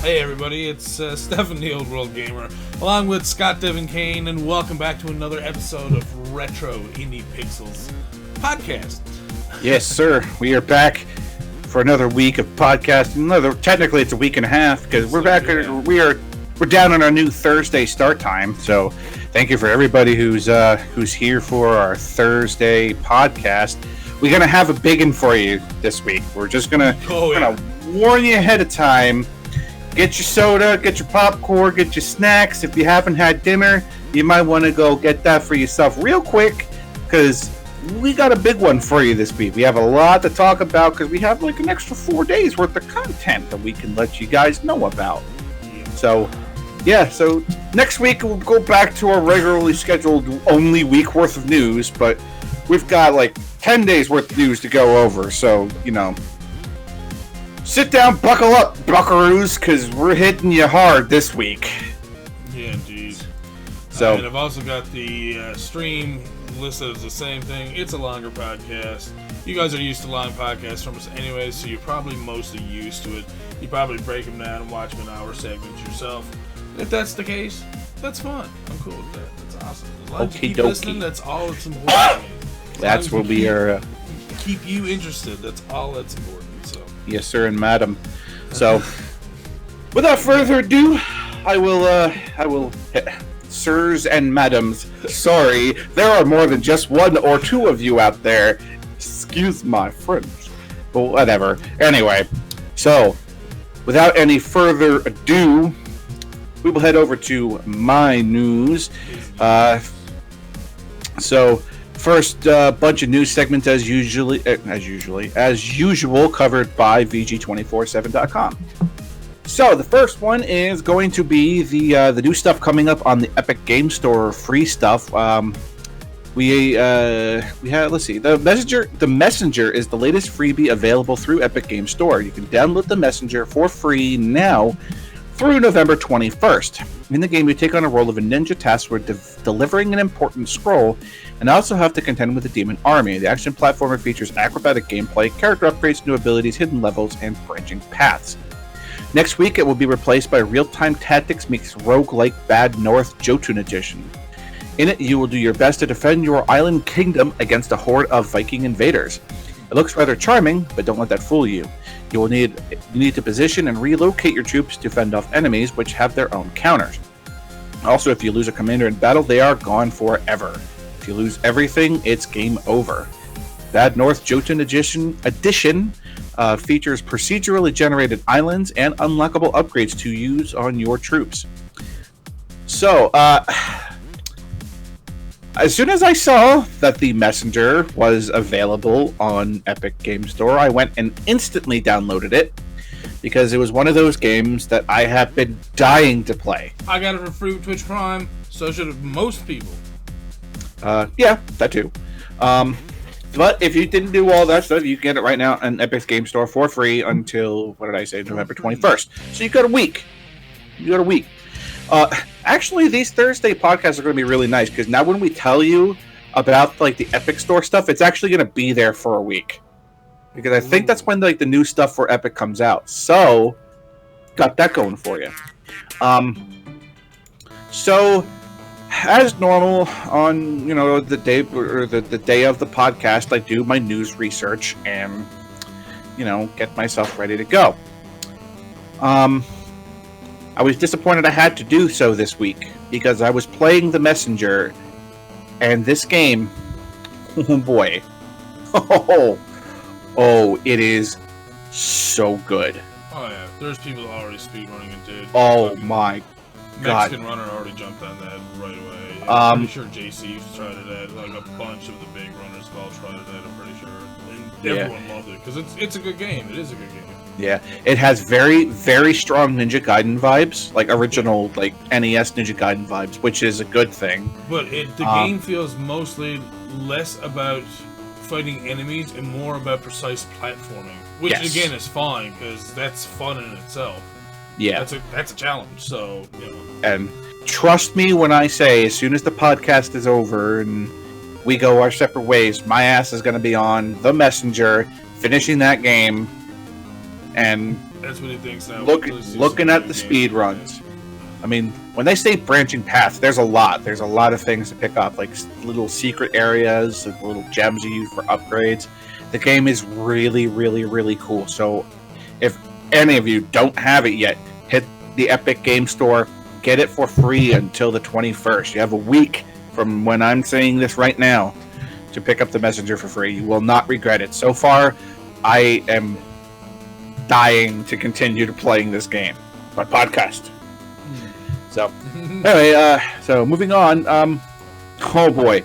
Hey everybody, it's Stefan, the Old World Gamer, along with Scott Devin Kane, and welcome back to another episode of Retro Indie Pixels podcast. Yes, sir. We are back for another week of podcasting. Technically, it's a week and a half because we're back. Yeah. We're down on our new Thursday start time. So, thank you for everybody who's here for our Thursday podcast. We're gonna have a big one for you this week. We're just gonna warn you ahead of time. Get your soda, get your popcorn, get your snacks. If you haven't had dinner, you might want to go get that for yourself real quick, because we got a big one for you this week. We have a lot to talk about because we have like an extra 4 days worth of content that we can let you guys know about. So next week we'll go back to our regularly scheduled only week worth of news, but we've got like 10 days worth of news to go over. So, sit down, buckle up, buckaroos, because we're hitting you hard this week. Yeah, indeed. So, and I've also got the stream listed as the same thing. It's a longer podcast. You guys are used to long podcasts from us anyways, so you're probably mostly used to it. You probably break them down and watch them in hour segments yourself. If that's the case, that's fun. I'm cool with that. That's awesome. As long as you keep listening, that's all that's important. That's what we are. Keep you interested. That's all that's important. So. Yes, sir, and madam. So, without further ado, I will, sirs and madams. Sorry, there are more than just one or two of you out there. Excuse my French, but whatever. Anyway, so without any further ado, we will head over to my news. First, bunch of news segments as usual, covered by VG247.com. So the first one is going to be the new stuff coming up on the Epic Game Store, free stuff. We had, let's see, the Messenger is the latest freebie available through Epic Game Store. You can download the Messenger for free now through November 21st. In the game, you take on a role of a ninja tasked with delivering an important scroll, and also have to contend with the demon army. The action platformer features acrobatic gameplay, character upgrades, new abilities, hidden levels, and branching paths. Next week, it will be replaced by Real-Time Tactics meets Roguelike Bad North Jotun Edition. In it, you will do your best to defend your island kingdom against a horde of Viking invaders. It looks rather charming, but don't let that fool you. You need to position and relocate your troops to fend off enemies, which have their own counters. Also, if you lose a commander in battle, they are gone forever. If you lose everything, it's game over. Bad North Jotun Edition features procedurally generated islands and unlockable upgrades to use on your troops. So, as soon as I saw that the Messenger was available on Epic Game Store, I went and instantly downloaded it, because it was one of those games that I have been dying to play. I got it for free with Twitch Prime, so should have most people. Yeah, that too. But if you didn't do all that stuff, you can get it right now on Epic Game Store for free until, November 21st. So you got a week. Actually, these Thursday podcasts are going to be really nice, because now when we tell you about like the Epic Store stuff, it's actually going to be there for a week, because I think that's when like the new stuff for Epic comes out. So, got that going for you. So, as normal, on the day or the day of the podcast, I do my news research and get myself ready to go. I was disappointed I had to do so this week, because I was playing the Messenger, and this game, oh boy, it is so good. Oh yeah, there's people already speedrunning it, dude. Oh my god. Mexican runner already jumped on that right away. I'm pretty sure JC's tried it at, like a bunch of the big runners all tried it at, I'm pretty sure. And everyone loved it, because it's a good game. It is a good game. Yeah, it has very, very strong Ninja Gaiden vibes, like original, like NES Ninja Gaiden vibes, which is a good thing. But the game feels mostly less about fighting enemies and more about precise platforming, which again is fine, because that's fun in itself. Yeah, that's a challenge. So and trust me when I say, as soon as the podcast is over and we go our separate ways, my ass is going to be on the Messenger, finishing that game. And That's what he thinks now. Looking at the speed runs. I mean, when they say branching paths, there's a lot. There's a lot of things to pick up, like little secret areas, like little gems you use for upgrades. The game is really, really, really cool. So, if any of you don't have it yet, hit the Epic Game Store, get it for free until the 21st. You have a week from when I'm saying this right now to pick up the Messenger for free. You will not regret it. So far, I am dying to continue to playing this game. My podcast. So, anyway, so moving on. Oh boy.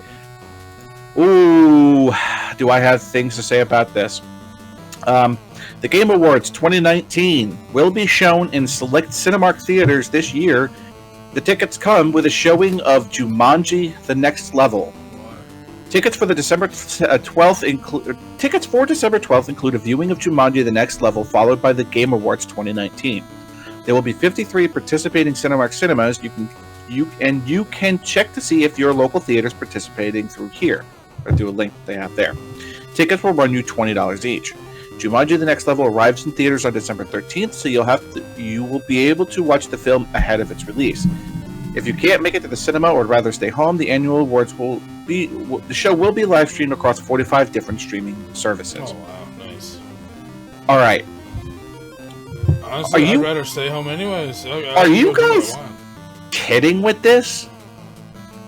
Ooh, do I have things to say about this? The Game Awards 2019 will be shown in select Cinemark theaters this year. The tickets come with a showing of Jumanji: The Next Level. Tickets for December 12th include a viewing of Jumanji: The Next Level, followed by the Game Awards 2019. There will be 53 participating Cinemark cinemas. You can check to see if your local theater is participating through here, or through a link they have there. Tickets will run you $20 each. Jumanji: The Next Level arrives in theaters on December 13th, so you will be able to watch the film ahead of its release. If you can't make it to the cinema or would rather stay home, the annual awards the show will be live streamed across 45 different streaming services. Oh wow, nice. All right. Honestly, I'd rather stay home anyways. Are you guys kidding with this?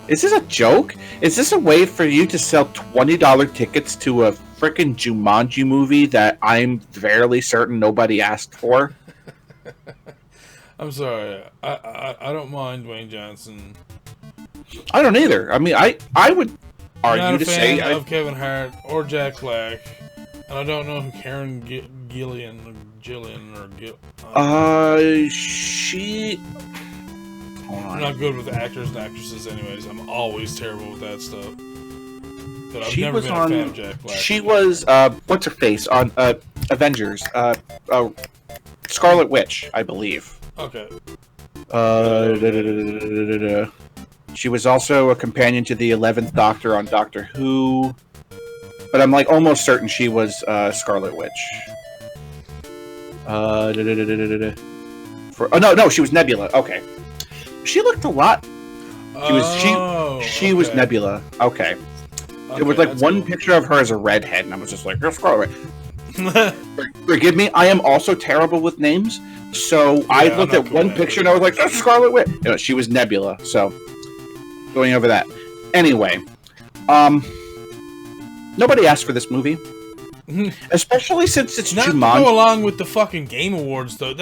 Is this a joke? Is this a way for you to sell $20 tickets to a freaking Jumanji movie that I'm fairly certain nobody asked for? I'm sorry. I don't mind Dwayne Johnson. I don't either. I mean, I would argue to say of Kevin Hart or Jack Black, and I don't know who Karen Gillian she. I'm not good with actors and actresses, anyways. I'm always terrible with that stuff. But I've never been a fan of Jack Black. She was what's her face on Avengers? Scarlet Witch, I believe. Okay. She was also a companion to the 11th Doctor on Doctor Who, but I'm like almost certain she was Scarlet Witch. No, she was Nebula. Okay, she looked a lot. She was Nebula. Okay. It was like one picture of her as a redhead, and I was just like, "You're Scarlet." Forgive me, I am also terrible with names. So I looked at one picture and I was like, "That's Scarlet Witch." You know, she was Nebula. So going over that. Anyway, nobody asked for this movie, especially since it's Jumanji. Not to go along with the fucking Game Awards, though.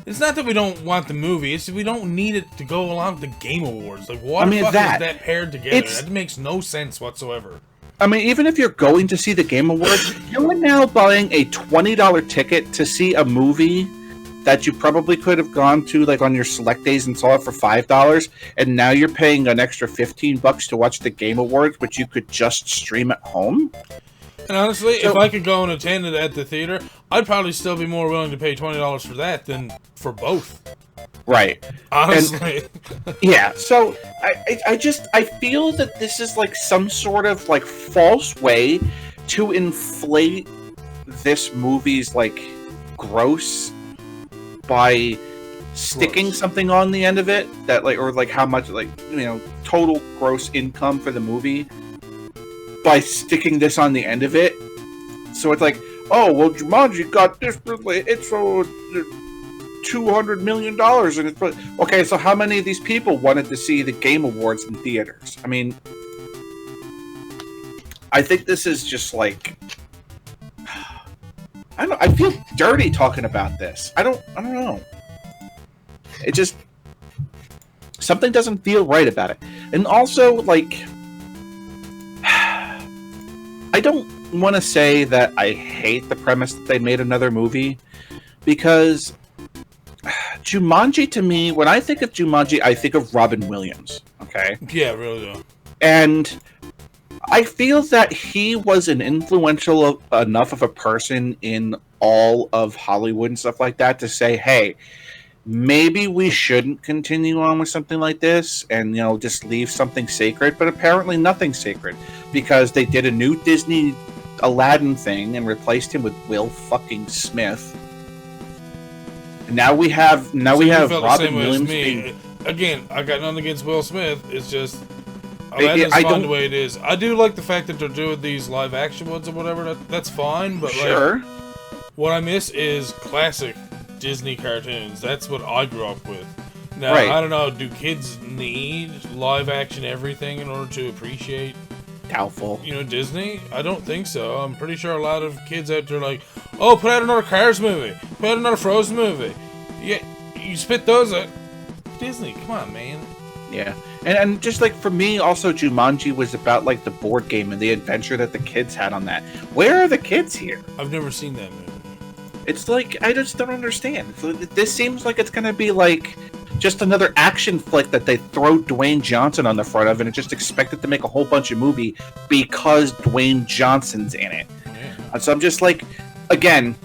It's not that we don't want the movie; it's that we don't need it to go along with the Game Awards. Like, why the fuck is that paired together? That makes no sense whatsoever. I mean, even if you're going to see the Game Awards, you're now buying a $20 ticket to see a movie that you probably could have gone to like on your select days and saw it for $5, and now you're paying an extra $15 to watch the Game Awards, which you could just stream at home. And honestly, if I could go and attend it at the theater, I'd probably still be more willing to pay $20 for that than for both. Right. Honestly. And, yeah, so I feel that this is like some sort of like false way to inflate this movie's like gross by sticking something on the end of it that like, or like how much like, you know, total gross income for the movie by sticking this on the end of it. So it's like, oh, well, Jumanji got this, it's $200 million, and it's okay. So how many of these people wanted to see the Game Awards in theaters? I mean, I think this is just like, I feel dirty talking about this. I don't know. It just, something doesn't feel right about it. And also, like, I don't want to say that I hate the premise that they made another movie, because Jumanji, to me, when I think of Jumanji, I think of Robin Williams. Okay? Yeah, really do. And I feel that he was an influential enough of a person in all of Hollywood and stuff like that to say, hey, maybe we shouldn't continue on with something like this and, you know, just leave something sacred. But apparently nothing's sacred, because they did a new Disney Aladdin thing and replaced him with Will fucking Smith. Now we have Robin Williams being... Again, I got nothing against Will Smith. It's just Aladdin's fine the way it is. I do like the fact that they're doing these live action ones or whatever. That's fine, but sure. Like, what I miss is classic Disney cartoons. That's what I grew up with. Now, I don't know, do kids need live action everything in order to appreciate doubtful, Disney? I don't think so. I'm pretty sure a lot of kids out there are like, oh, put out another Cars movie, put out another Frozen movie. Yeah, you spit those out. Disney, come on, man. Yeah, and just like for me, also Jumanji was about like the board game and the adventure that the kids had on that. Where are the kids here? I've never seen that movie. It's like, I just don't understand. This seems like it's gonna be like just another action flick that they throw Dwayne Johnson on the front of and just expected to make a whole bunch of movie because Dwayne Johnson's in it. Yeah. And so I'm just like, again,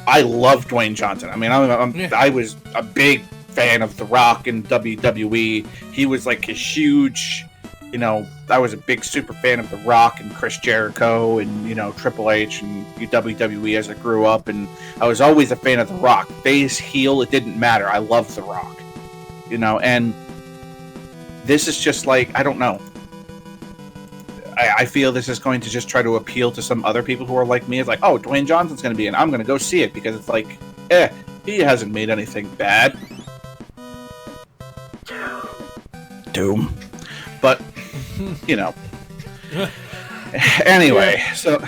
I love Dwayne Johnson. I mean, I was a big fan of The Rock in WWE. He was like a huge, I was a big super fan of The Rock and Chris Jericho and, Triple H and WWE as I grew up. And I was always a fan of The Rock. Face, heel, it didn't matter. I loved The Rock. And this is just like, I don't know. I feel this is going to just try to appeal to some other people who are like me. It's like, oh, Dwayne Johnson's going to be in. I'm going to go see it because it's like, he hasn't made anything bad. Doom. But, anyway, so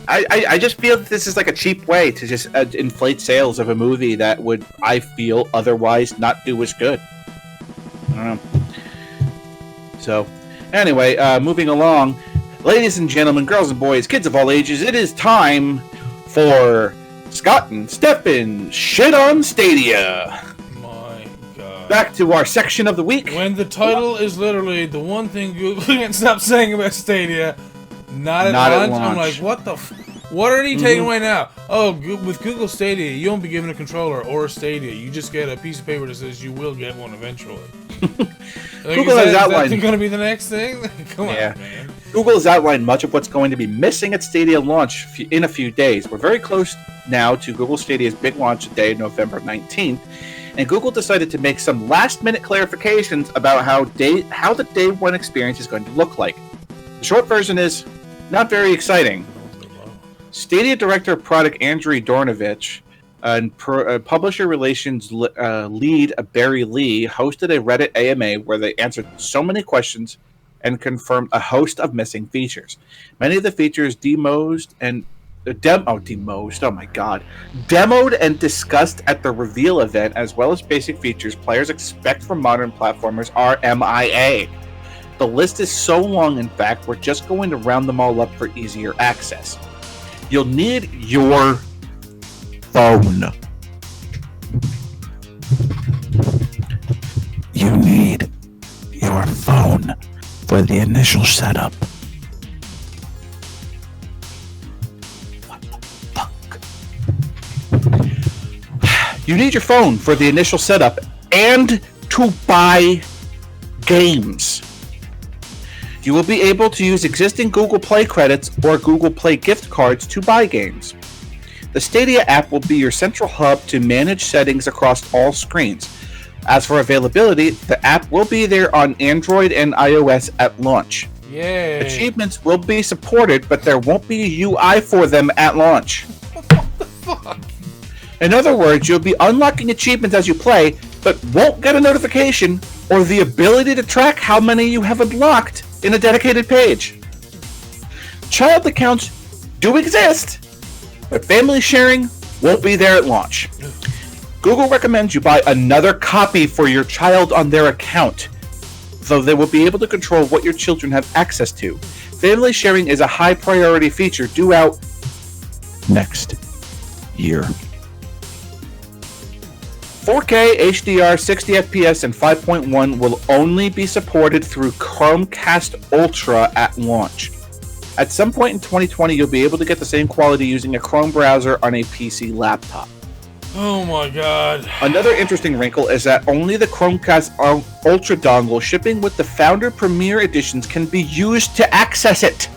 I just feel that this is like a cheap way to just inflate sales of a movie that would, I feel, otherwise not do as good. I don't know. So, anyway, moving along. Ladies and gentlemen, girls and boys, kids of all ages, it is time for Scott and Stefan Shit on Stadia. My God. Back to our section of the week. When the title is literally the one thing Google can't stop saying about Stadia, not at launch. I'm like, what the what are they taking away now? Oh, with Google Stadia, you won't be given a controller or a Stadia. You just get a piece of paper that says you will get one eventually. Google has outlined. Is that going to be the next thing? Come on, man. Google has outlined much of what's going to be missing at Stadia launch in a few days. We're very close now to Google Stadia's big launch day, November 19th, and Google decided to make some last-minute clarifications about how the day one experience is going to look like. The short version is not very exciting. Stadia Director of Product Andrei Dornovich and Publisher Relations lead Barry Lee hosted a Reddit AMA where they answered so many questions and confirmed a host of missing features. Many of the features demoed and discussed at the reveal event, as well as basic features players expect from modern platformers, are MIA. The list is so long, in fact, we're just going to round them all up for easier access. You'll need your phone. You need your phone for the initial setup. What the fuck? You need your phone for the initial setup and to buy games. You will be able to use existing Google Play credits or Google Play gift cards to buy games. The Stadia app will be your central hub to manage settings across all screens. As for availability, the app will be there on Android and iOS at launch. Yay. Achievements will be supported, but there won't be a UI for them at launch. What the fuck? In other words, you'll be unlocking achievements as you play, but won't get a notification or the ability to track how many you have unlocked in a dedicated page. Child accounts do exist, but family sharing won't be there at launch. Google recommends you buy another copy for your child on their account, though they will be able to control what your children have access to. Family sharing is a high priority feature due out next year. 4K, HDR, 60 FPS, and 5.1 will only be supported through Chromecast Ultra at launch. At some point in 2020, you'll be able to get the same quality using a Chrome browser on a PC laptop. Oh my god. Another interesting wrinkle is that only the Chromecast Ultra dongle shipping with the Founder Premier editions can be used to access it.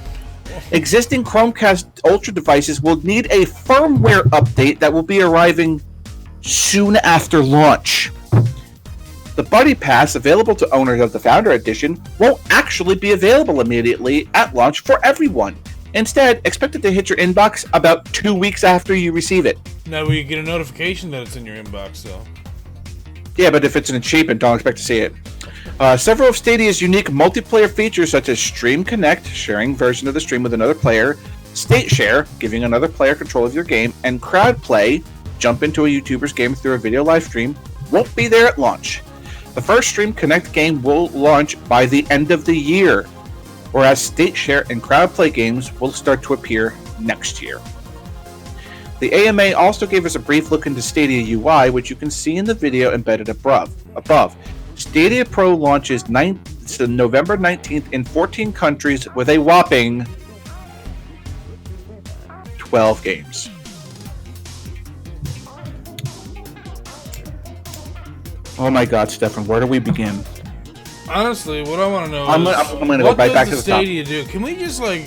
Existing Chromecast Ultra devices will need a firmware update that will be arriving soon after launch. The Buddy Pass, available to owners of the Founder Edition, won't actually be available immediately at launch for everyone. Instead, expect it to hit your inbox about 2 weeks after you receive it. Now, will you get a notification that it's in your inbox, though? Yeah, but if it's an achievement, don't expect to see it. Several of Stadia's unique multiplayer features, such as Stream Connect, sharing version of the stream with another player, State Share, giving another player control of your game, and Crowd Play, jump into a YouTuber's game through a video live stream, won't be there at launch. The first Stream Connect game will launch by the end of the year, whereas State Share and Crowd Play games will start to appear next year. The AMA also gave us a brief look into Stadia UI, which you can see in the video embedded above. Stadia Pro launches November 19th in 14 countries with a whopping 12 games. Oh my God, Stefan, where do we begin? Honestly, what I want to know I'm gonna go right back to the top. What does the Stadia do? Can we just we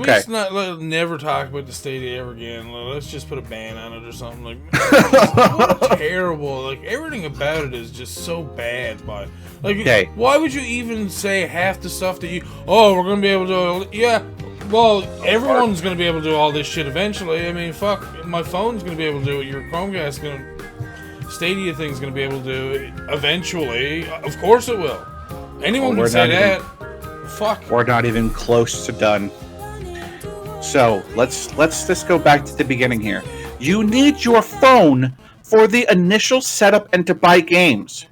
just not never talk about the Stadia ever again? Let's just put a ban on it or something. Like, it's terrible. Like, everything about it is just so bad. Why would you even say half the stuff that you? Oh, we're gonna be able to. Yeah. Well, everyone's gonna be able to do all this shit eventually. I mean, fuck, my phone's gonna be able to do it. Your Chromecast gonna. Stadia thing's gonna be able to do it eventually. Of course it will. Anyone can say that. Fuck. We're not even close to done. So let's just go back to the beginning here. You need your phone for the initial setup and to buy games.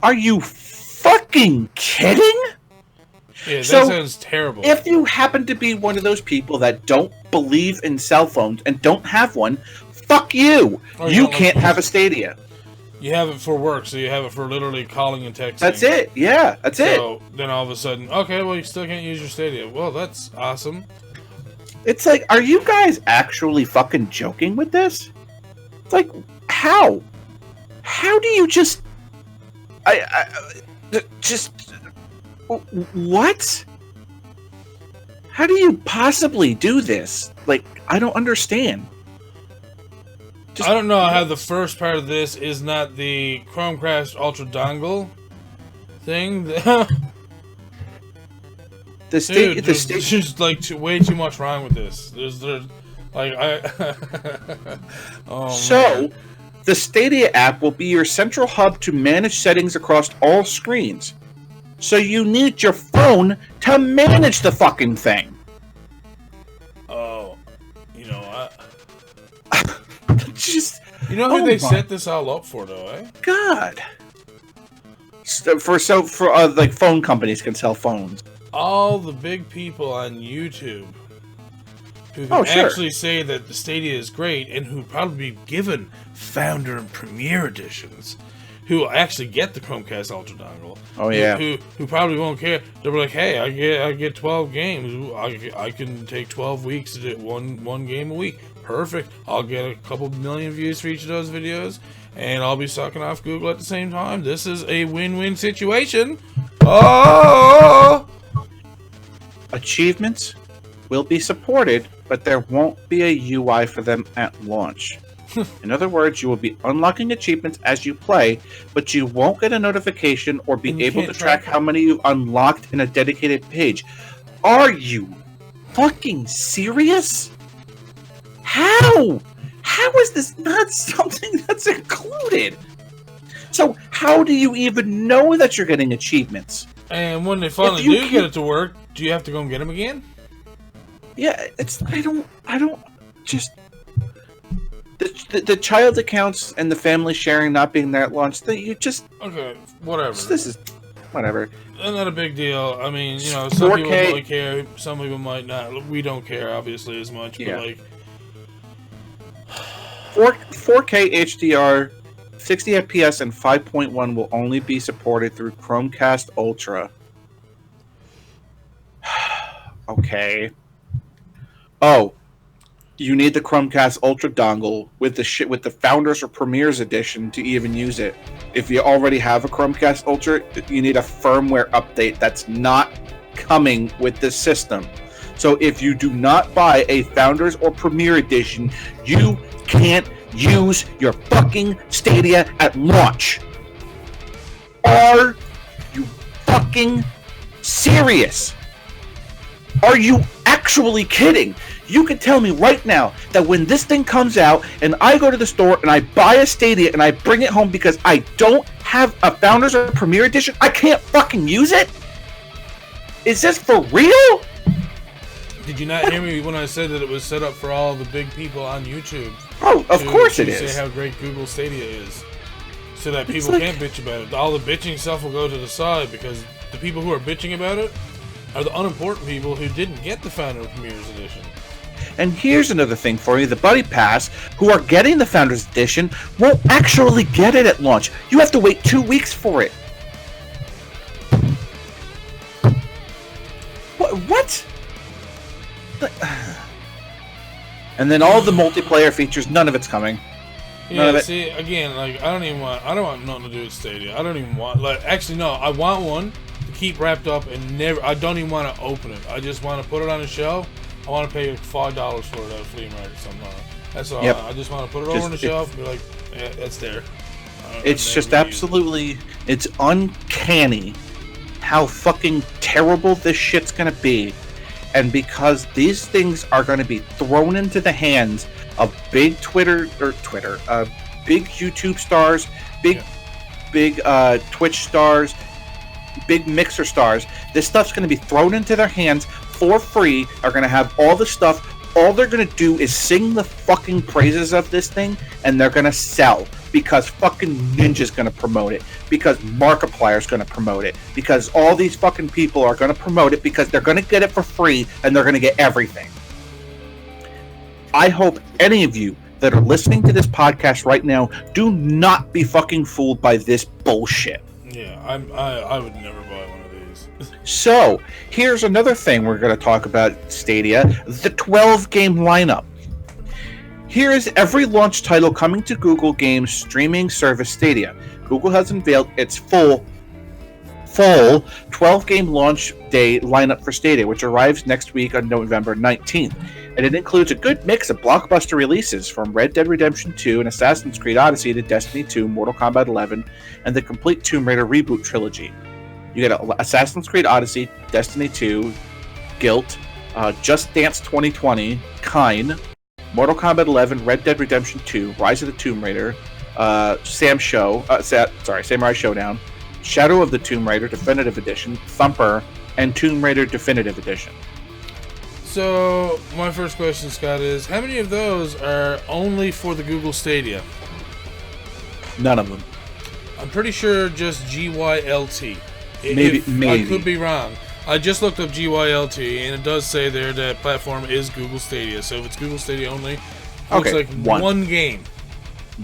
Are you fucking kidding? Yeah, that sounds terrible. If you happen to be one of those people that don't believe in cell phones and don't have one, fuck you. You can't have a Stadia. You have it for work, so you have it for literally calling and texting. That's it. Yeah, that's it. So then all of a sudden, okay, well, you still can't use your Stadia. Well, that's awesome. It's like, are you guys actually fucking joking with this? It's like, how? How do you just... What? How do you possibly do this? Like, I don't understand. I don't know how the first part of this is not the Chromecast Ultra dongle thing. There's like way too much wrong with this. There's the Stadia app will be your central hub to manage settings across all screens. So you need your phone to manage the fucking thing. Oh, you know what? Just, you know who they set this all up for, though, eh? God. For like phone companies can sell phones. All the big people on YouTube who can actually say that the Stadia is great and who probably be given Founder and Premier editions, who actually get the Chromecast Ultra dongle. Oh yeah. Who probably won't care. They'll be like, hey, I get 12 games. I can take 12 weeks to do one game a week. Perfect. I'll get a couple million views for each of those videos, and I'll be sucking off Google at the same time. This is a win-win situation. Oh! Achievements will be supported, but there won't be a UI for them at launch. In other words, you will be unlocking achievements as you play, but you won't get a notification or be able to track how many you've unlocked in a dedicated page. Are you fucking serious? How? How is this not something that's included? So how do you even know that you're getting achievements? And when they finally do get it to work, do you have to go and get them again? Yeah, I don't just the child accounts and the family sharing not being there at launch. Okay, whatever. This is whatever. Not a big deal. I mean, you know, some people might care, some people might not. We don't care, obviously, as much. Yeah. But like 4K HDR, 60 FPS, and 5.1 will only be supported through Chromecast Ultra. Okay. Oh, you need the Chromecast Ultra dongle with the Founders or Premiers edition to even use it. If you already have a Chromecast Ultra, you need a firmware update that's not coming with this system. So if you do not buy a Founders or Premier edition, you can't use your fucking Stadia at launch. Are you fucking serious? Are you actually kidding? You can tell me right now that when this thing comes out and I go to the store and I buy a Stadia and I bring it home because I don't have a Founders or Premier Edition, I can't fucking use it? Is this for real? Did you not hear me when I said that it was set up for all the big people on YouTube? Oh, of course it is. To say how great Google Stadia is. So that people can't bitch about it. All the bitching stuff will go to the side because the people who are bitching about it are the unimportant people who didn't get the Founder Premier's Edition. And here's another thing for you. The Buddy Pass, who are getting the Founders Edition, won't actually get it at launch. You have to wait 2 weeks for it. What? And then all the multiplayer features, none of it's coming. Yeah, see, again, like, I don't want nothing to do with Stadia. I don't even want, like, actually, no, I want one to keep wrapped up and I don't even want to open it. I just want to put it on a shelf. I want to pay like $5 for it at a flea market or something. That's all. Yep. I just want to put it over on the shelf and be like, yeah, it's there. It's just absolutely, it's uncanny how fucking terrible this shit's going to be. And because these things are going to be thrown into the hands of big big YouTube stars, big Twitch stars, big Mixer stars, this stuff's going to be thrown into their hands for free, are going to have all the stuff. All they're going to do is sing the fucking praises of this thing, and they're going to sell because fucking Ninja's going to promote it, because Markiplier's going to promote it, because all these fucking people are going to promote it because they're going to get it for free and they're going to get everything. I hope any of you that are listening to this podcast right now do not be fucking fooled by this bullshit. Yeah, I would never buy one of these. So, here's another thing we're going to talk about Stadia, the 12-game lineup. Here is every launch title coming to Google Games streaming service Stadia. Google has unveiled its full 12-game launch day lineup for Stadia, which arrives next week on November 19th. And it includes a good mix of blockbuster releases from Red Dead Redemption 2 and Assassin's Creed Odyssey to Destiny 2, Mortal Kombat 11, and the complete Tomb Raider reboot trilogy. You get Assassin's Creed Odyssey, Destiny 2, Guilt, Just Dance 2020, Kine, Mortal Kombat 11, Red Dead Redemption 2, Rise of the Tomb Raider, Samurai Showdown, Shadow of the Tomb Raider Definitive Edition, Thumper, and Tomb Raider Definitive Edition. So, my first question, Scott, is how many of those are only for the Google Stadia? None of them. I'm pretty sure just GYLT. Maybe. I could be wrong. I just looked up GYLT, and it does say there that platform is Google Stadia. So if it's Google Stadia only, it looks like one game.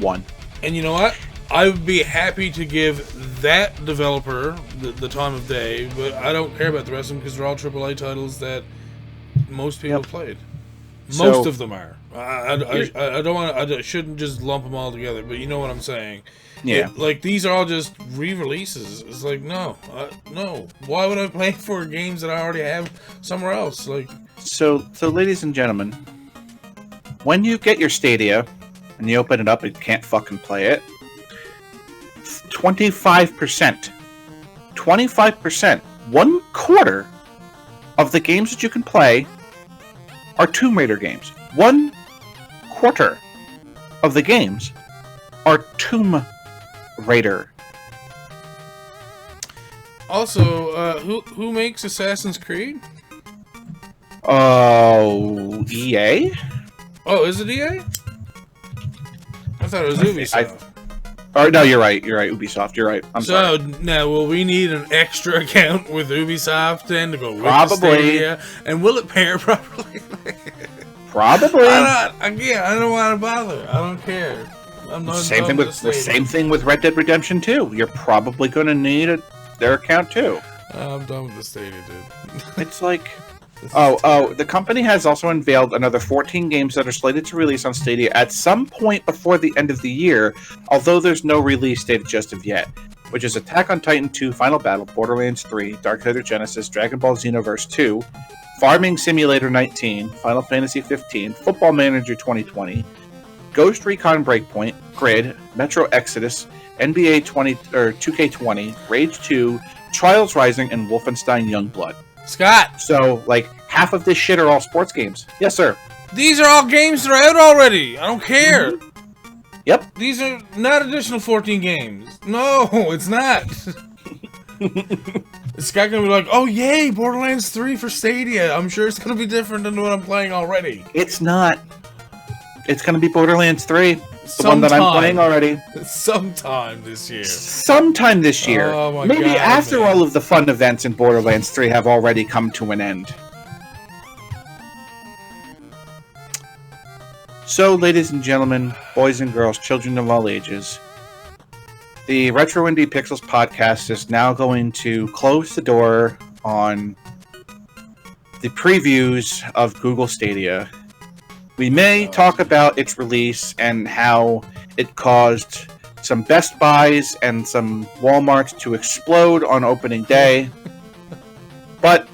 One. And you know what? I would be happy to give that developer the time of day, but I don't care about the rest of them because they're all AAA titles that most people played. Most of them are. I don't want. I shouldn't just lump them all together, but you know what I'm saying. Yeah. Like these are all just re-releases. It's like no. Why would I play for games that I already have somewhere else? Like. So, ladies and gentlemen, when you get your Stadia and you open it up and can't fucking play it, 25%, 1/4 of the games that you can play are Tomb Raider games. 1/4 of the games are Tomb Raider. Also, who makes Assassin's Creed? Oh, EA? Oh, is it EA? I thought it was Ubisoft. No, you're right, Ubisoft, you're right. I'm sorry. So, now, will we need an extra account with Ubisoft then to go with Probably. Stadia? And will it pair properly? Probably. I don't want to bother. I don't care. I'm not same thing with Red Dead Redemption 2. You're probably going to need their account too. I'm done with the Stadia, dude. It's like... the company has also unveiled another 14 games that are slated to release on Stadia at some point before the end of the year, although there's no release date just of yet, which is Attack on Titan 2 Final Battle, Borderlands 3, Darksider Genesis, Dragon Ball Xenoverse 2, Farming Simulator 19, Final Fantasy 15, Football Manager 2020, Ghost Recon Breakpoint, Grid, Metro Exodus, NBA 2K20, Rage 2, Trials Rising, and Wolfenstein Youngblood. Scott! So, like, half of this shit are all sports games. Yes, sir. These are all games that are out already. I don't care. Mm-hmm. Yep. These are not additional 14 games. No, it's not. Scott gonna be like, oh yay, Borderlands 3 for Stadia. I'm sure it's gonna be different than what I'm playing already. It's not. It's gonna be Borderlands 3. The one that I'm playing already. Sometime this year. Sometime this year. Oh my Maybe God, after man. all of the fun events in Borderlands 3 have already come to an end. So, ladies and gentlemen, boys and girls, children of all ages, the Retro Indie Pixels podcast is now going to close the door on the previews of Google Stadia. We may talk about its release and how it caused some Best Buys and some Walmarts to explode on opening day. But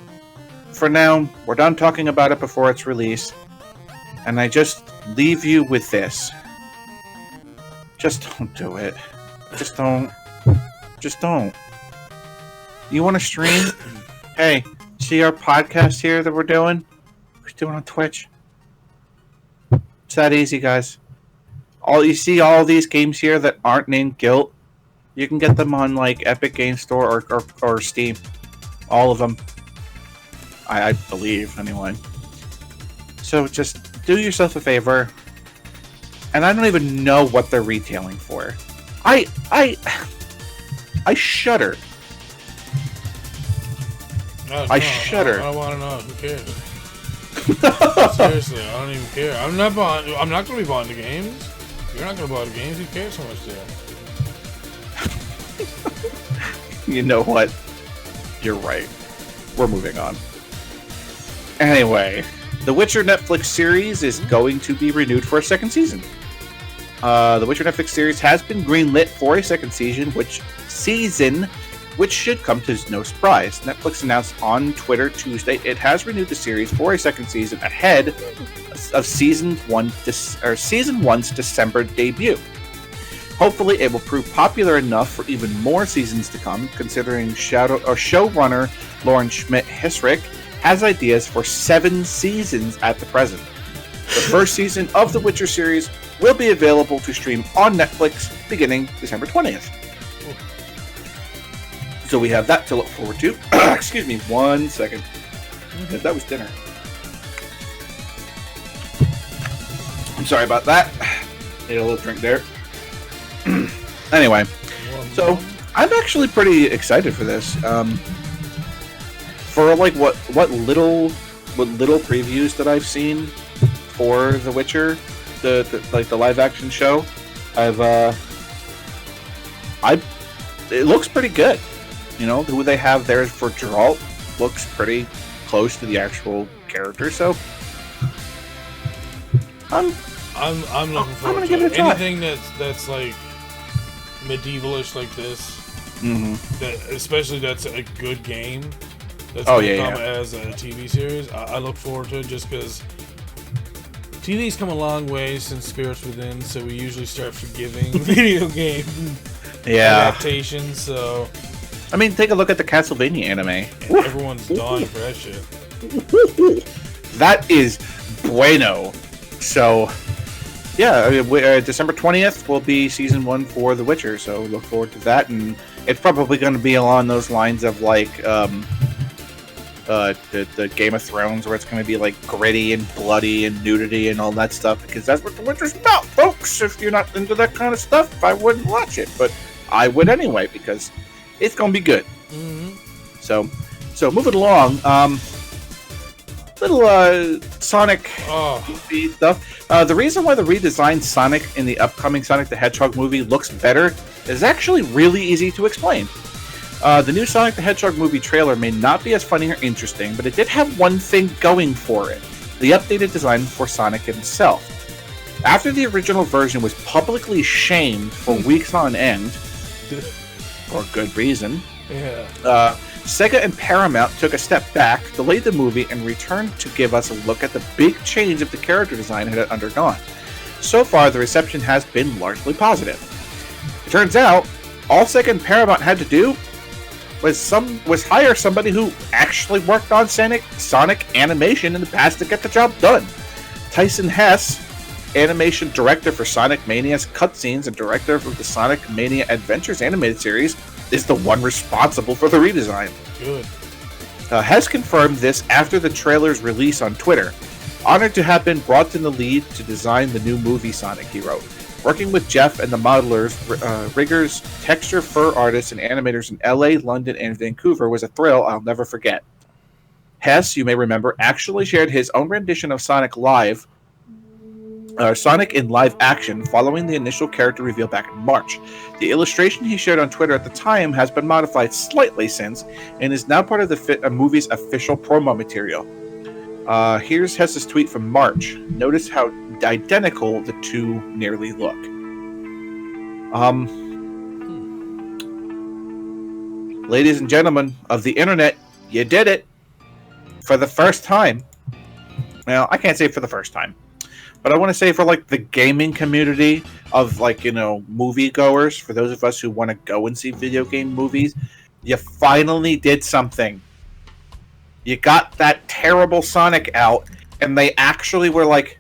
for now, we're done talking about it before its release. And I just leave you with this. Just don't do it. Just don't. Just don't. You want to stream? Hey, see our podcast here that we're doing? We're doing on Twitch. It's that easy, guys. You see all these games here that aren't named Guilt? You can get them on like Epic Game Store or Steam. All of them. I believe, anyway. So just do yourself a favor. And I don't even know what they're retailing for. I shudder. I shudder. I want to know. Who cares? Seriously, I don't even care. I'm not going to be buying the games. You're not going to buy the games. Who cares so much there? You know what? You're right. We're moving on. Anyway, The Witcher Netflix series is going to be renewed for a second season. The Witcher Netflix series has been greenlit for a second season, which should come to no surprise. Netflix announced on Twitter Tuesday it has renewed the series for a second season ahead of season one's December debut. Hopefully, it will prove popular enough for even more seasons to come, considering showrunner Lauren Schmidt-Hissrich has ideas for 7 seasons at the present. The first season of the Witcher series will be available to stream on Netflix beginning December 20th. So we have that to look forward to. Excuse me, 1 second. That was dinner. I'm sorry about that. Need a little drink there. Anyway, so I'm actually pretty excited for this. For like what little previews that I've seen for The Witcher, the live action show, it looks pretty good. You know, who they have there for Geralt looks pretty close to the actual character, so I'm looking forward to it. Anything that's like medievalish like this, that especially that's a good game. That's come as a TV series. I look forward to it just because TV's come a long way since Spirits Within, so we usually start forgiving video game adaptations. So. I mean, take a look at the Castlevania anime. Everyone's dying for that shit. That is bueno. So, yeah, I mean, December 20th will be season 1 for The Witcher, so look forward to that. And it's probably going to be along those lines of like the Game of Thrones, where it's going to be like gritty and bloody and nudity and all that stuff, because that's what The Witcher's about, folks. If you're not into that kind of stuff, I wouldn't watch it, but I would anyway, because it's gonna be good. So moving along. Little Sonic stuff. The reason why the redesigned Sonic in the upcoming Sonic the Hedgehog movie looks better is actually really easy to explain. The new Sonic the Hedgehog movie trailer may not be as funny or interesting, but it did have one thing going for it: the updated design for Sonic himself. After the original version was publicly shamed for weeks on end, for good reason. Sega and Paramount took a step back, delayed the movie, and returned to give us a look at the big change of the character design it had undergone. So far, the reception has been largely positive. It turns out, all Sega and Paramount had to do was hire somebody who actually worked on Sonic animation in the past to get the job done. Tyson Hesse, animation director for Sonic Mania's cutscenes and director of the Sonic Mania Adventures animated series, is the one responsible for the redesign. Good. Hesse confirmed this after the trailer's release on Twitter. Honored to have been brought in the lead to design the new movie Sonic, he wrote. Working with Jeff and the modelers, riggers, texture fur artists, and animators in LA, London, and Vancouver was a thrill I'll never forget. Hesse, you may remember, actually shared his own rendition of Sonic in live action following the initial character reveal back in March. The illustration he shared on Twitter at the time has been modified slightly since and is now part of the movie's official promo material. Here's Hesse's tweet from March. Notice how identical the two nearly look. Ladies and gentlemen of the internet, you did it for the first time. Well, I can't say for the first time, but I want to say for like the gaming community of like, you know, moviegoers, for those of us who want to go and see video game movies, you finally did something. You got that terrible Sonic out, and they actually were like,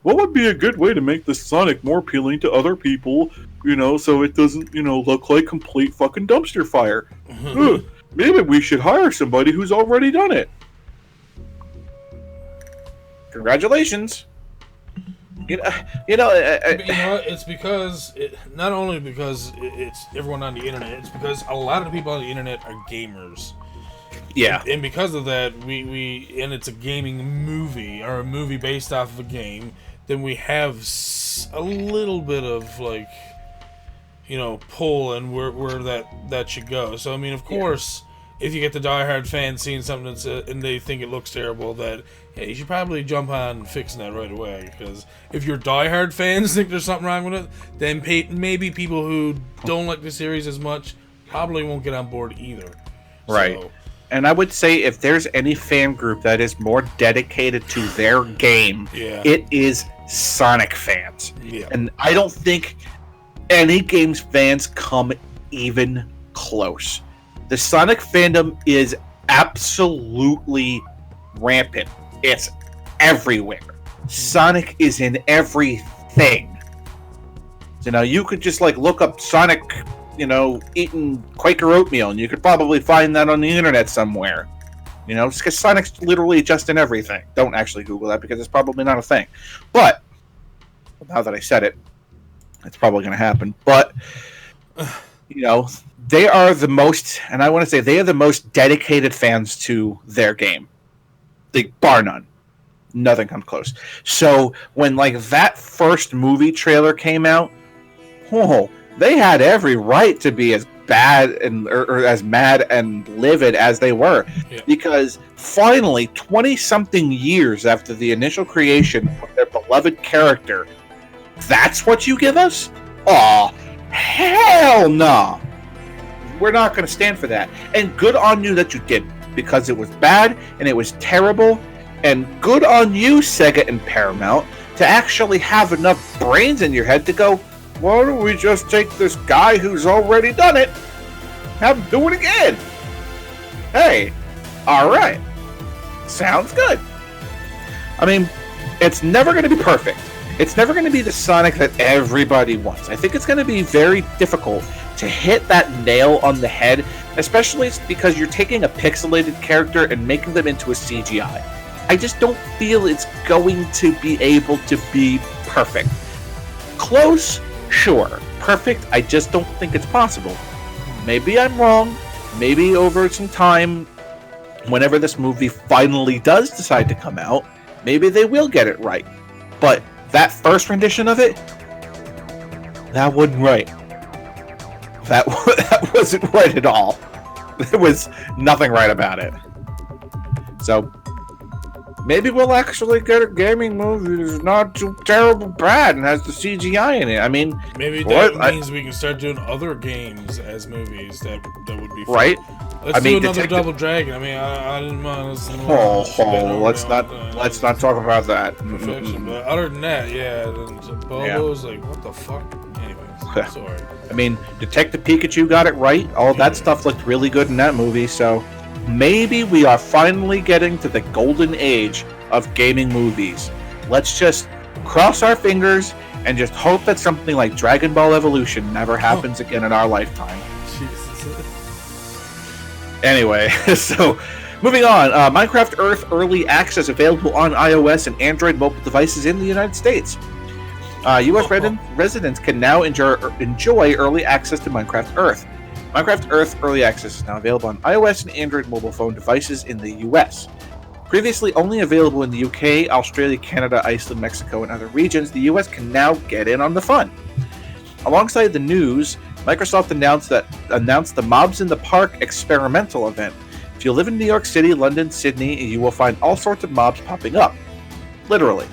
what would be a good way to make this Sonic more appealing to other people, you know, so it doesn't, you know, look like complete fucking dumpster fire? Maybe we should hire somebody who's already done it. Congratulations. It's because not only because it's everyone on the internet, it's because a lot of the people on the internet are gamers. Yeah, and because of that, and it's a gaming movie or a movie based off of a game, then we have a little bit of like, you know, pull and where that should go. So I mean, of course, if you get the diehard fans seeing something and they think it looks terrible, that you should probably jump on fixing that right away. Because if your diehard fans think there's something wrong with it, then maybe people who don't like the series as much probably won't get on board either. Right. So, and I would say if there's any fan group that is more dedicated to their game, it is Sonic fans. Yeah. And I don't think any games fans come even close. The Sonic fandom is absolutely rampant. It's everywhere. Sonic is in everything. You know, you could just like look up Sonic, you know, eating Quaker oatmeal, and you could probably find that on the internet somewhere. You know, because Sonic's literally just in everything. Don't actually Google that because it's probably not a thing. But now that I said it, it's probably going to happen. But you know, they are the most, and I want to say they are the most dedicated fans to their game. Like, bar none. Nothing comes close. So when like that first movie trailer came out, they had every right to be as bad and or as mad and livid as they were, because finally, 20-something years after the initial creation of their beloved character, that's what you give us? Aw, hell no! We're not going to stand for that. And good on you that you did, because it was bad and it was terrible. And good on you, Sega and Paramount, to actually have enough brains in your head to go, why don't we just take this guy who's already done it, have him do it again? Hey, alright. Sounds good. I mean, it's never going to be perfect. It's never going to be the Sonic that everybody wants. I think it's going to be very difficult to hit that nail on the head, especially because you're taking a pixelated character and making them into a CGI. I just don't feel it's going to be able to be perfect. Close? Sure. Perfect? I just don't think it's possible. Maybe I'm wrong. Maybe over some time, whenever this movie finally does decide to come out, maybe they will get it right. But that first rendition of it, that wasn't right. That wasn't right at all. There was nothing right about it. So maybe we'll actually get a gaming movie that's not too terrible bad and has the CGI in it. I mean, maybe that means we can start doing other games as movies. That would be fun. Right. Let's do another Double Dragon. I mean, I didn't mind. Let's not talk about that. Perfection. But other than that, yeah, Bobo's like, what the fuck? Anyways, sorry. I mean, Detective Pikachu got it right. All that stuff looked really good in that movie. So maybe we are finally getting to the golden age of gaming movies. Let's just cross our fingers and just hope that something like Dragon Ball Evolution never happens again in our lifetime. Jesus. Anyway, so moving on. Minecraft Earth Early Access available on iOS and Android mobile devices in the United States. U.S. residents can now enjoy early access to Minecraft Earth. Minecraft Earth Early Access is now available on iOS and Android mobile phone devices in the U.S. Previously only available in the UK, Australia, Canada, Iceland, Mexico, and other regions, the US can now get in on the fun. Alongside the news, Microsoft announced the Mobs in the Park experimental event. If you live in New York City, London, Sydney, you will find all sorts of mobs popping up. Literally.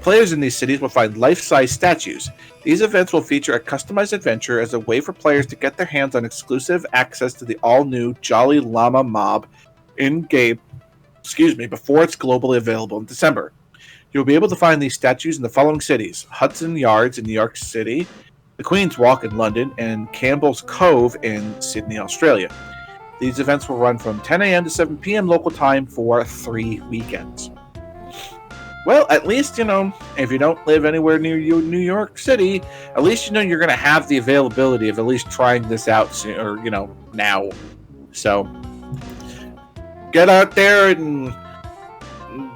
Players in these cities will find life-size statues. These events will feature a customized adventure as a way for players to get their hands on exclusive access to the all-new Jolly Llama mob in-game before it's globally available in December. You'll be able to find these statues in the following cities: Hudson Yards in New York City, the Queen's Walk in London, and Campbell's Cove in Sydney, Australia. These events will run from 10 a.m. to 7 p.m. local time for 3 weekends. Well, at least, if you don't live anywhere near New York City, at least you're going to have the availability of at least trying this out soon, or, now. So get out there and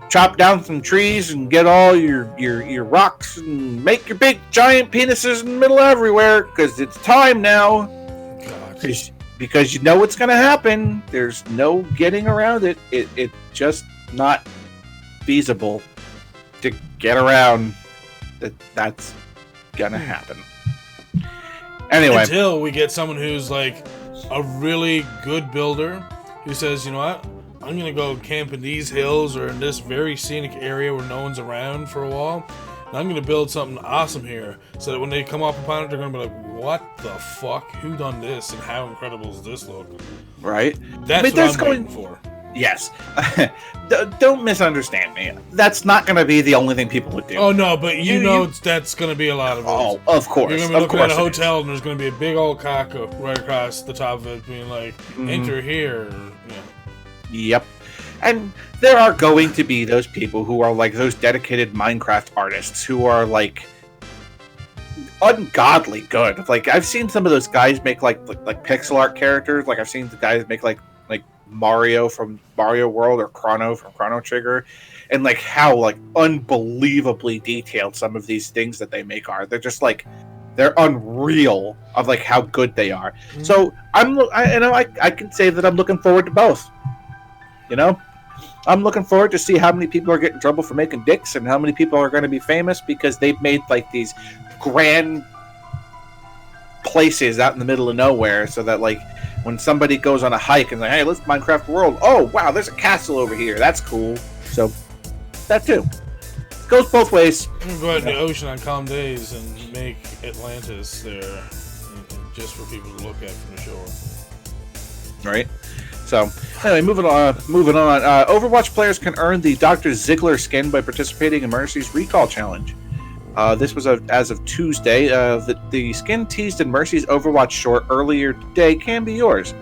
chop down some trees and get all your rocks and make your big giant penises in the middle everywhere, because it's time now. Because you know what's going to happen. There's no getting around it. It's just not feasible to get around that's going to happen. Anyway. Until we get someone who's like a really good builder who says, you know what? I'm going to go camp in these hills or in this very scenic area where no one's around for a while. And I'm going to build something awesome here so that when they come up upon it, they're going to be like, what the fuck? Who done this? And how incredible does this look? Right? That's what I'm waiting for. Yes. Don't misunderstand me. That's not going to be the only thing people would do. Oh, no, but that's going to be a lot of it. Oh, of course. You're going to be looking at a hotel and there's going to be a big old cock right across the top of it being like, enter here. Yep. And there are going to be those people who are like those dedicated Minecraft artists who are like ungodly good. Like I've seen some of those guys make like pixel art characters. Like I've seen the guys make like Mario from Mario World or Chrono from Chrono Trigger, and like how like unbelievably detailed some of these things that they make are. They're just like they're unreal of like how good they are. Mm-hmm. So I can say that I'm looking forward to both. I'm looking forward to see how many people are getting in trouble for making dicks and how many people are going to be famous because they've made like these grand places out in the middle of nowhere so that like when somebody goes on a hike and like, hey, let's Minecraft World. Oh, wow, there's a castle over here. That's cool. So that too. It goes both ways. I'm going to go out in the ocean on calm days and make Atlantis there just for people to look at from the shore. Right. So, anyway, moving on. Overwatch players can earn the Dr. Ziegler skin by participating in Mercy's Recall Challenge. This was as of Tuesday. The skin teased in Mercy's Overwatch short earlier today can be yours.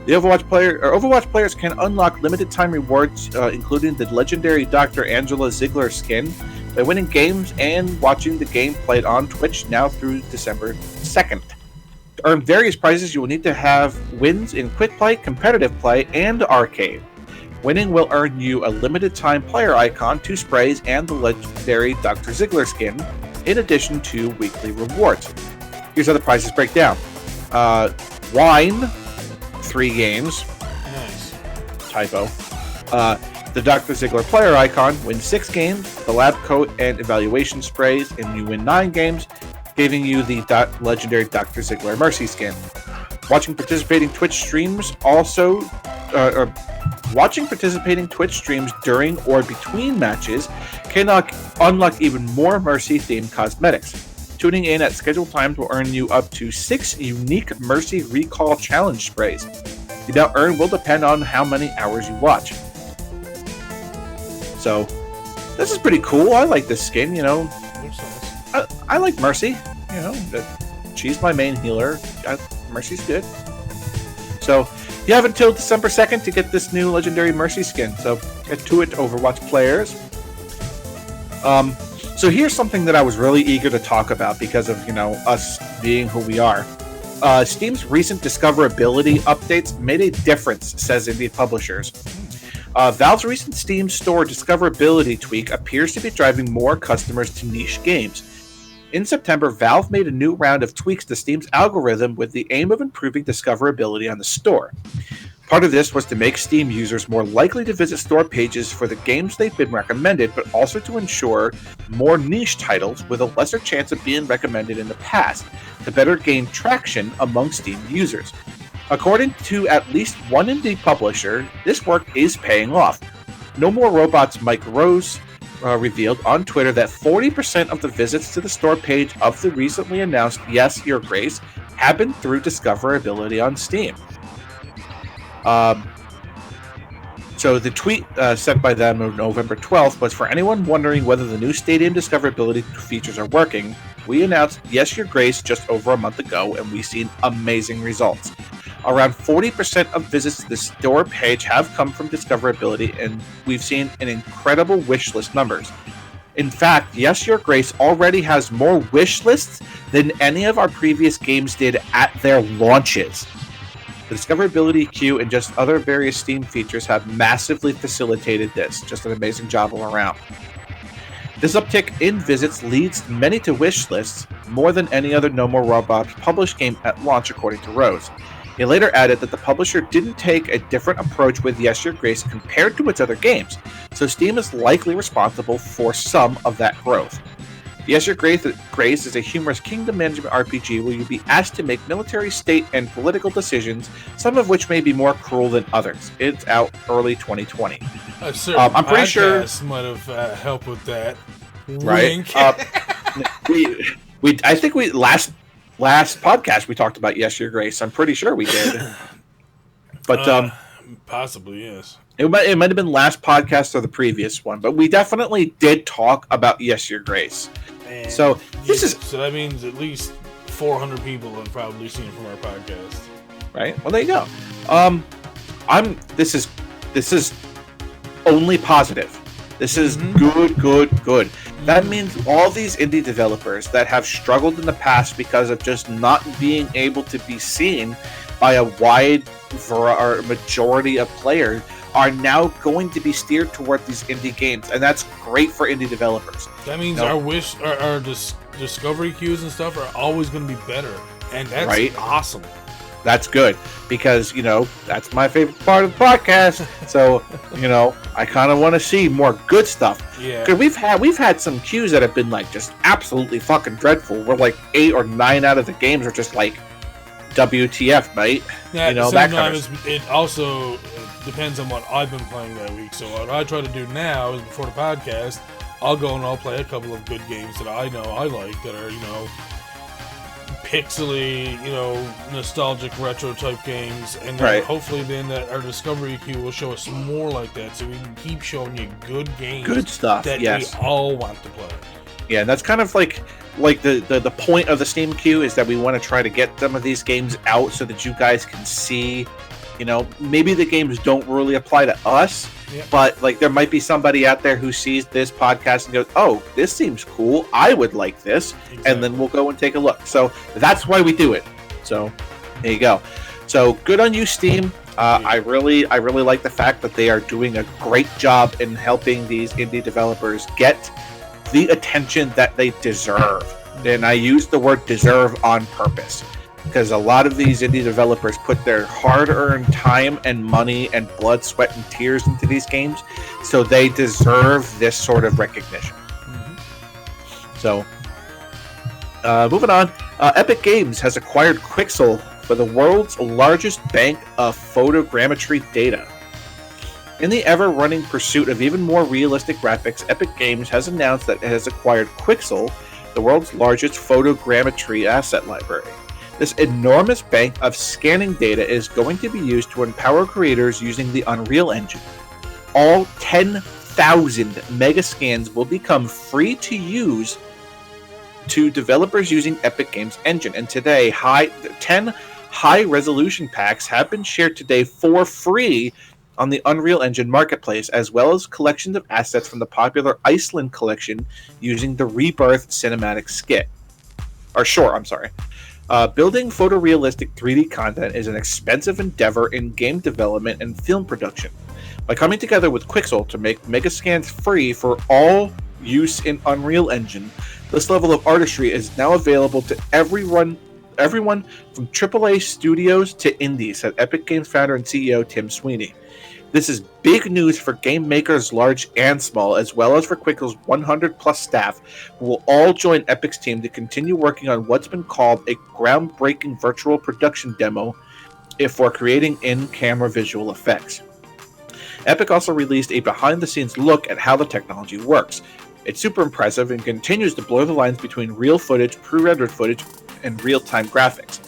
The Overwatch players can unlock limited time rewards, including the legendary Dr. Angela Ziegler skin, by winning games and watching the game played on Twitch now through December 2nd. To earn various prizes, you will need to have wins in quick play, competitive play, and arcade. Winning will earn you a limited time player icon, 2 sprays, and the legendary Dr. Ziegler skin, in addition to weekly rewards. Here's how the prizes break down. Wine, 3 games. Nice. Typo. The Dr. Ziegler player icon, win 6 games, the lab coat and evaluation sprays, and you win 9 games, giving you the legendary Dr. Ziegler Mercy skin. Watching participating Twitch streams during or between matches can unlock even more Mercy-themed cosmetics. Tuning in at scheduled times will earn you up to 6 unique Mercy Recall Challenge sprays. The amount earned will depend on how many hours you watch. So, this is pretty cool. I like this skin, you know. Looks nice. I like Mercy, you know. She's my main healer. Mercy's good. So, you have until December 2nd to get this new legendary Mercy skin. So, get to it, Overwatch players. So here's something that I was really eager to talk about because of, you know, us being who we are. Steam's recent discoverability updates made a difference, says indie publishers. Valve's recent Steam Store discoverability tweak appears to be driving more customers to niche games. In September, Valve made a new round of tweaks to Steam's algorithm with the aim of improving discoverability on the store. Part of this was to make Steam users more likely to visit store pages for the games they've been recommended, but also to ensure more niche titles with a lesser chance of being recommended in the past, to better gain traction among Steam users. According to at least one indie publisher, this work is paying off. No More Robots' Mike Rose revealed on Twitter that 40% of the visits to the store page of the recently announced Yes, Your Grace happened through discoverability on Steam. So the tweet sent by them on November 12th was, for anyone wondering whether the new Stadia discoverability features are working, we announced Yes, Your Grace just over a month ago, and we've seen amazing results. Around 40% of visits to the store page have come from discoverability, and we've seen an incredible wish list numbers. In fact, Yes, Your Grace already has more wish lists than any of our previous games did at their launches. The discoverability queue and just other various Steam features have massively facilitated this. Just an amazing job all around. This uptick in visits leads many to wish lists, more than any other No More Robots published game at launch, according to Rose. He later added that the publisher didn't take a different approach with Yes, Your Grace compared to its other games, so Steam is likely responsible for some of that growth. Yes, Your Grace is a humorous kingdom management RPG where you'll be asked to make military, state, and political decisions, some of which may be more cruel than others. It's out early 2020. I'm pretty sure might have helped with that. Right? I think we last podcast we talked about Yes, Your Grace. I'm pretty sure we did. But possibly, yes. It might have been last podcast or the previous one, but we definitely did talk about Yes, Your Grace. And so that means at least 400 people have probably seen it from our podcast. Right? Well, there you go. This is only positive. This is good. That means all these indie developers that have struggled in the past because of just not being able to be seen by a wide majority of players are now going to be steered toward these indie games, and that's great for indie developers. That means our discovery queues and stuff are always going to be better, and that's awesome. That's good, because, you know, that's my favorite part of the podcast. So, you know, I kind of want to see more good stuff. Yeah. Because we've had some queues that have been, like, just absolutely fucking dreadful. Where, like, 8 or 9 out of the games are just, like, WTF, mate. Yeah, you know, at the same that time, kind of it also depends on what I've been playing that week. So what I try to do now is, before the podcast, I'll go and I'll play a couple of good games that I know I like, that are, you know, pixely, you know, nostalgic retro type games, and then hopefully then that our discovery queue will show us more like that, so we can keep showing you good games, good stuff that we all want to play. Yeah, and that's kind of like the point of the Steam queue, is that we want to try to get some of these games out so that you guys can see, you know, maybe the games don't really apply to us, but like there might be somebody out there who sees this podcast and goes, oh, this seems cool, I would like this, and then we'll go and take a look. So that's why we do it. So there you go. So good on you, Steam. I really like the fact that they are doing a great job in helping these indie developers get the attention that they deserve. And I use the word deserve on purpose, because a lot of these indie developers put their hard-earned time and money and blood, sweat, and tears into these games, so they deserve this sort of recognition. So, moving on, Epic Games has acquired Quixel for the world's largest bank of photogrammetry data. In the ever-running pursuit of even more realistic graphics, Epic Games has announced that it has acquired Quixel, the world's largest photogrammetry asset library. This enormous bank of scanning data is going to be used to empower creators using the Unreal Engine. All 10,000 mega scans will become free to use to developers using Epic Games Engine. And today, 10 high-resolution packs have been shared today for free on the Unreal Engine Marketplace, as well as collections of assets from the popular Iceland collection using the Rebirth cinematic short. Building photorealistic 3D content is an expensive endeavor in game development and film production. By coming together with Quixel to make Megascans free for all use in Unreal Engine, this level of artistry is now available to everyone from AAA studios to indies, said Epic Games founder and CEO Tim Sweeney. This is big news for game makers large and small, as well as for Quixel's 100-plus staff, who will all join Epic's team to continue working on what's been called a groundbreaking virtual production demo for creating in-camera visual effects. Epic also released a behind-the-scenes look at how the technology works. It's super impressive and continues to blur the lines between real footage, pre-rendered footage, and real-time graphics.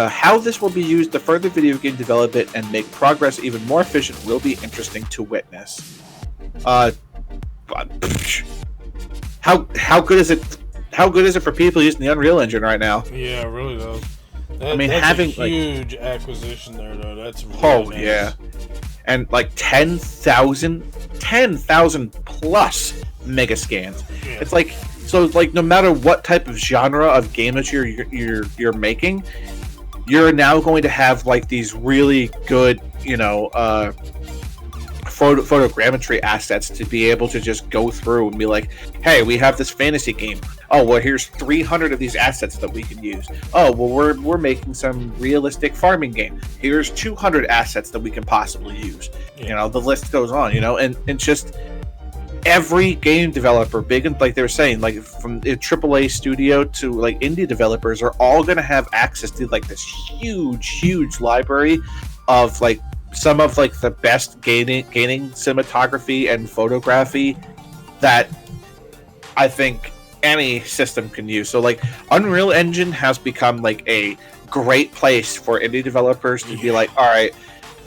How this will be used to further video game development and make progress even more efficient will be interesting to witness. How good is it? How good is it for people using the Unreal Engine right now? Yeah, really though. That's having a huge acquisition there though. That's really nice. Yeah, and 10,000 plus mega scans. Yeah. It's no matter what type of genre of game that you're making, you're now going to have these really good, photogrammetry assets to be able to just go through and be like, hey, we have this fantasy game. Oh, well, here's 300 of these assets that we can use. Oh, well, we're making some realistic farming game. Here's 200 assets that we can possibly use. Yeah. The list goes on, and just every game developer, big and like they were saying, from a AAA studio to indie developers, are all going to have access to this huge library of some of the best gaining cinematography and photography that I think any system can use. So Unreal Engine has become a great place for indie developers to be all right,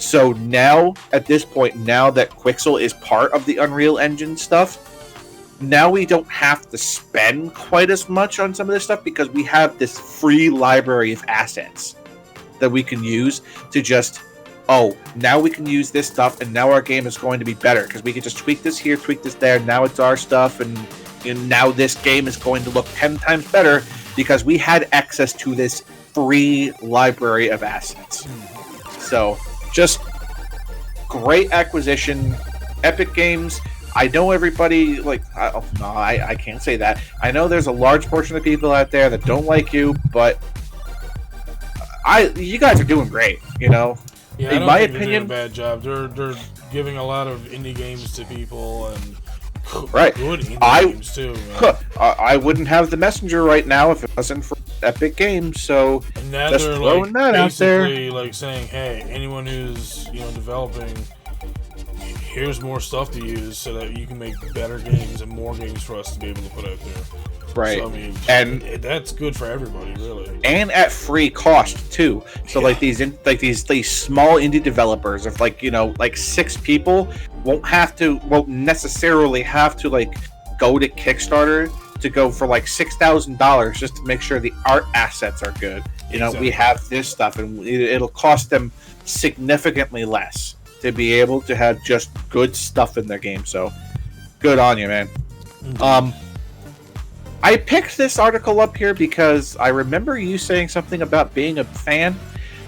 so now at this point, now that Quixel is part of the Unreal Engine stuff, now we don't have to spend quite as much on some of this stuff because we have this free library of assets that we can use to just, now we can use this stuff and now our game is going to be better because we can just tweak this here, tweak this there, now it's our stuff, and now this game is going to look 10 times better because we had access to this free library of assets. So just great acquisition. Epic Games, I know everybody I can't say that. I know there's a large portion of people out there that don't like you, but you guys are doing great, Yeah, in my opinion, they're doing a bad job. They're giving a lot of indie games to people and right. Good indie games too. I wouldn't have the Messenger right now if it wasn't for Epic Games. So and now just they're throwing that out there, saying, hey, anyone who's developing, here's more stuff to use so that you can make better games and more games for us to be able to put out there. Right. So, and that's good for everybody, really. And at free cost too. So these small indie developers of 6 people won't necessarily have to go to Kickstarter to go for $6,000 just to make sure the art assets are good. Exactly. We have this stuff and it'll cost them significantly less to be able to have just good stuff in their game. So good on you, man. Mm-hmm. I picked this article up here because I remember you saying something about being a fan.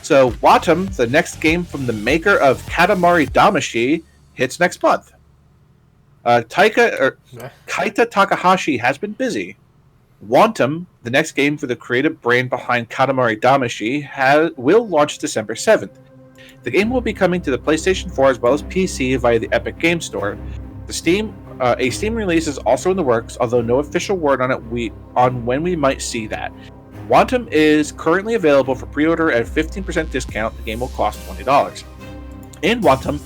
So Wattam, the next game from the maker of Katamari Damacy, hits next month. Kaita Takahashi has been busy. Wattam, the next game for the creative brain behind Katamari Damacy, will launch December 7th. The game will be coming to the PlayStation 4 as well as PC via the Epic Games Store. A Steam release is also in the works, although no official word on it on when we might see that. Wattam is currently available for pre-order at a 15% discount. The game will cost $20. In Wattam,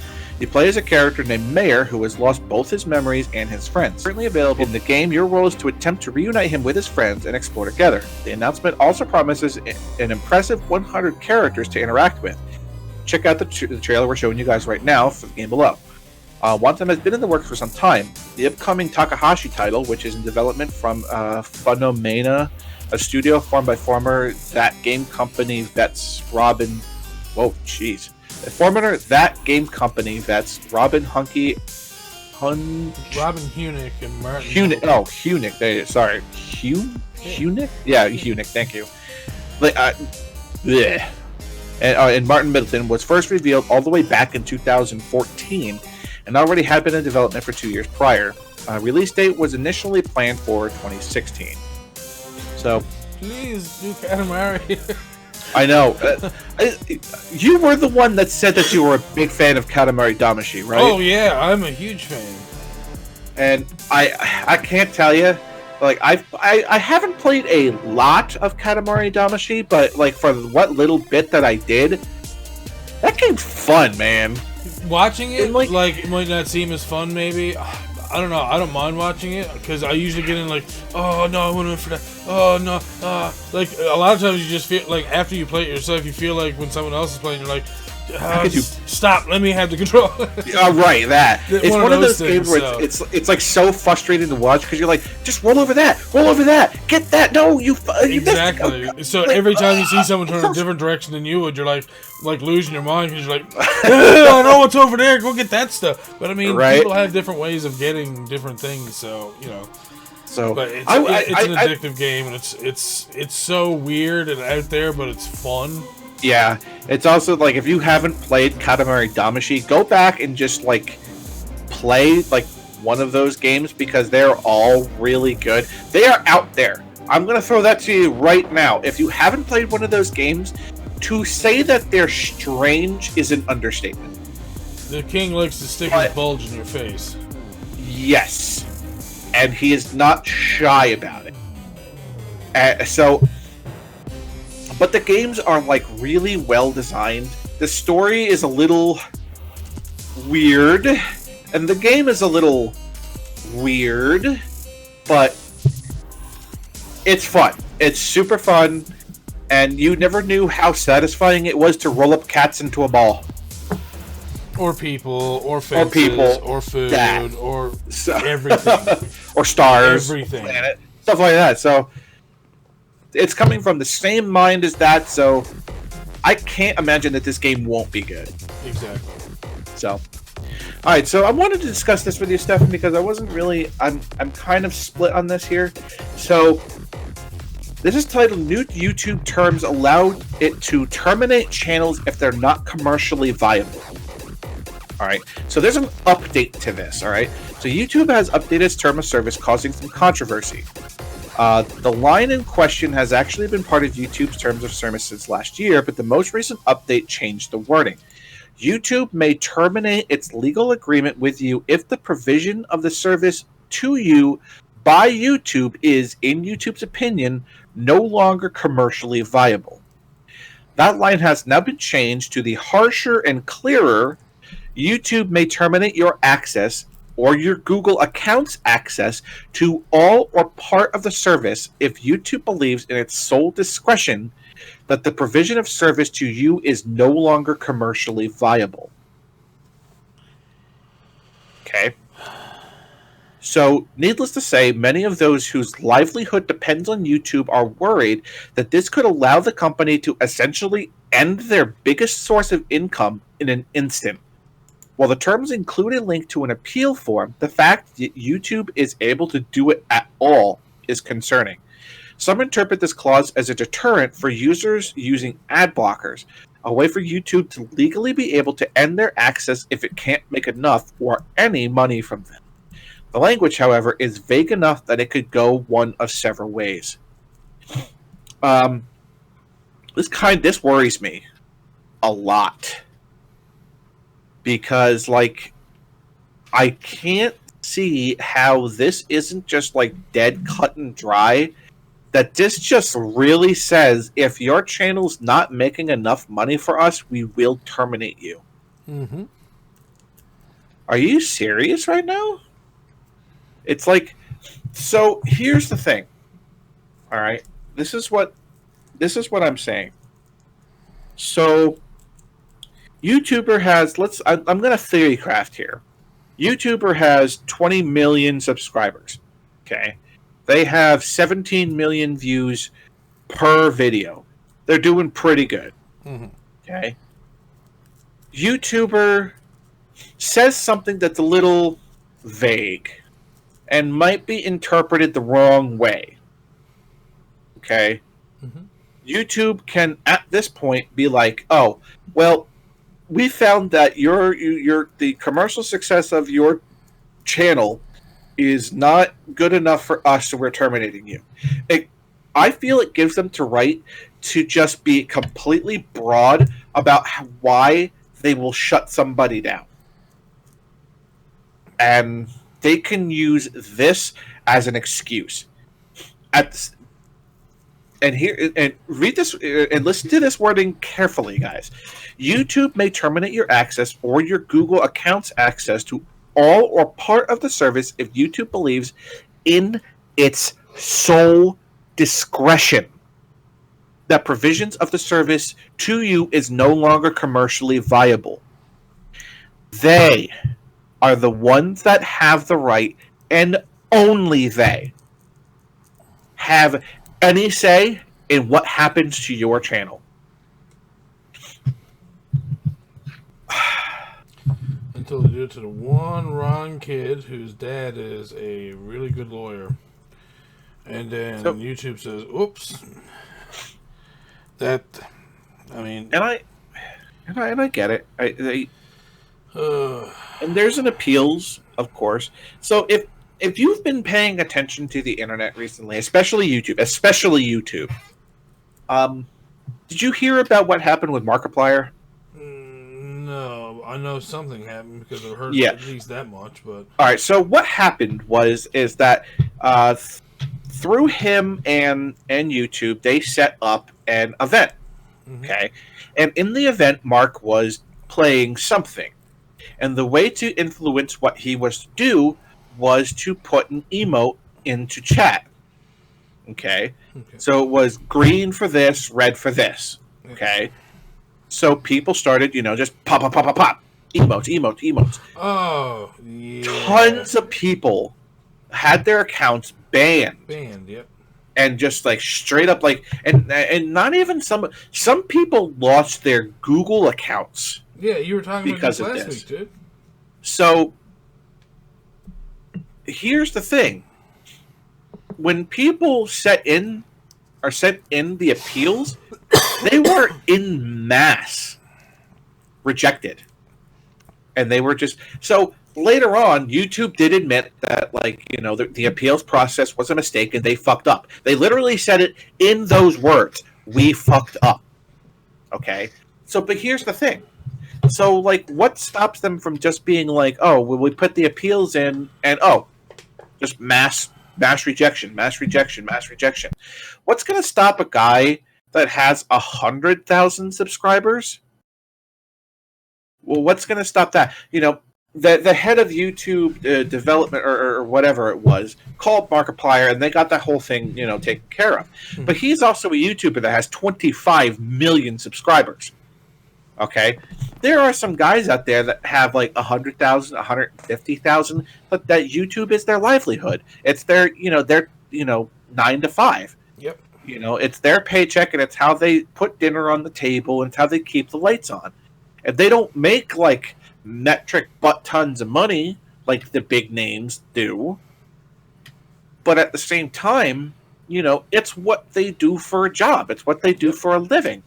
You play as a character named Mayor who has lost both his memories and his friends. Currently available in the game, your role is to attempt to reunite him with his friends and explore together. The announcement also promises an impressive 100 characters to interact with. Check out the trailer we're showing you guys right now for the game below. Wattam has been in the works for some time. The upcoming Takahashi title, which is in development from Phenomena, a studio formed by former That Game Company vets Robin... Whoa, jeez. Former That Game Company vets Robin Hunke... Robin Hunick and Martin... Hunick. Sorry. Hunick? Yeah, Hunick. Thank you. And Martin Middleton was first revealed all the way back in 2014 and already had been in development for 2 years prior. Release date was initially planned for 2016. So, please do Katamari. I know. You were the one that said that you were a big fan of Katamari Damacy, right? Oh yeah, I'm a huge fan. And I can't tell you, like I haven't played a lot of Katamari Damacy, but like for what little bit that I did, that game's fun, man. Watching it, like it might not seem as fun, maybe. I don't know. I don't mind watching it because I usually get in like, oh no, I went in for that. Oh no, like a lot of times you just feel like after you play it yourself, you feel like when someone else is playing, you're like, stop, let me have the control. Right, that. It's one of those games where so. it's like so frustrating to watch because you're like, just roll over that, get that. No, you exactly. So like, every time you see someone turn a different direction than you would, you're like losing your mind because you're like, I know what's over there. Go get that stuff. But I mean, people have different ways of getting different things. So you know. But it's an addictive game, and it's so weird and out there, but it's fun. Yeah, it's also like if you haven't played Katamari Damacy, go back and just like play like one of those games because they're all really good. They are out there. I'm gonna throw that to you right now. If you haven't played one of those games, to say that they're strange is an understatement. The king likes to stick his bulge in your face. Yes, and he is not shy about it. But the games are like really well designed. The story is a little weird, and the game is a little weird, but it's fun. It's super fun, and you never knew how satisfying it was to roll up cats into a ball. Or people, or fences, or food, or everything. Or stars, everything. Planet, stuff like that. So it's coming from the same mind as that, so I can't imagine that this game won't be good. Exactly. So, alright, so I wanted to discuss this with you, Stefan, because I wasn't really... I'm kind of split on this here. So, this is titled, New YouTube Terms Allow It to Terminate Channels If They're Not Commercially Viable. Alright, so there's an update to this, alright? So YouTube has updated its term of service, causing some controversy. The line in question has actually been part of YouTube's terms of service since last year, but the most recent update changed the wording. YouTube may terminate its legal agreement with you if the provision of the service to you by YouTube is, in YouTube's opinion, no longer commercially viable. That line has now been changed to the harsher and clearer, YouTube may terminate your access or your Google account's access to all or part of the service if YouTube believes in its sole discretion that the provision of service to you is no longer commercially viable. Okay. So, needless to say, many of those whose livelihood depends on YouTube are worried that this could allow the company to essentially end their biggest source of income in an instant. While the terms include a link to an appeal form, the fact that YouTube is able to do it at all is concerning. Some interpret this clause as a deterrent for users using ad blockers, a way for YouTube to legally be able to end their access if it can't make enough or any money from them. The language, however, is vague enough that it could go one of several ways. This worries me a lot. Because, like, I can't see how this isn't just, like, dead, cut, and dry. That this just really says, if your channel's not making enough money for us, we will terminate you. Mm-hmm. Are you serious right now? It's like, so here's the thing. All right, this is what I'm saying. So, YouTuber has I'm going to theory craft here. YouTuber has 20 million subscribers. Okay, they have 17 million views per video. They're doing pretty good. Mm-hmm. Okay, YouTuber says something that's a little vague and might be interpreted the wrong way. Okay? Mm-hmm. YouTube can, at this point, be like, oh, well, we found that the commercial success of your channel is not good enough for us, so we're terminating you. I feel it gives them the right to just be completely broad about why they will shut somebody down. And they can use this as an excuse. And read this and listen to this wording carefully, guys. YouTube may terminate your access or your Google account's access to all or part of the service if YouTube believes in its sole discretion that provisions of the service to you is no longer commercially viable. They are the ones that have the right, and only they have any say in what happens to your channel. Until they do it to the one wrong kid whose dad is a really good lawyer. And then YouTube says, oops. And I get it. And there's an appeals, of course. So if you've been paying attention to the internet recently, especially YouTube, did you hear about what happened with Markiplier? No, I know something happened because I've heard at least that much. But all right, so what happened is that through him and YouTube, they set up an event. Mm-hmm. Okay, and in the event, Mark was playing something, and the way to influence what he was to do was to put an emote into chat. Okay. So it was green for this, red for this. Okay. So people started, just pop, emotes. Oh, yeah. Tons of people had their accounts banned. Yep. And just like straight up and not even some people lost their Google accounts. Yeah, you were talking about this last week, dude. So here's the thing. When people sent in the appeals, they were in mass rejected. And they were just... So later on, YouTube did admit that, the appeals process was a mistake and they fucked up. They literally said it in those words. We fucked up. Okay? So, but here's the thing. So, what stops them from just being like, oh, well, we put the appeals in and, just mass rejection. What's going to stop a guy that has 100,000 subscribers? Well, what's going to stop that? The head of YouTube development or whatever it was called Markiplier, and they got that whole thing, taken care of. Mm-hmm. But he's also a YouTuber that has 25 million subscribers. Okay, there are some guys out there that have 100,000, 150,000, but that YouTube is their livelihood. It's their, 9 to 5. Yep. It's their paycheck, and it's how they put dinner on the table, and it's how they keep the lights on. And they don't make metric butt tons of money like the big names do. But at the same time, it's what they do for a job. It's what they do for a living.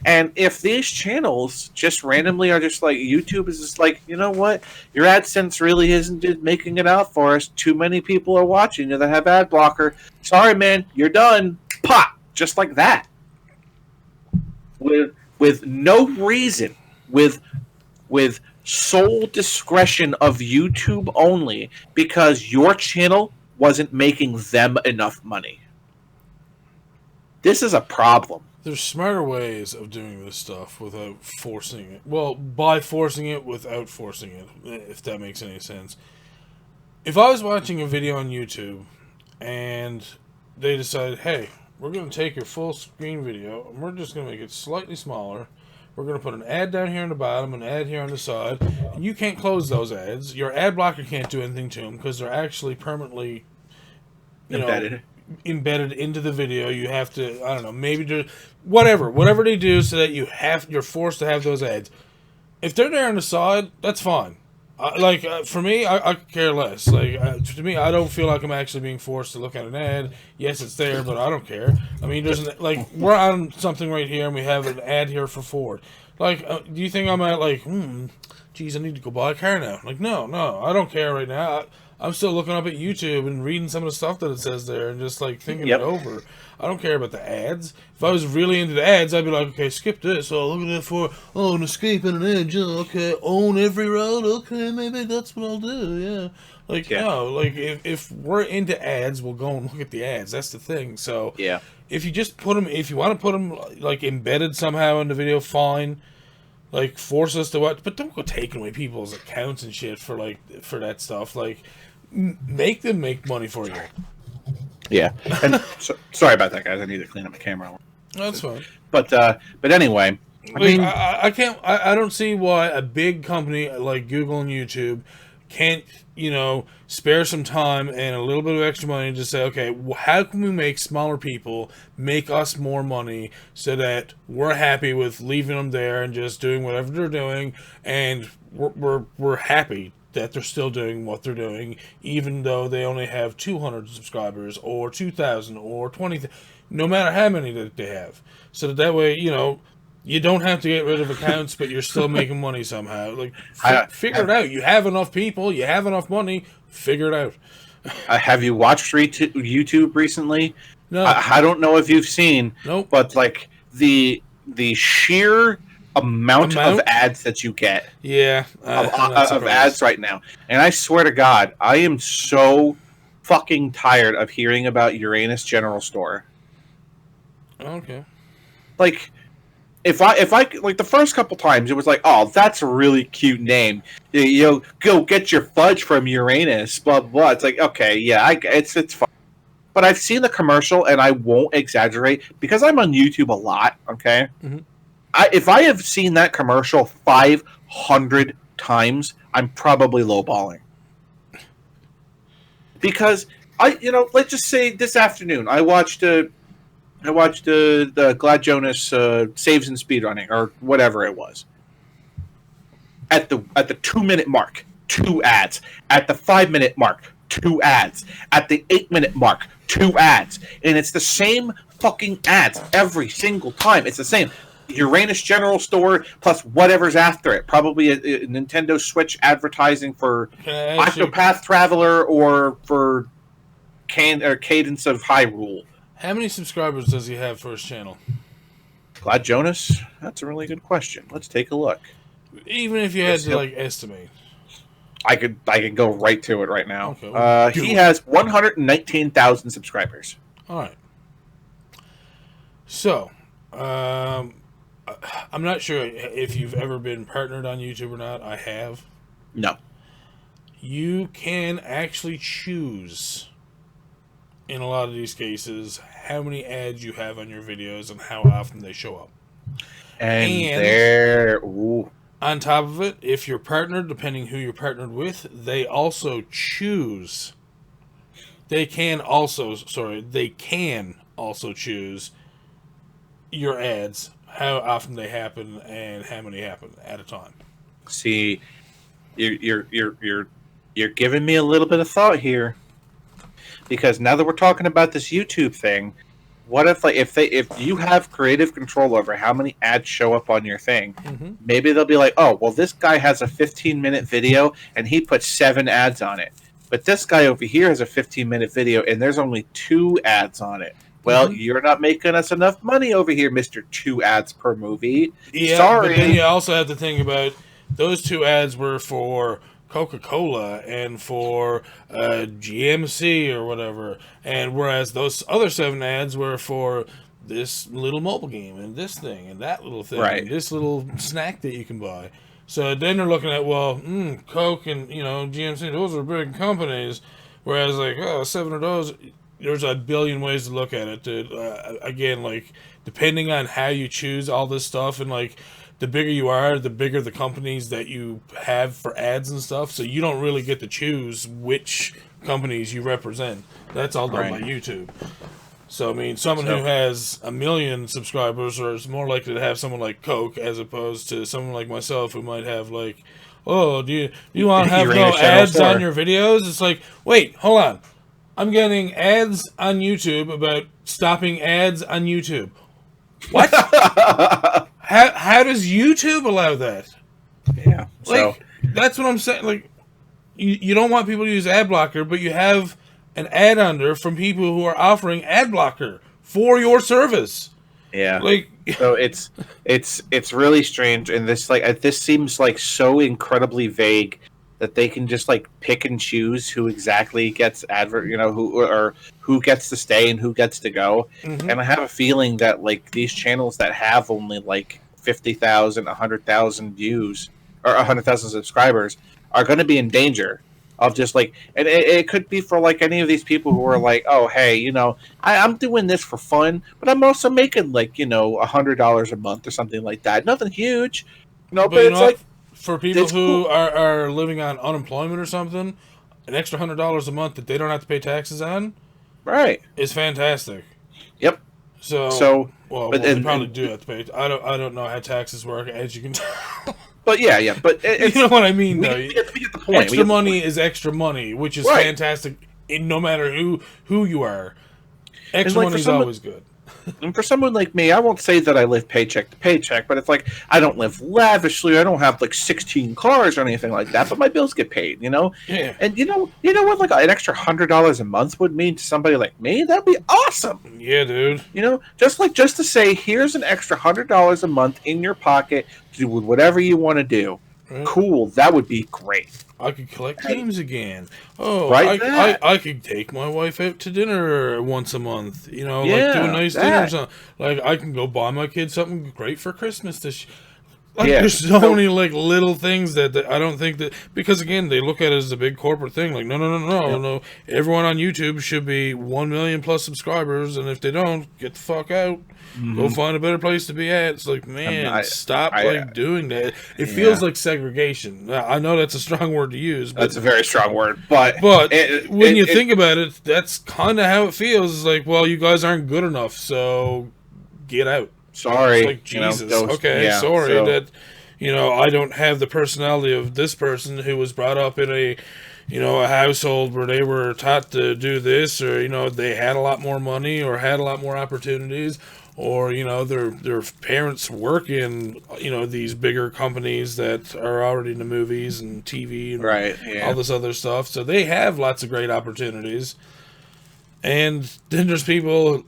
And if these channels just randomly are just YouTube is just you know what? Your AdSense really isn't making it out for us. Too many people are watching you that have ad blocker. Sorry, man, you're done. Pop! Just like that. With no reason. With sole discretion of YouTube only because your channel wasn't making them enough money. This is a problem. There's smarter ways of doing this stuff without forcing it. Well, by forcing it without forcing it, if that makes any sense. If I was watching a video on YouTube and they decided, hey, we're going to take your full screen video and we're just going to make it slightly smaller. We're going to put an ad down here on the bottom, an ad here on the side, and you can't close those ads. Your ad blocker can't do anything to them because they're actually permanently embedded into the video. You have to, I don't know, maybe do whatever they do so that you're forced to have those ads. If they're there on the side, that's fine. For me, I could care less. To me, I don't feel like I'm actually being forced to look at an ad. Yes, it's there, but I don't care. I mean, we're on something right here, and we have an ad here for Ford. Do you think I'm at geez, I need to go buy a car now? No, I don't care right now. I'm still looking up at YouTube and reading some of the stuff that it says there and just thinking it over. I don't care about the ads. If I was really into the ads, I'd be like, okay, skip this. Oh, look at it for, an escape and an edge. Oh, okay, own every road. Okay, maybe that's what I'll do. Yeah. No, if we're into ads, we'll go and look at the ads. That's the thing. So, yeah. If you just put them, if you want to put them embedded somehow in the video, fine. Force us to watch, but don't go taking away people's accounts and shit for that stuff. Make them make money for you. Yeah, and sorry about that, guys. I need to clean up my camera. That's fine. But anyway, I can't. I don't see why a big company like Google and YouTube can't, spare some time and a little bit of extra money to say, okay, how can we make smaller people make us more money so that we're happy with leaving them there and just doing whatever they're doing, and we're happy that they're still doing what they're doing, even though they only have 200 subscribers or 2,000 or 20,000, no matter how many that they have. So that way, you don't have to get rid of accounts, but you're still making money somehow. Figure it out. You have enough people, you have enough money, figure it out. Have you watched YouTube recently? No. I don't know if you've seen, nope. But the sheer amount of ads that you get of ads right now. And I swear to God, I am so fucking tired of hearing about Uranus General Store. Okay. If I the first couple times, it was oh, that's a really cute name. Go get your fudge from Uranus, blah, blah. It's okay, yeah, it's fine. But I've seen the commercial, and I won't exaggerate, because I'm on YouTube a lot, okay? Mm-hmm. If I have seen that commercial 500 times, I'm probably lowballing. Because let's just say this afternoon I watched the Glad Jonas saves and speedrunning, or whatever it was. At the 2-minute mark, 2 ads. At the 5-minute mark, 2 ads. At the 8-minute mark, 2 ads. And it's the same fucking ads every single time. It's the same. Uranus General Store plus whatever's after it. Probably a Nintendo Switch advertising for Octopath Traveler or for Cadence of Hyrule. How many subscribers does he have for his channel? Glad Jonas? That's a really good question. Let's take a look. Even if you had to estimate. I could go right to it right now. Okay, he has 119,000 subscribers. All right. So, I'm not sure if you've ever been partnered on YouTube or not. I have. No. You can actually choose, in a lot of these cases, how many ads you have on your videos and how often they show up. On top of it, if you're partnered, depending who you're partnered with, they also choose. They can also choose your ads, how often they happen, and how many happen at a time. See, you're giving me a little bit of thought here, because now that we're talking about this YouTube thing, what if you have creative control over how many ads show up on your thing? Mm-hmm. Maybe they'll be like, oh, well, this guy has a 15-minute video and he put 7 ads on it, but this guy over here has a 15-minute video and there's only 2 ads on it. Well, you're not making us enough money over here, Mr. 2 ads per movie. Yeah, sorry. But then you also have to think about those 2 ads were for Coca-Cola and for GMC or whatever, and whereas those other 7 ads were for this little mobile game and this thing and that little thing Right. and this little snack that you can buy. So then they're looking at, well, Coke and, GMC, those are big companies. Whereas, like, seven of those, there's a billion ways to look at it. Dude. Again, like, depending on how you choose all this stuff, and, like, the bigger you are, the bigger the companies that you have for ads and stuff. So you don't really get to choose which companies you represent. That's all done by YouTube. So, I mean, someone who has 1 million subscribers is more likely to have someone like Coke as opposed to someone like myself who might have, like, oh, do you want to have no ads on your videos? It's like, wait, hold on. I'm getting ads on YouTube about stopping ads on YouTube. What? How does YouTube allow that? Yeah. Like, that's what I'm saying. Like, you don't want people to use ad blocker, but you have an ad under from people who are offering ad blocker for your service. Yeah. Like, so it's really strange, and this seems like so incredibly vague that they can just like pick and choose who exactly gets who gets to stay and who gets to go. Mm-hmm. And I have a feeling that like these channels that have only like 50,000, 100,000 views or 100,000 subscribers are going to be in danger of just like, and it could be for like any of these people who are like, oh, hey, I'm doing this for fun, but I'm also making like, $100 a month or something like that. Nothing huge, but it's like, for people who are living on unemployment or something, an extra $100 a month that they don't have to pay taxes on, right, is fantastic. Yep. Well, they probably do have to pay. I don't know how taxes work, as you can tell. But yeah. But you know what I mean, though. We get the point. Extra money is extra money, which is fantastic. No matter who you are, extra money is always good. And for someone like me, I won't say that I live paycheck to paycheck, but it's like I don't live lavishly. I don't have like 16 cars or anything like that, but my bills get paid, Yeah. And you know what, like an extra $100 a month would mean to somebody like me? That'd be awesome. Yeah, dude. Just to say, here's an extra $100 a month in your pocket to do with whatever you want to do. Right. Cool. That would be great. I could collect games again. Oh, I could take my wife out to dinner once a month. Like do a nice dinner or something. Like I can go buy my kids something great for Christmas this. There's so many like little things that I don't think that, because again they look at it as a big corporate thing. Like no. Everyone on YouTube should be 1 million plus subscribers, and if they don't, get the fuck out. Mm-hmm. Go find a better place to be at. It's like, man, stop doing that. It feels like segregation. I know that's a strong word to use. But, that's a very strong word. But when you think about it, that's kind of how it feels. It's like, well, you guys aren't good enough, so get out. Sorry. It's like, Jesus. Sorry that, I don't have the personality of this person who was brought up in a household where they were taught to do this, or, they had a lot more money or had a lot more opportunities, or, their parents work in, these bigger companies that are already in the movies and TV and all this other stuff. So they have lots of great opportunities. And then there's people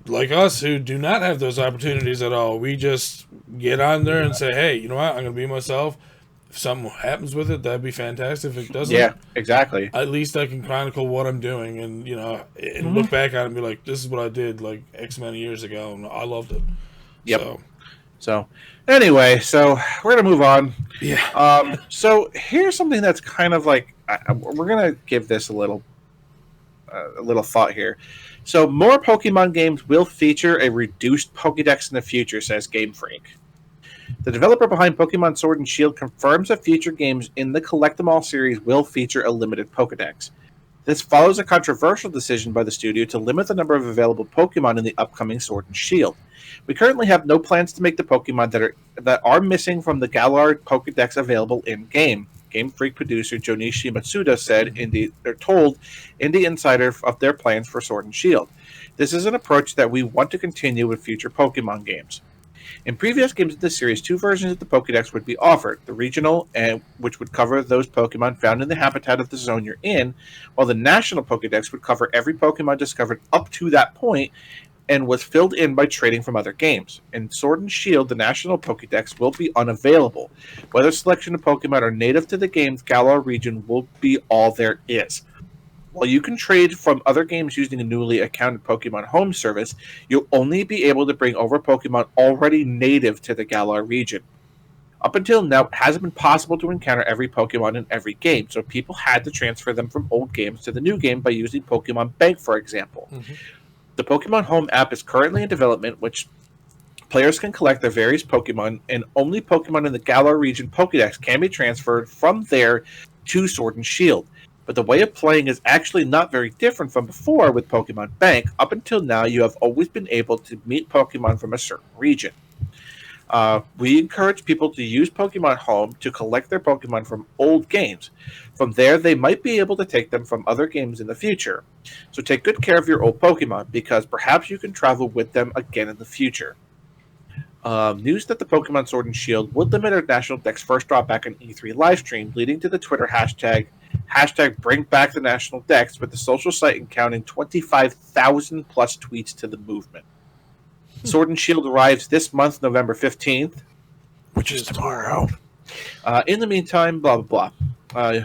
like us who do not have those opportunities at all. We just get on there and say, hey, you know what? I'm going to be myself. If something happens with it, that'd be fantastic. If it doesn't, yeah, exactly. At least I can chronicle what I'm doing and, and look back at it and be like, this is what I did like X amount of years ago, and I loved it. Yep. So anyway, so we're going to move on. Yeah. So here's something that's kind of like, we're going to give this a little thought here. So more Pokemon games will feature a reduced Pokedex in the future, says Game Freak. The developer behind Pokemon Sword and Shield confirms that future games in the Collect 'em All series will feature a limited Pokedex. This follows a controversial decision by the studio to limit the number of available Pokemon in the upcoming Sword and Shield. We currently have no plans to make the Pokemon that are missing from the Galar Pokedex available in-game. Game Freak producer Jonichi Matsuda said told Indie Insider of their plans for Sword and Shield. This is an approach that we want to continue with future Pokemon games. In previous games of the series, two versions of the Pokedex would be offered. The regional, which would cover those Pokemon found in the habitat of the zone you're in, while the national Pokedex would cover every Pokemon discovered up to that point and was filled in by trading from other games. In Sword and Shield, the national Pokedex will be unavailable. Whether selection of Pokemon are native to the game's Galar region will be all there is. While you can trade from other games using a newly accounted Pokemon Home service, you'll only be able to bring over Pokemon already native to the Galar region. Up until now, it hasn't been possible to encounter every Pokemon in every game, so people had to transfer them from old games to the new game by using Pokemon Bank, for example. Mm-hmm. The Pokemon Home app is currently in development, which players can collect their various Pokemon, and only Pokemon in the Galar region Pokedex can be transferred from there to Sword and Shield. But the way of playing is actually not very different from before with Pokemon Bank. Up until now, you have always been able to meet Pokemon from a certain region. We encourage people to use Pokemon Home to collect their Pokemon from old games. From there, they might be able to take them from other games in the future. So take good care of your old Pokemon, because perhaps you can travel with them again in the future. News that the Pokemon Sword and Shield would limit our National Dex first drop back on E3 livestream, leading to the Twitter hashtag bring back the National Dex, with the social site encountering 25,000 plus tweets to the movement. Sword and Shield arrives this month, November 15th, which is tomorrow. In the meantime, blah, blah, blah.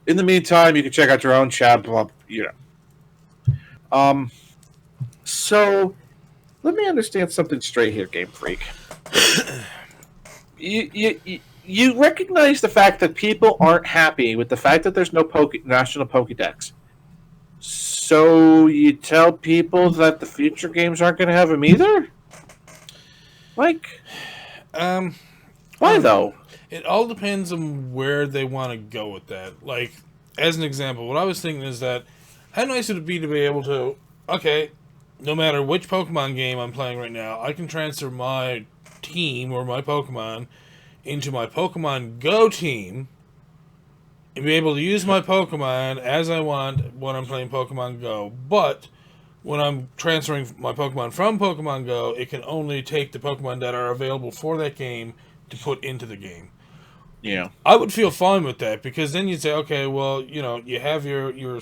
In the meantime, you can check out your own chat, blah, So, let me understand something straight here, Game Freak. You recognize the fact that people aren't happy with the fact that there's no National Pokedex. So you tell people that the future games aren't going to have them either? Like, why though? It all depends on where they want to go with that. Like, as an example, what I was thinking is that how nice would it be to be able to, okay, no matter which Pokemon game I'm playing right now, I can transfer my team or my Pokemon into my Pokemon Go team and be able to use my Pokemon as I want when I'm playing Pokemon Go. But when I'm transferring my Pokemon from Pokemon Go, it can only take the Pokemon that are available for that game to put into the game. Yeah. I would feel fine with that, because then you'd say, okay, well, you have your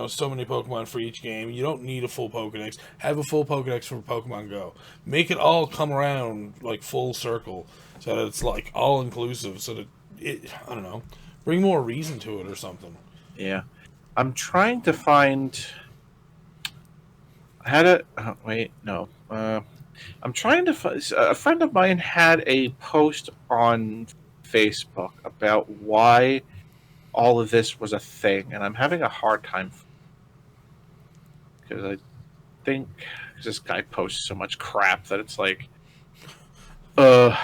so many Pokemon for each game. You don't need a full Pokedex. Have a full Pokedex for Pokemon Go. Make it all come around like full circle, so that it's like all inclusive. So that I don't know, bring more reason to it or something. Yeah, I'm trying to find. I'm trying to find. A friend of mine had a post on Facebook about why all of this was a thing, and I'm having a hard time because I think this guy posts so much crap that it's like, because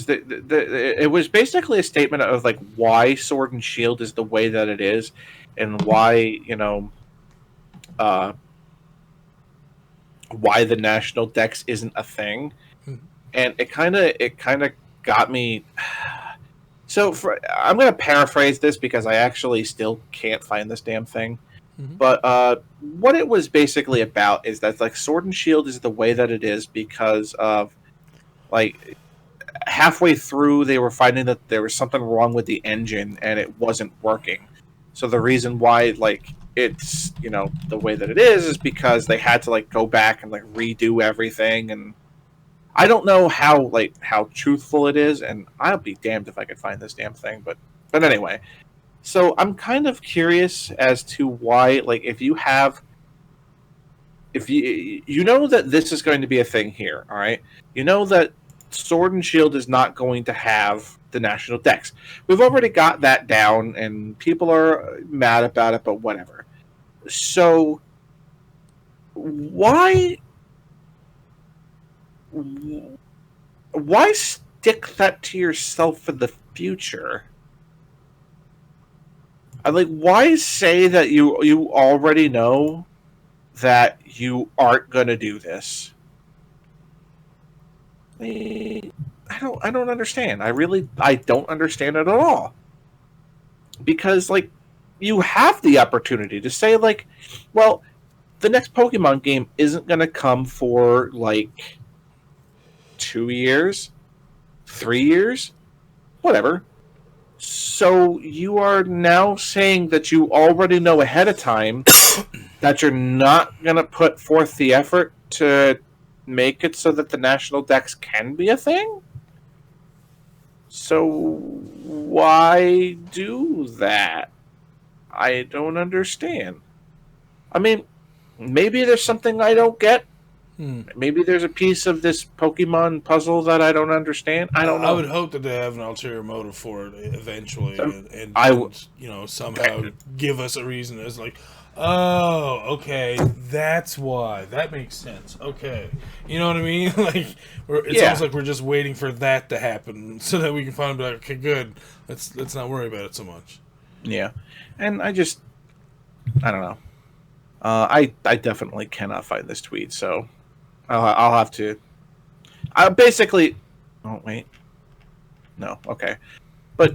it was basically a statement of like why Sword and Shield is the way that it is, and why why the National Dex isn't a thing. And it kind of got me. So I'm going to paraphrase this because I actually still can't find this damn thing. Mm-hmm. But what it was basically about is that like Sword and Shield is the way that it is because of like halfway through they were finding that there was something wrong with the engine and it wasn't working. So the reason why like it's the way that it is because they had to like go back and like redo everything, and I don't know how truthful it is, and I'll be damned if I could find this damn thing. But anyway, so I'm kind of curious as to why, like, if you know that this is going to be a thing here, all right? You know that Sword and Shield is not going to have the National Dex. We've already got that down, and people are mad about it, but whatever. So why stick that to yourself for the future? Why say that you already know that you aren't going to do this? I don't understand. I don't understand it at all. Because like you have the opportunity to say like, well, the next Pokemon game isn't going to come for like 2 years, 3 years, whatever. So you are now saying that you already know ahead of time that you're not going to put forth the effort to make it so that the National Dex can be a thing? So why do that? I don't understand. I mean, maybe there's something I don't get. Maybe there's a piece of this Pokemon puzzle that I don't understand. I don't know. I would hope that they have an ulterior motive for it eventually, So, and somehow give us a reason. It's like, oh, okay, that's why. That makes sense. Okay, you know what I mean? Like, it's almost like we're just waiting for that to happen so that we can finally be like, okay, good. Let's not worry about it so much. Yeah, and I don't know. I definitely cannot find this tweet, so I'll have to. I basically. Oh wait. No. Okay. But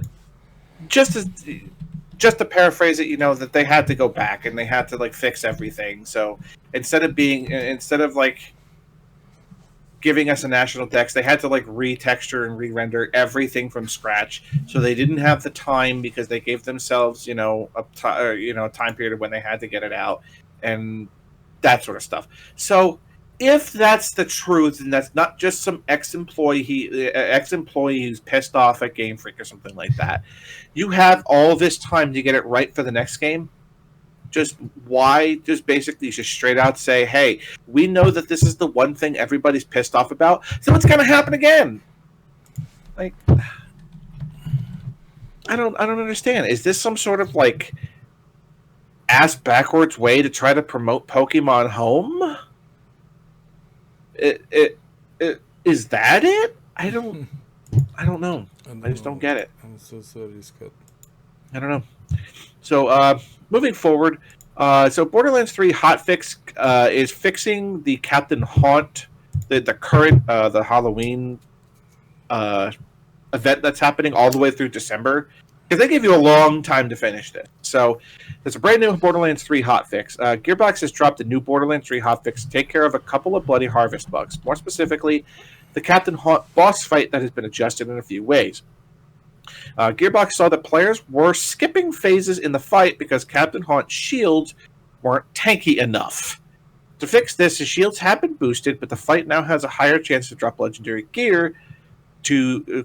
just to paraphrase it, that they had to go back and they had to like fix everything. So instead of like giving us a national dex, they had to like retexture and re-render everything from scratch. So they didn't have the time because they gave themselves, a time period when they had to get it out and that sort of stuff. So if that's the truth, and that's not just some ex-employee who's pissed off at Game Freak or something like that, you have all this time to get it right for the next game. Just basically straight out say, hey, we know that this is the one thing everybody's pissed off about, so it's gonna happen again. Like, I don't understand. Is this some sort of like ass backwards way to try to promote Pokemon Home? Is that it? I don't know. I just don't get it. I'm so sorry, Scott. I don't know. So moving forward, so Borderlands 3 Hotfix is fixing the Captain Haunt, the current the Halloween event that's happening all the way through December, because they give you a long time to finish this. So there's a brand new Borderlands 3 hotfix. Gearbox has dropped a new Borderlands 3 hotfix to take care of a couple of Bloody Harvest bugs. More specifically, the Captain Haunt boss fight that has been adjusted in a few ways. Gearbox saw that players were skipping phases in the fight because Captain Haunt's shields weren't tanky enough. To fix this, his shields have been boosted, but the fight now has a higher chance to drop legendary gear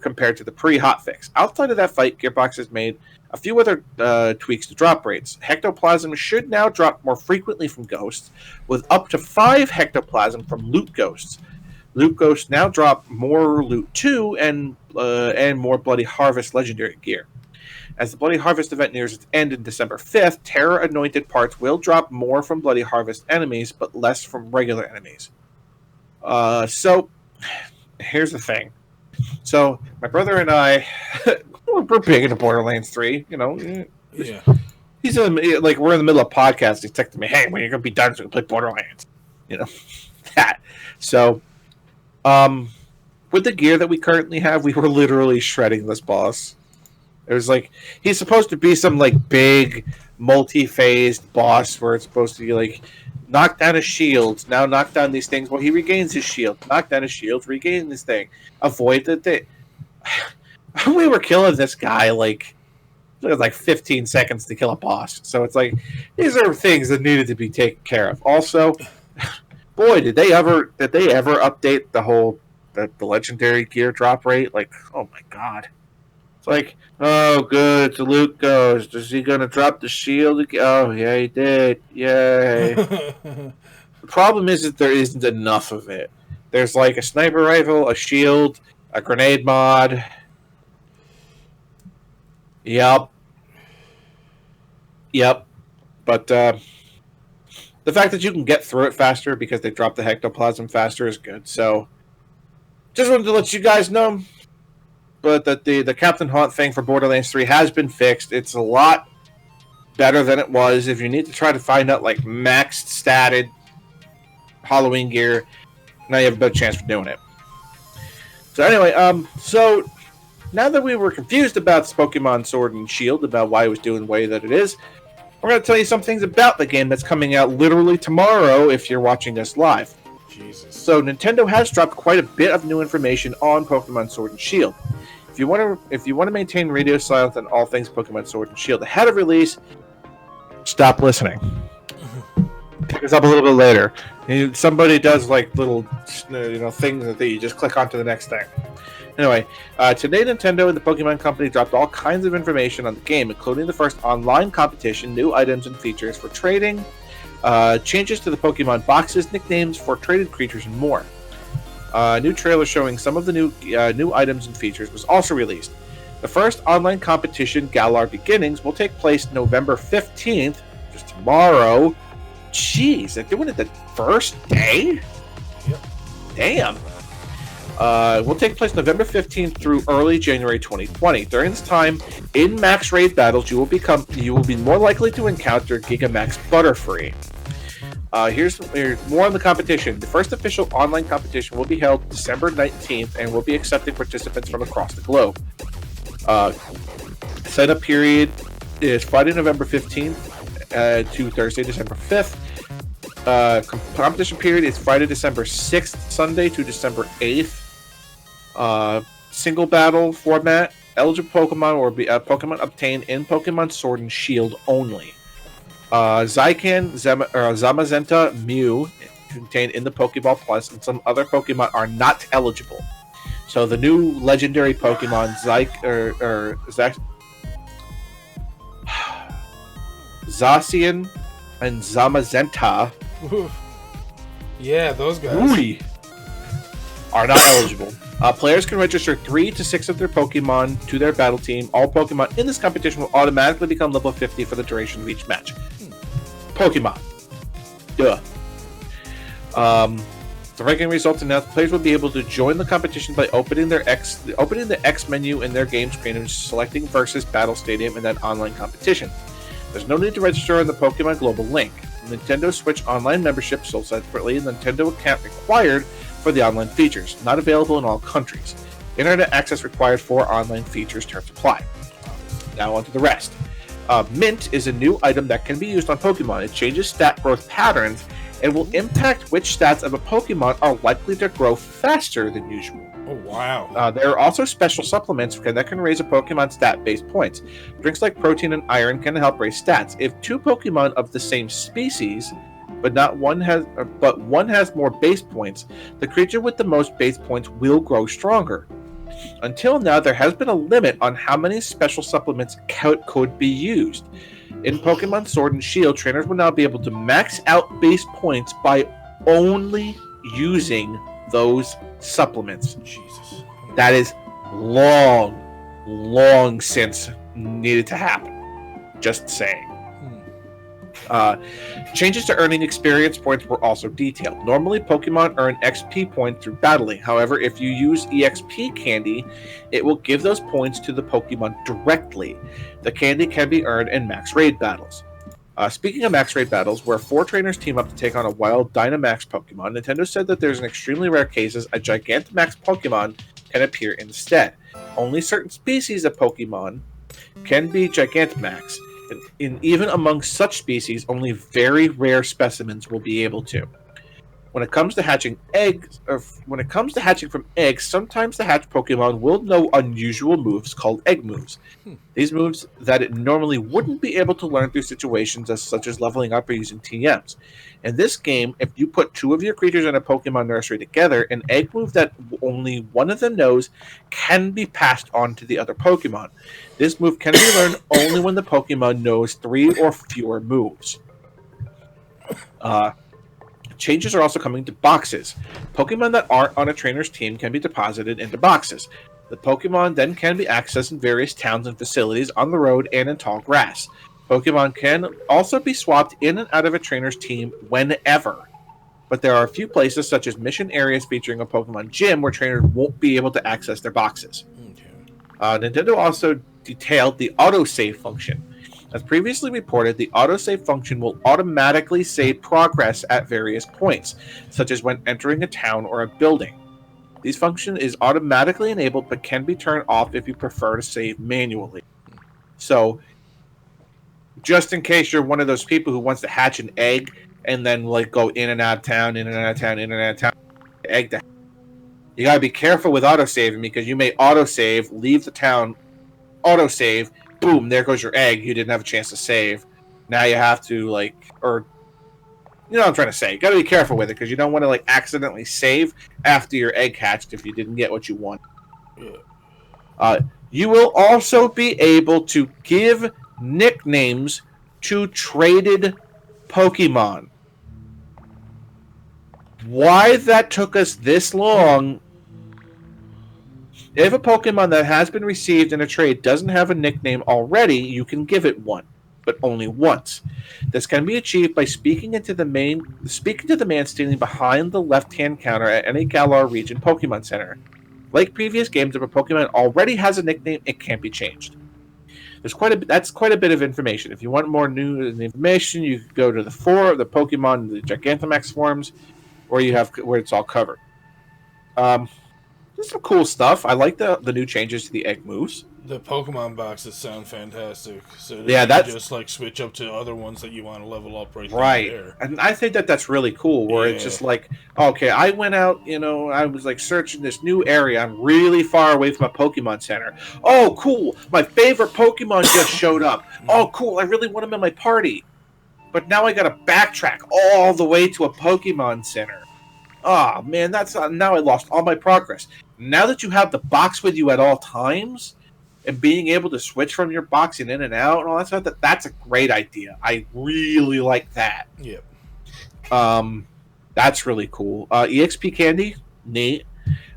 compared to the pre-hotfix. Outside of that fight, Gearbox has made a few other tweaks to drop rates. Hectoplasm should now drop more frequently from ghosts, with up to 5 hectoplasm from loot ghosts. Loot ghosts now drop more loot too, and more Bloody Harvest legendary gear. As the Bloody Harvest event nears its end in December 5th, Terror Anointed parts will drop more from Bloody Harvest enemies, but less from regular enemies. So, here's the thing. So, my brother and I, we're big into Borderlands 3, Yeah. He's we're in the middle of podcast. He's texting me, hey, when you're going to be done so we can play Borderlands? That. So, with the gear that we currently have, we were literally shredding this boss. It was like, he's supposed to be some, big, multi-phased boss where it's supposed to be, knock down his shields, now knock down these things. Well, he regains his shield. Knock down his shield, regain this thing. Avoid the thing. We were killing this guy, it was 15 seconds to kill a boss. So it's these are things that needed to be taken care of. Also, boy, did they ever update the legendary gear drop rate? Oh my god. It's oh good, it's a loot ghost. Is he gonna drop the shield again? Oh yeah, he did. Yay. The problem is that there isn't enough of it. There's a sniper rifle, a shield, a grenade mod. Yep. But the fact that you can get through it faster because they drop the hectoplasm faster is good. So just wanted to let you guys know. But that the Captain Haunt thing for Borderlands 3 has been fixed. It's a lot better than it was. If you need to try to find out maxed statted Halloween gear, now you have a better chance for doing it. So anyway, so now that we were confused about Pokemon Sword and Shield, about why it was doing the way that it is, we're going to tell you some things about the game that's coming out literally tomorrow if you're watching us live. Jesus. So Nintendo has dropped quite a bit of new information on Pokemon Sword and Shield. If you want to maintain radio silence on all things Pokemon Sword and Shield ahead of release, stop listening. Pick us up a little bit later. Somebody does little things that you just click onto the next thing. Anyway, today Nintendo and the Pokemon Company dropped all kinds of information on the game, including the first online competition, new items and features for trading, changes to the Pokemon boxes, nicknames for traded creatures, and more. A new trailer showing some of the new items and features was also released. The first online competition, Galar Beginnings, will take place November 15th, just tomorrow. Jeez, they're doing it the first day? Yep. Damn. Will take place November 15th through early January 2020. During this time, in max raid battles, you will be more likely to encounter Gigamax Butterfree. Here's more on the competition. The first official online competition will be held December 19th and will be accepting participants from across the globe. Setup period is Friday, November 15th to Thursday, December 5th. Competition period is Friday, December 6th, Sunday to December 8th. Single battle format. Eligible Pokemon or Pokemon obtained in Pokemon Sword and Shield only. Zycan, Zamazenta, Mew contained in the Pokeball Plus, and some other Pokemon are not eligible. So the new legendary Pokemon Zacian and Zamazenta yeah, those guys are not eligible. Players can register 3 to 6 of their Pokemon to their battle team. All Pokemon in this competition will automatically become level 50 for the duration of each match. Pokemon. Duh. The ranking results announced. Players will be able to join the competition by opening the X menu in their game screen and selecting Versus Battle Stadium and then online competition. There's no need to register on the Pokemon Global link. Nintendo Switch Online membership sold separately, and Nintendo account required for the online features. Not available in all countries. Internet access required for online features. Terms apply. Now on to the rest. Mint is a new item that can be used on Pokemon. It changes stat growth patterns and will impact which stats of a Pokemon are likely to grow faster than usual. Oh, wow. There are also special supplements that can raise a Pokemon stat-based points. Drinks like protein and iron can help raise stats. If 2 Pokemon of the same species, but one has more base points, the creature with the most base points will grow stronger. Until now, there has been a limit on how many special supplements could be used. In Pokemon Sword and Shield, trainers will now be able to max out base points by only using those supplements. Jesus. That is long since needed to happen. Just saying. Changes to earning experience points were also detailed. Normally, Pokemon earn XP points through battling. However, if you use EXP candy, it will give those points to the Pokemon directly. The candy can be earned in max raid battles. Speaking of max raid battles, where 4 trainers team up to take on a wild Dynamax Pokemon, Nintendo said that there's an extremely rare cases a Gigantamax Pokemon can appear instead. Only certain species of Pokemon can be Gigantamax. And even among such species, only very rare specimens will be able to. When it comes to hatching from eggs, sometimes the hatched Pokemon will know unusual moves called egg moves. These moves that it normally wouldn't be able to learn through situations such as leveling up or using TMs. In this game, if you put 2 of your creatures in a Pokemon nursery together, an egg move that only one of them knows can be passed on to the other Pokemon. This move can be learned only when the Pokemon knows 3 or fewer moves. Changes are also coming to boxes. Pokemon that aren't on a trainer's team can be deposited into boxes. The Pokemon then can be accessed in various towns and facilities, on the road, and in tall grass. Pokemon can also be swapped in and out of a trainer's team whenever. But there are a few places, such as mission areas featuring a Pokemon gym, where trainers won't be able to access their boxes. Nintendo also detailed the autosave function. As previously reported, the autosave function will automatically save progress at various points, such as when entering a town or a building. This function is automatically enabled but can be turned off if you prefer to save manually. So, just in case you're one of those people who wants to hatch an egg and then go in and out of town, in and out of town, in and out of town, egg to you gotta be careful with autosaving because you may autosave, leave the town, autosave, boom, there goes your egg. You didn't have a chance to save. Now you have to, you know what I'm trying to say. You got to be careful with it because you don't want to, accidentally save after your egg hatched if you didn't get what you want. You will also be able to give nicknames to traded Pokemon. Why that took us this long? If a Pokemon that has been received in a trade doesn't have a nickname already, you can give it one, but only once. This can be achieved by speaking to the man standing behind the left-hand counter at any Galar region Pokemon Center. Like previous games, if a Pokemon already has a nickname, it can't be changed. That's quite a bit of information. If you want more new information, you can go to the Pokemon, the Gigantamax forums, where it's all covered. There's some cool stuff. I like the new changes to the egg moves. The Pokemon boxes sound fantastic. So yeah, that's just like switch up to other ones that you want to level up right there. And I think that's really cool. Where it's just like, okay, I went out, I was like searching this new area. I'm really far away from a Pokemon Center. Oh, cool! My favorite Pokemon just showed up. Oh, cool! I really want him in my party, but now I got to backtrack all the way to a Pokemon Center. Oh man, now I lost all my progress. Now that you have the box with you at all times, and being able to switch from your box and in and out and all that stuff, that's a great idea. I really like that. Yep. That's really cool. EXP candy, neat.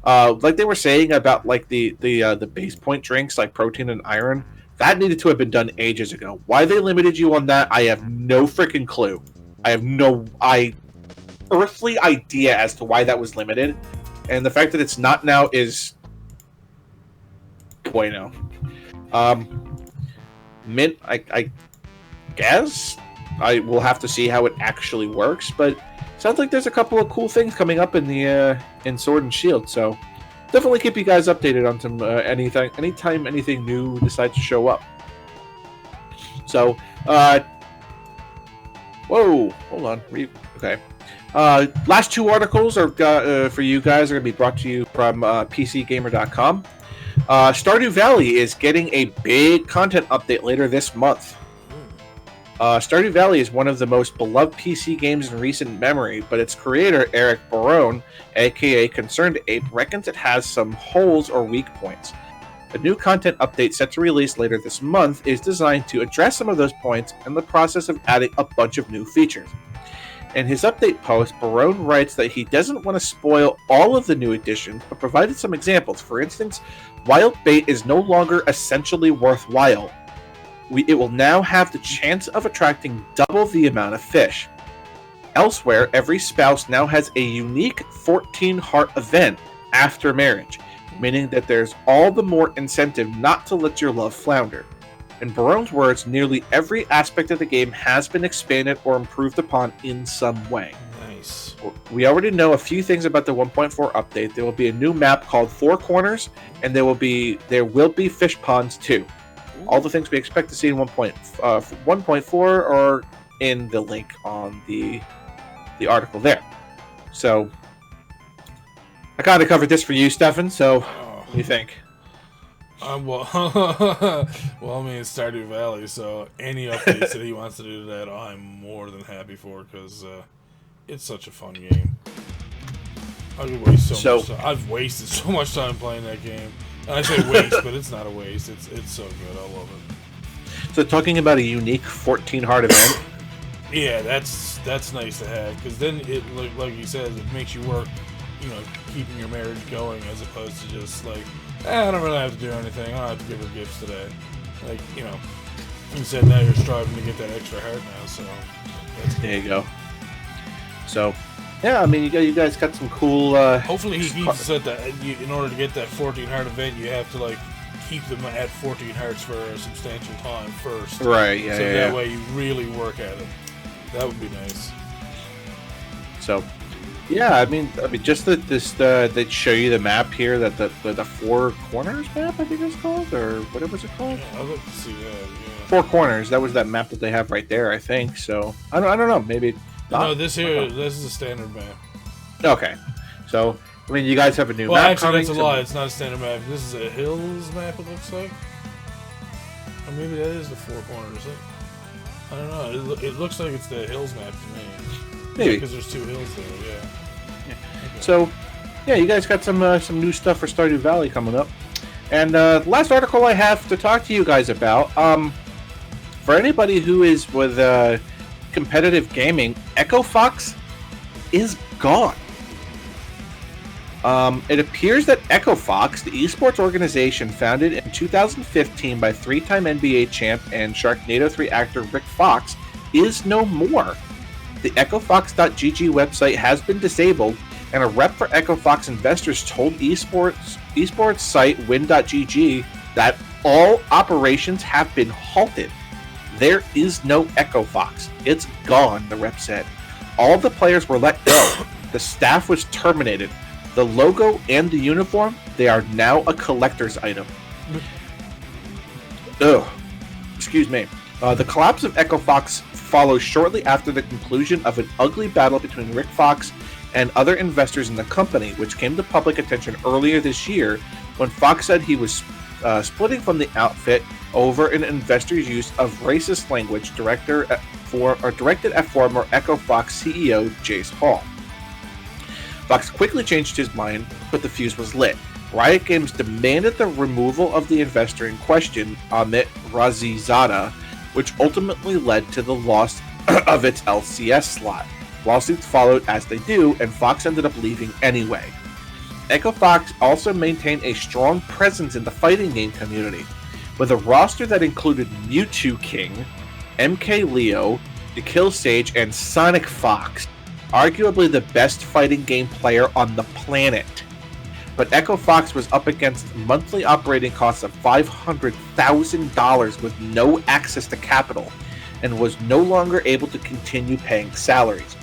Like they were saying about like the base point drinks like protein and iron, that needed to have been done ages ago. Why they limited you on that, I have no freaking clue. I have no earthly idea as to why that was limited, and the fact that it's not now is bueno. Mint, I guess I will have to see how it actually works, but sounds like there's a couple of cool things coming up in the in Sword and Shield, so definitely keep you guys updated on some anytime anything new decides to show up. So whoa, hold on, okay. Last two articles are for you guys are going to be brought to you from PCGamer.com. Stardew Valley is getting a big content update later this month. Stardew Valley is one of the most beloved PC games in recent memory, but its creator, R.E.R.O, aka Concerned Ape, reckons it has some holes or weak points. A new content update set to release later this month is designed to address some of those points in the process of adding a bunch of new features. In his update post, Barone writes that he doesn't want to spoil all of the new additions, but provided some examples. For instance, wild bait is no longer essentially worthwhile. It will now have the chance of attracting double the amount of fish. Elsewhere, every spouse now has a unique 14 heart event after marriage, meaning that there's all the more incentive not to let your love flounder. In Barone's words, nearly every aspect of the game has been expanded or improved upon in some way. Nice. We already know a few things about the 1.4 update. There will be a new map called Four Corners, and there will be fish ponds too. All the things we expect to see in 1.4 are in the link on the article there. So I kind of covered this for you, Stefan. So what do you think? Well, I mean, it's Stardew Valley, so any updates that he wants to do to that, I'm more than happy for, because it's such a fun game. I've wasted so much time playing that game. And I say waste, but it's not a waste. It's so good. I love it. So talking about a unique 14 heart event. Yeah, that's nice to have, because then it, like you said, it makes you work, keeping your marriage going, as opposed to just like, I don't really have to do anything. I don't have to give her gifts today. Like, instead now you're striving to get that extra heart now, so that's cool. There you go. So, yeah, I mean, you guys got some cool... Hopefully he keeps it that in order to get that 14 heart event, you have to, like, keep them at 14 hearts for a substantial time first. Right, yeah, so that way you really work at it. That would be nice. So... Yeah, I mean, just that they show you the map here, that the Four Corners map, I think it's called, or whatever it's called. Yeah, I'd like to see that. Yeah. Four Corners. That was that map that they have right there, I think. So I don't know. Maybe. No, this is a standard map. Okay, so I mean, you guys have a new map. Well, actually, coming, that's a lie. It's not a standard map. This is a hills map. It looks like, or maybe that is the Four Corners. I don't know. It looks like it's the hills map to me. Maybe because there's two hills there. Yeah. Okay. So, yeah, you guys got some new stuff for Stardew Valley coming up. And the last article I have to talk to you guys about, for anybody who is with competitive gaming, Echo Fox is gone. It appears that Echo Fox, the esports organization founded in 2015 by three-time NBA champ and Sharknado 3 actor Rick Fox, is no more. The EchoFox.gg website has been disabled, and a rep for Echo Fox investors told esports site Win.gg that all operations have been halted. There is no Echo Fox. It's gone, the rep said. All the players were let go. The staff was terminated. The logo and the uniform, they are now a collector's item. Ugh. Excuse me. The collapse of Echo Fox follows shortly after the conclusion of an ugly battle between Rick Fox and other investors in the company, which came to public attention earlier this year when Fox said he was splitting from the outfit over an investor's use of racist language directed at former Echo Fox CEO Jace Hall. Fox quickly changed his mind, but the fuse was lit. Riot Games demanded the removal of the investor in question, Amit Razizada, which ultimately led to the loss of its LCS slot. Lawsuits followed as they do, and Fox ended up leaving anyway. Echo Fox also maintained a strong presence in the fighting game community, with a roster that included Mewtwo King, M.KID, The Kill Sage, and Sonic Fox, arguably the best fighting game player on the planet. But Echo Fox was up against monthly operating costs of $500,000 with no access to capital, and was no longer able to continue paying salaries.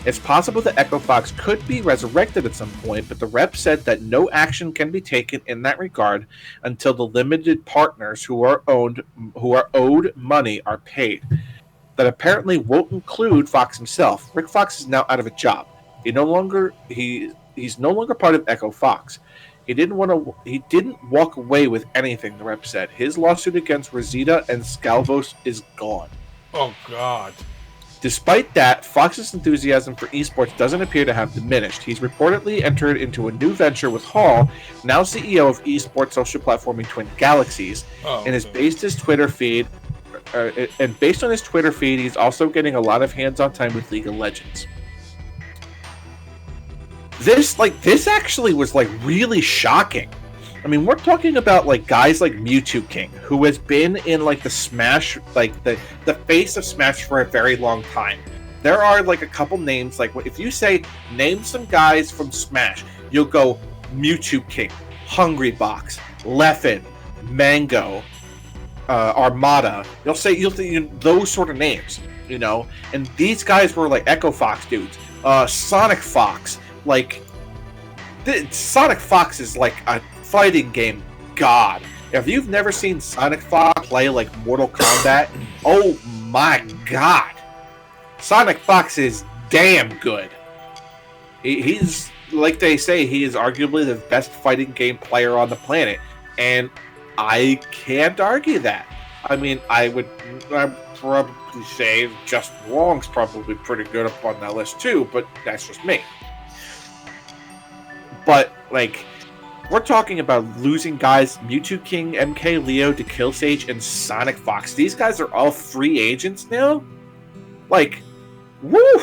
It's possible that Echo Fox could be resurrected at some point, but the rep said that no action can be taken in that regard until the limited partners who are owed money are paid. That apparently won't include Fox himself. Rick Fox is now out of a job. He's no longer part of Echo Fox. He didn't walk away with anything, the rep said. His lawsuit against Rosita and Scalvos is gone. Oh God. Despite that, Fox's enthusiasm for esports doesn't appear to have diminished. He's reportedly entered into a new venture with Hall, now CEO of esports social platforming Twin Galaxies, and has based his Twitter feed. And based on his Twitter feed, he's also getting a lot of hands-on time with League of Legends. This actually was really shocking. I mean, we're talking about guys like Mewtwo King, who has been in the Smash, the face of Smash for a very long time. There are a couple names, if you say name some guys from Smash, you'll go Mewtwo King, Hungrybox, Leffen, Mango, Armada. You'll say those sort of names, and these guys were Echo Fox dudes. Sonic Fox, Sonic Fox is a fighting game god. If you've never seen Sonic Fox play Mortal Kombat, oh my god, Sonic Fox is damn good. He's they say, he is arguably the best fighting game player on the planet, and I can't argue that. I mean, I'd probably say Just Wrong's probably pretty good up on that list too, but that's just me. But we're talking about losing guys: Mewtwo King, M.KID, The Kill Sage, and Sonic Fox. These guys are all free agents now. Woo!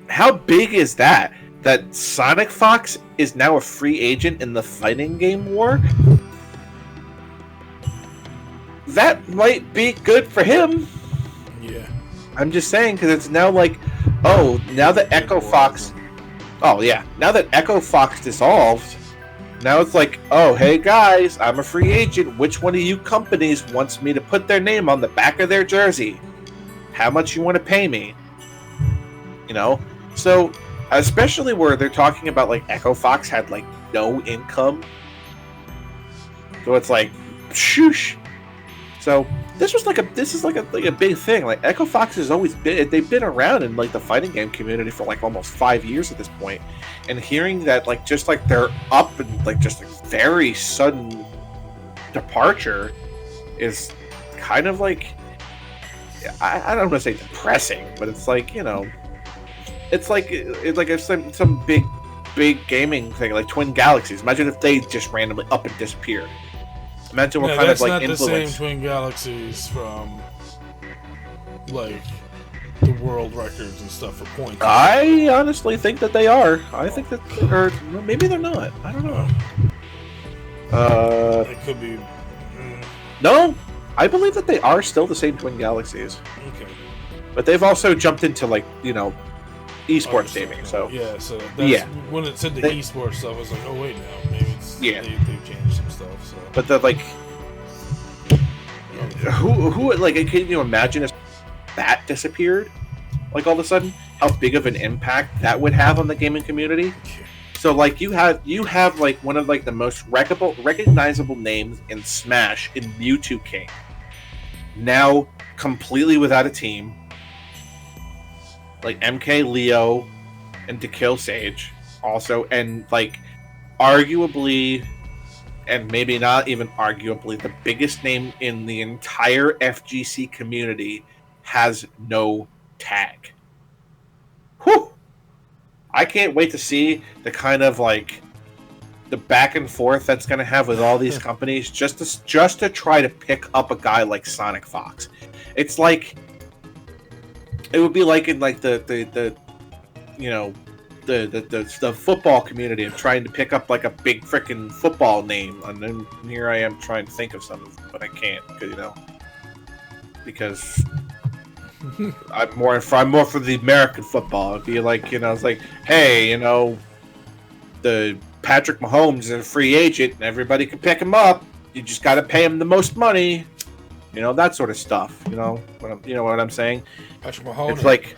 How big is that? That Sonic Fox is now a free agent in the fighting game war? That might be good for him. Yeah. I'm just saying, because it's now now that Echo Fox... Oh, yeah. Now that Echo Fox dissolved, now it's oh, hey guys, I'm a free agent. Which one of you companies wants me to put their name on the back of their jersey? How much you want to pay me? So, especially where they're talking about Echo Fox had no income. So it's shoosh. So this was this is a big thing. Echo Fox has always been, they've been around in the fighting game community for almost 5 years at this point. And hearing that just they're up and just a very sudden departure is kind of I don't want to say depressing, but it's it's if some big big gaming thing like Twin Galaxies. Imagine if they just randomly up and disappeared. Imagine what kind of like influence. That's not the same Twin Galaxies from like the world records and stuff for points. I honestly think that they are. I think that, or maybe they're not. I don't know. It could be. No, I believe that they are still the same Twin Galaxies. Okay. But they've also jumped into like esports gaming. So when it said the esports stuff, I was like, oh wait, now maybe it's they've changed some stuff. So. But they're like, who like can you imagine if that disappeared? Like all of a sudden, how big of an impact that would have on the gaming community? So like you have like one of like the most recognizable names in Smash in Mewtwo King, now completely without a team. Like M.KID, Leo, and To Kill Sage also, and like arguably, and maybe not even arguably, the biggest name in the entire FGC community has no tag. Whew! I can't wait to see the kind of like the back and forth that's going to have with all these companies just to try to pick up a guy like Sonic Fox. It's like it would be like in like the football community of trying to pick up like a big freaking football name, and then here I am trying to think of something, but I can't because I'm more for the American football. It'd be like it's like, hey, the Patrick Mahomes is a free agent and everybody can pick him up. You just got to pay him the most money. That sort of stuff. What I'm saying? Patrick Mahomes. It's like,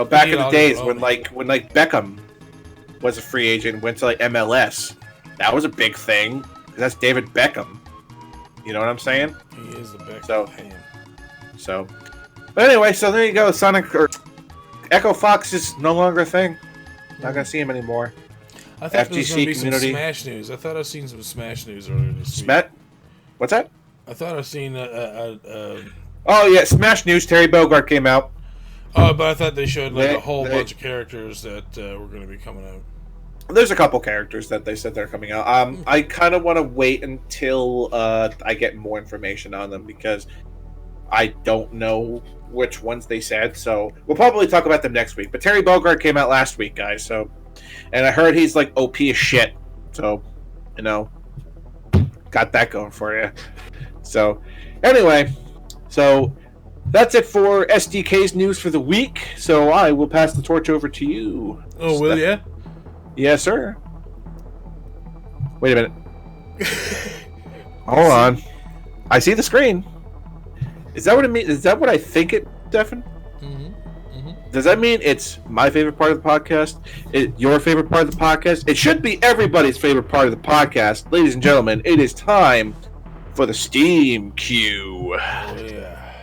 back in the days when Beckham was a free agent and went to like MLS. That was a big thing. That's David Beckham. You know what I'm saying? He is the Beckham. So, but anyway, so there you go. Sonic or Echo Fox is no longer a thing. Not gonna see him anymore. I thought there was gonna be some Smash news. I thought I've seen some Smash news earlier this week. What's that? I thought I've seen Oh yeah, Smash news. Terry Bogard came out. Oh, but I thought they showed like a whole bunch of characters that were going to be coming out. There's a couple characters that they said they're coming out. I kind of want to wait until I get more information on them because I don't know which ones they said. So we'll probably talk about them next week. But Terry Bogard came out last week, guys. So, and I heard he's like OP as shit. So, got that going for you. So, anyway, that's it for SDK's news for the week. So I will pass the torch over to you. Oh, will ya? Yes, sir. Wait a minute. Hold on. I see the screen. Is that what it means? Is that what I think it, Stefan? Mm-hmm. Mm-hmm. Does that mean it's my favorite part of the podcast? Your favorite part of the podcast? It should be everybody's favorite part of the podcast. Ladies and gentlemen, it is time for the Steam Queue. Oh, yeah.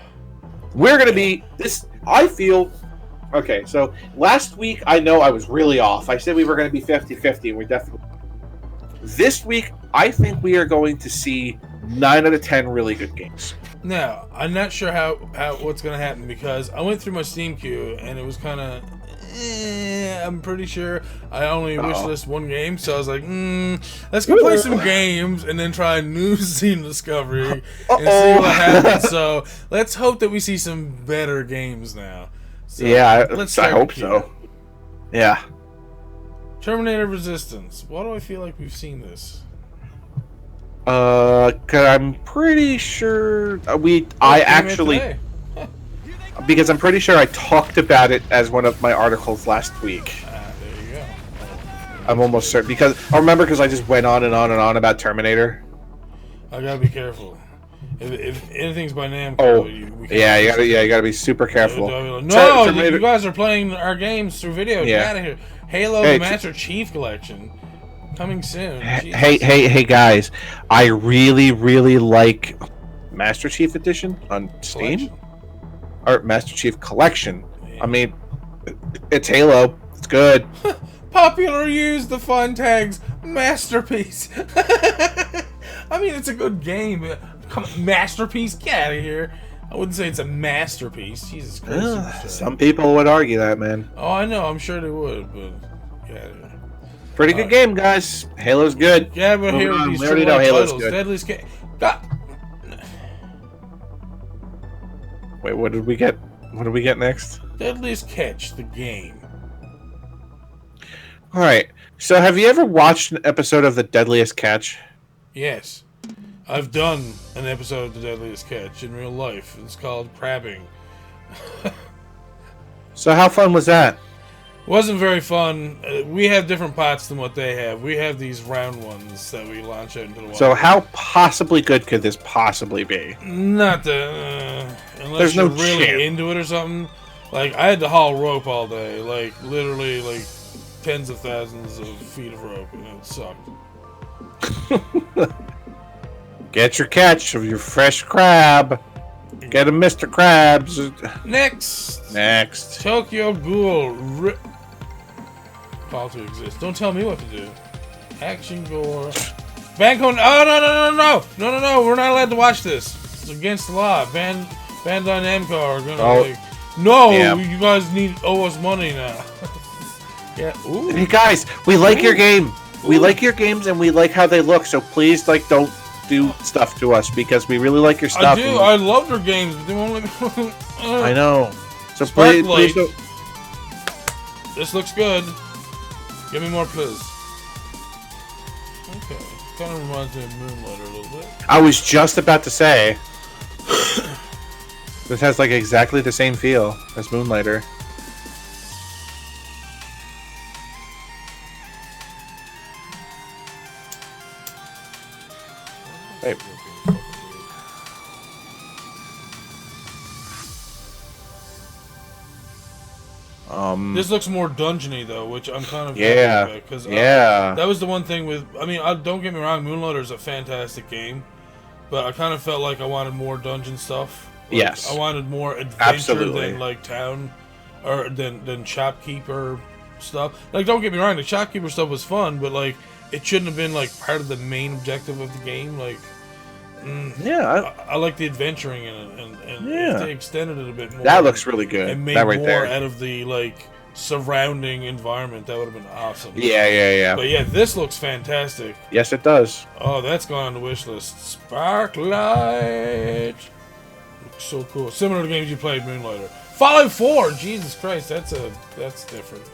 We're going to be this. I feel okay. So last week, I know I was really off. I said we were going to be 50-50, and we definitely. This week, I think we are going to see 9 out of 10 really good games. Now, I'm not sure how what's going to happen because I went through my Steam queue and it was kind of. I'm pretty sure I only wishlist one game, so I was like, let's go play some games and then try a new Steam Discovery and see what happens. So let's hope that we see some better games now. So yeah, I hope so. Yeah. Terminator Resistance. Why do I feel like we've seen this? Cause I'm pretty sure because I'm pretty sure I talked about it as one of my articles last week. There you go. I'm almost certain because I just went on and on and on about Terminator. I gotta be careful. If anything's by Namco, you gotta be super careful. No, you guys are playing our games through video. Get out of here. Halo the Master Chief Collection coming soon. Hey guys, I really like Master Chief Edition on Steam. Or Master Chief Collection. Yeah. I mean, it's Halo. It's good. Popular use the fun tags Masterpiece. I mean, it's a good game. Masterpiece? Get out of here. I wouldn't say it's a masterpiece. Jesus Christ. Some people would argue that, man. Oh, I know. I'm sure they would, but get out of here. Pretty good game, guys. Halo's good. Yeah, but here with these we already know Halo's titles. good. Deadliest Catch. God. Wait, what did we get? What did we get next? Deadliest Catch, the game. All right. So, have you ever watched an episode of The Deadliest Catch? Yes. I've done an episode of The Deadliest Catch in real life. It's called Crabbing. So, how fun was that? Wasn't very fun. We have different pots than what they have. We have these round ones that we launch out into the water. So, how possibly good could this possibly be? Not the... unless There's you're no really chance. into it or something. Like, I had to haul rope all day. Like, literally, like, tens of thousands of feet of rope, and it sucked. Get your catch of your fresh crab. Get a Mr. Krabs. Next, Tokyo Ghoul. Call to exist. Don't tell me what to do. Action gore. Bandai. Oh no! We're not allowed to watch this. It's against the law. Bandai Namco are gonna like. No, yeah. You guys owe us money now. Yeah. Ooh. Hey guys, we like your game. We like your games and we like how they look. So please, like, don't do stuff to us because we really like your stuff. I do. I love their games, but they won't let me. I know. So please don't. This looks good. Give me more, please. Okay. Kind of reminds me of Moonlighter a little bit. I was just about to say. This has like exactly the same feel as Moonlighter. Wait. This looks more dungeony though, which I'm kind of yeah, happy about, because that was the one thing with. I mean, don't get me wrong, Moonlighter is a fantastic game, but I kind of felt like I wanted more dungeon stuff. Like, yes, I wanted more adventure than like town, or than shopkeeper stuff. Like, don't get me wrong, the shopkeeper stuff was fun, but like it shouldn't have been like part of the main objective of the game. Like, yeah, I like the adventuring in it, and if they extended it a bit more. That looks really good. And made that right more there. out of the like surrounding environment, that would have been awesome. Yeah. But yeah, this looks fantastic. Yes, it does. Oh, that's gone on the wish list. Sparklight. Looks so cool. Similar to games you played, Moonlighter. Fallout 4. Jesus Christ, that's different.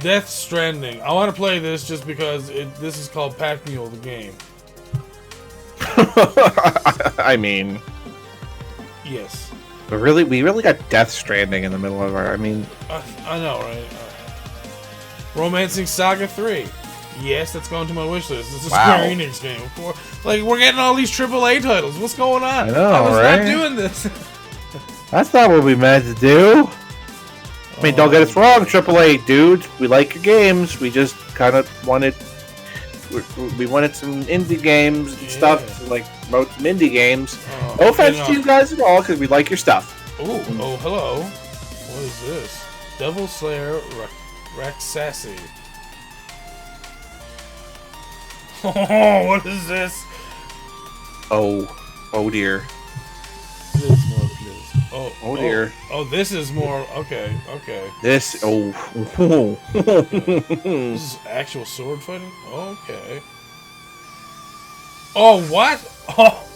Death Stranding. I want to play this just because this is called Pack Mule, the game. I mean, yes. But really, we really got Death Stranding in the middle of our. I mean, I know, right? Romancing Saga 3. Yes, that's going to my wish list. This is a Square Enix game. Like, we're getting all these AAA titles. What's going on? I know, I was right? not doing this. That's not what we meant to do. I mean, don't get us wrong, AAA dudes. We like your games. We just kind of wanted. We wanted some indie games and stuff, to, like promote some indie games. No offense to you guys at all, because we like your stuff. Oh, hello. What is this? Devil Slayer Raksasi. Oh, what is this? Oh dear. This more, please. Oh dear. Oh, this is more. Okay. This. This is actual sword fighting? Okay. Oh, what? Oh!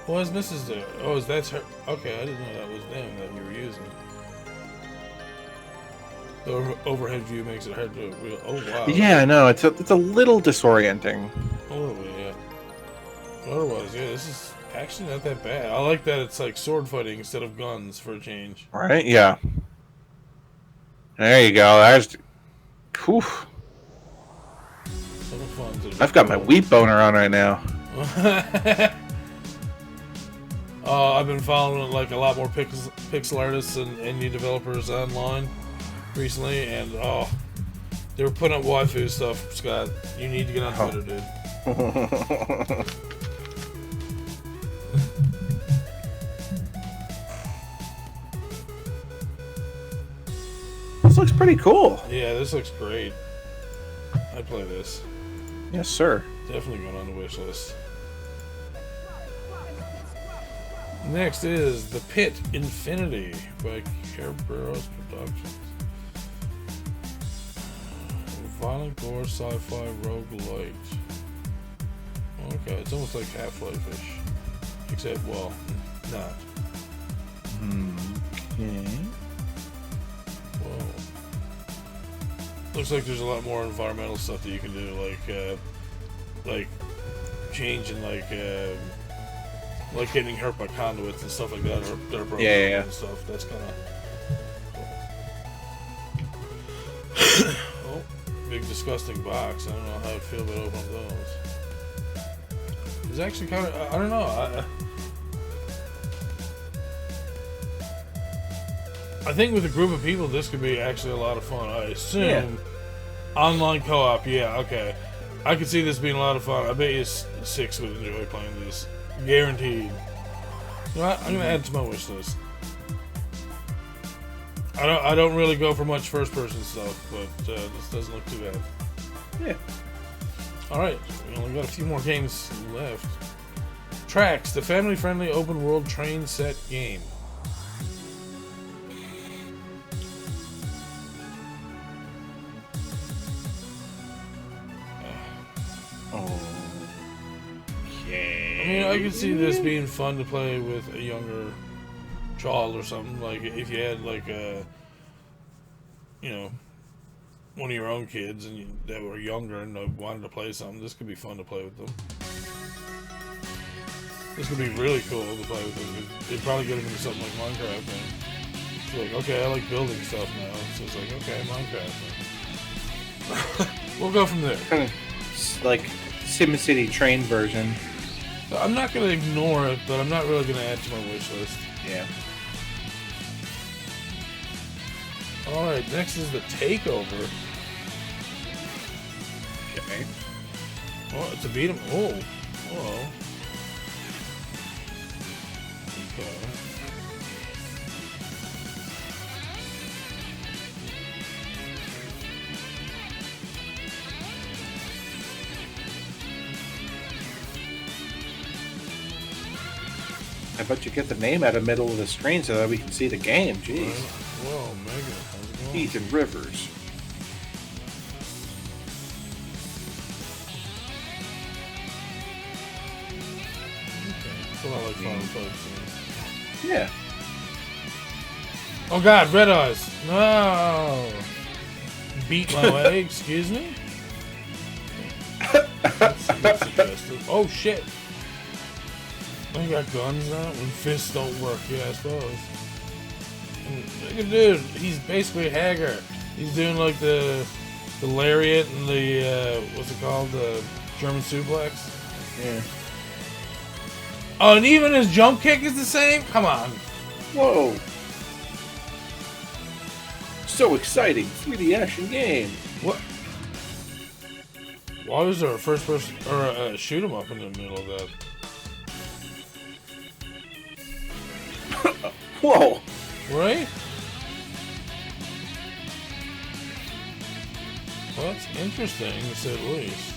What is Mrs. there? Oh, that's her. Okay, I didn't know that was them that you were using. The overhead view makes it hard to. Oh, wow. Yeah, no, it's a little disorienting. A little bit, yeah. Otherwise, yeah, this is actually not that bad. I like that it's like sword fighting instead of guns for a change. Right? Yeah. There you go. There's. Whew. I've got my wheat boner on right now. I've been following like a lot more pixel artists and indie developers online recently, and they were putting up waifu stuff. Scott, you need to get on Twitter, dude. This looks pretty cool. Yeah, this looks great. I'd play this. Yes, sir. Definitely going on the wish list. Next is The Pit Infinity by Kerberos Productions. Violent gore sci-fi roguelite. Okay, it's almost like Half-Life-ish. Except, well, not. Okay. Whoa. Looks like there's a lot more environmental stuff that you can do, like changing, like getting hurt by conduits and stuff like that, or they're broken and stuff. That's kind of oh, big disgusting box. I don't know how I'd feel about opening up those. It's actually kind of, I don't know. I think with a group of people, this could be actually a lot of fun. I assume online co-op. Yeah, okay. I could see this being a lot of fun. I bet you 6 would enjoy playing this, guaranteed. You know what? I'm gonna add it to my wish list. I don't really go for much first-person stuff, but this doesn't look too bad. Yeah. All right, we only got a few more games left. Tracks, the family-friendly open-world train set game. Okay. I mean, I could see this being fun to play with a younger child or something. Like if you had like a, one of your own kids and that were younger and wanted to play something, this could be fun to play with them. This would be really cool to play with them. It'd probably get them into something like Minecraft. And it's like, okay, I like building stuff now. So it's like, okay, Minecraft. We'll go from there. Kind of like SimCity train version. So I'm not going to ignore it, but I'm not really going to add to my wish list. Yeah. Alright, next is The Takeover. Okay. Oh, it's a beat 'em. Oh. Whoa. Okay. I bet you get the name out of the middle of the screen so that we can see the game. Jeez. Whoa, Mega. How's it going? Ethan Rivers. It's a lot like Final Fantasy. Yeah. Oh god, Red Eyes! No! Beat my way, excuse me? Let's see what's suggested. Oh shit! I got guns now? When fists don't work, yeah, I suppose. And look at dude, he's basically Hagar. He's doing like the lariat and the, what's it called? The German suplex? Yeah. Oh, and even his jump kick is the same? Come on. Whoa. So exciting. 3D action game. What? Why was there a first person, or a shoot 'em up in the middle of that? Whoa. Right? Well, that's interesting, to say the least.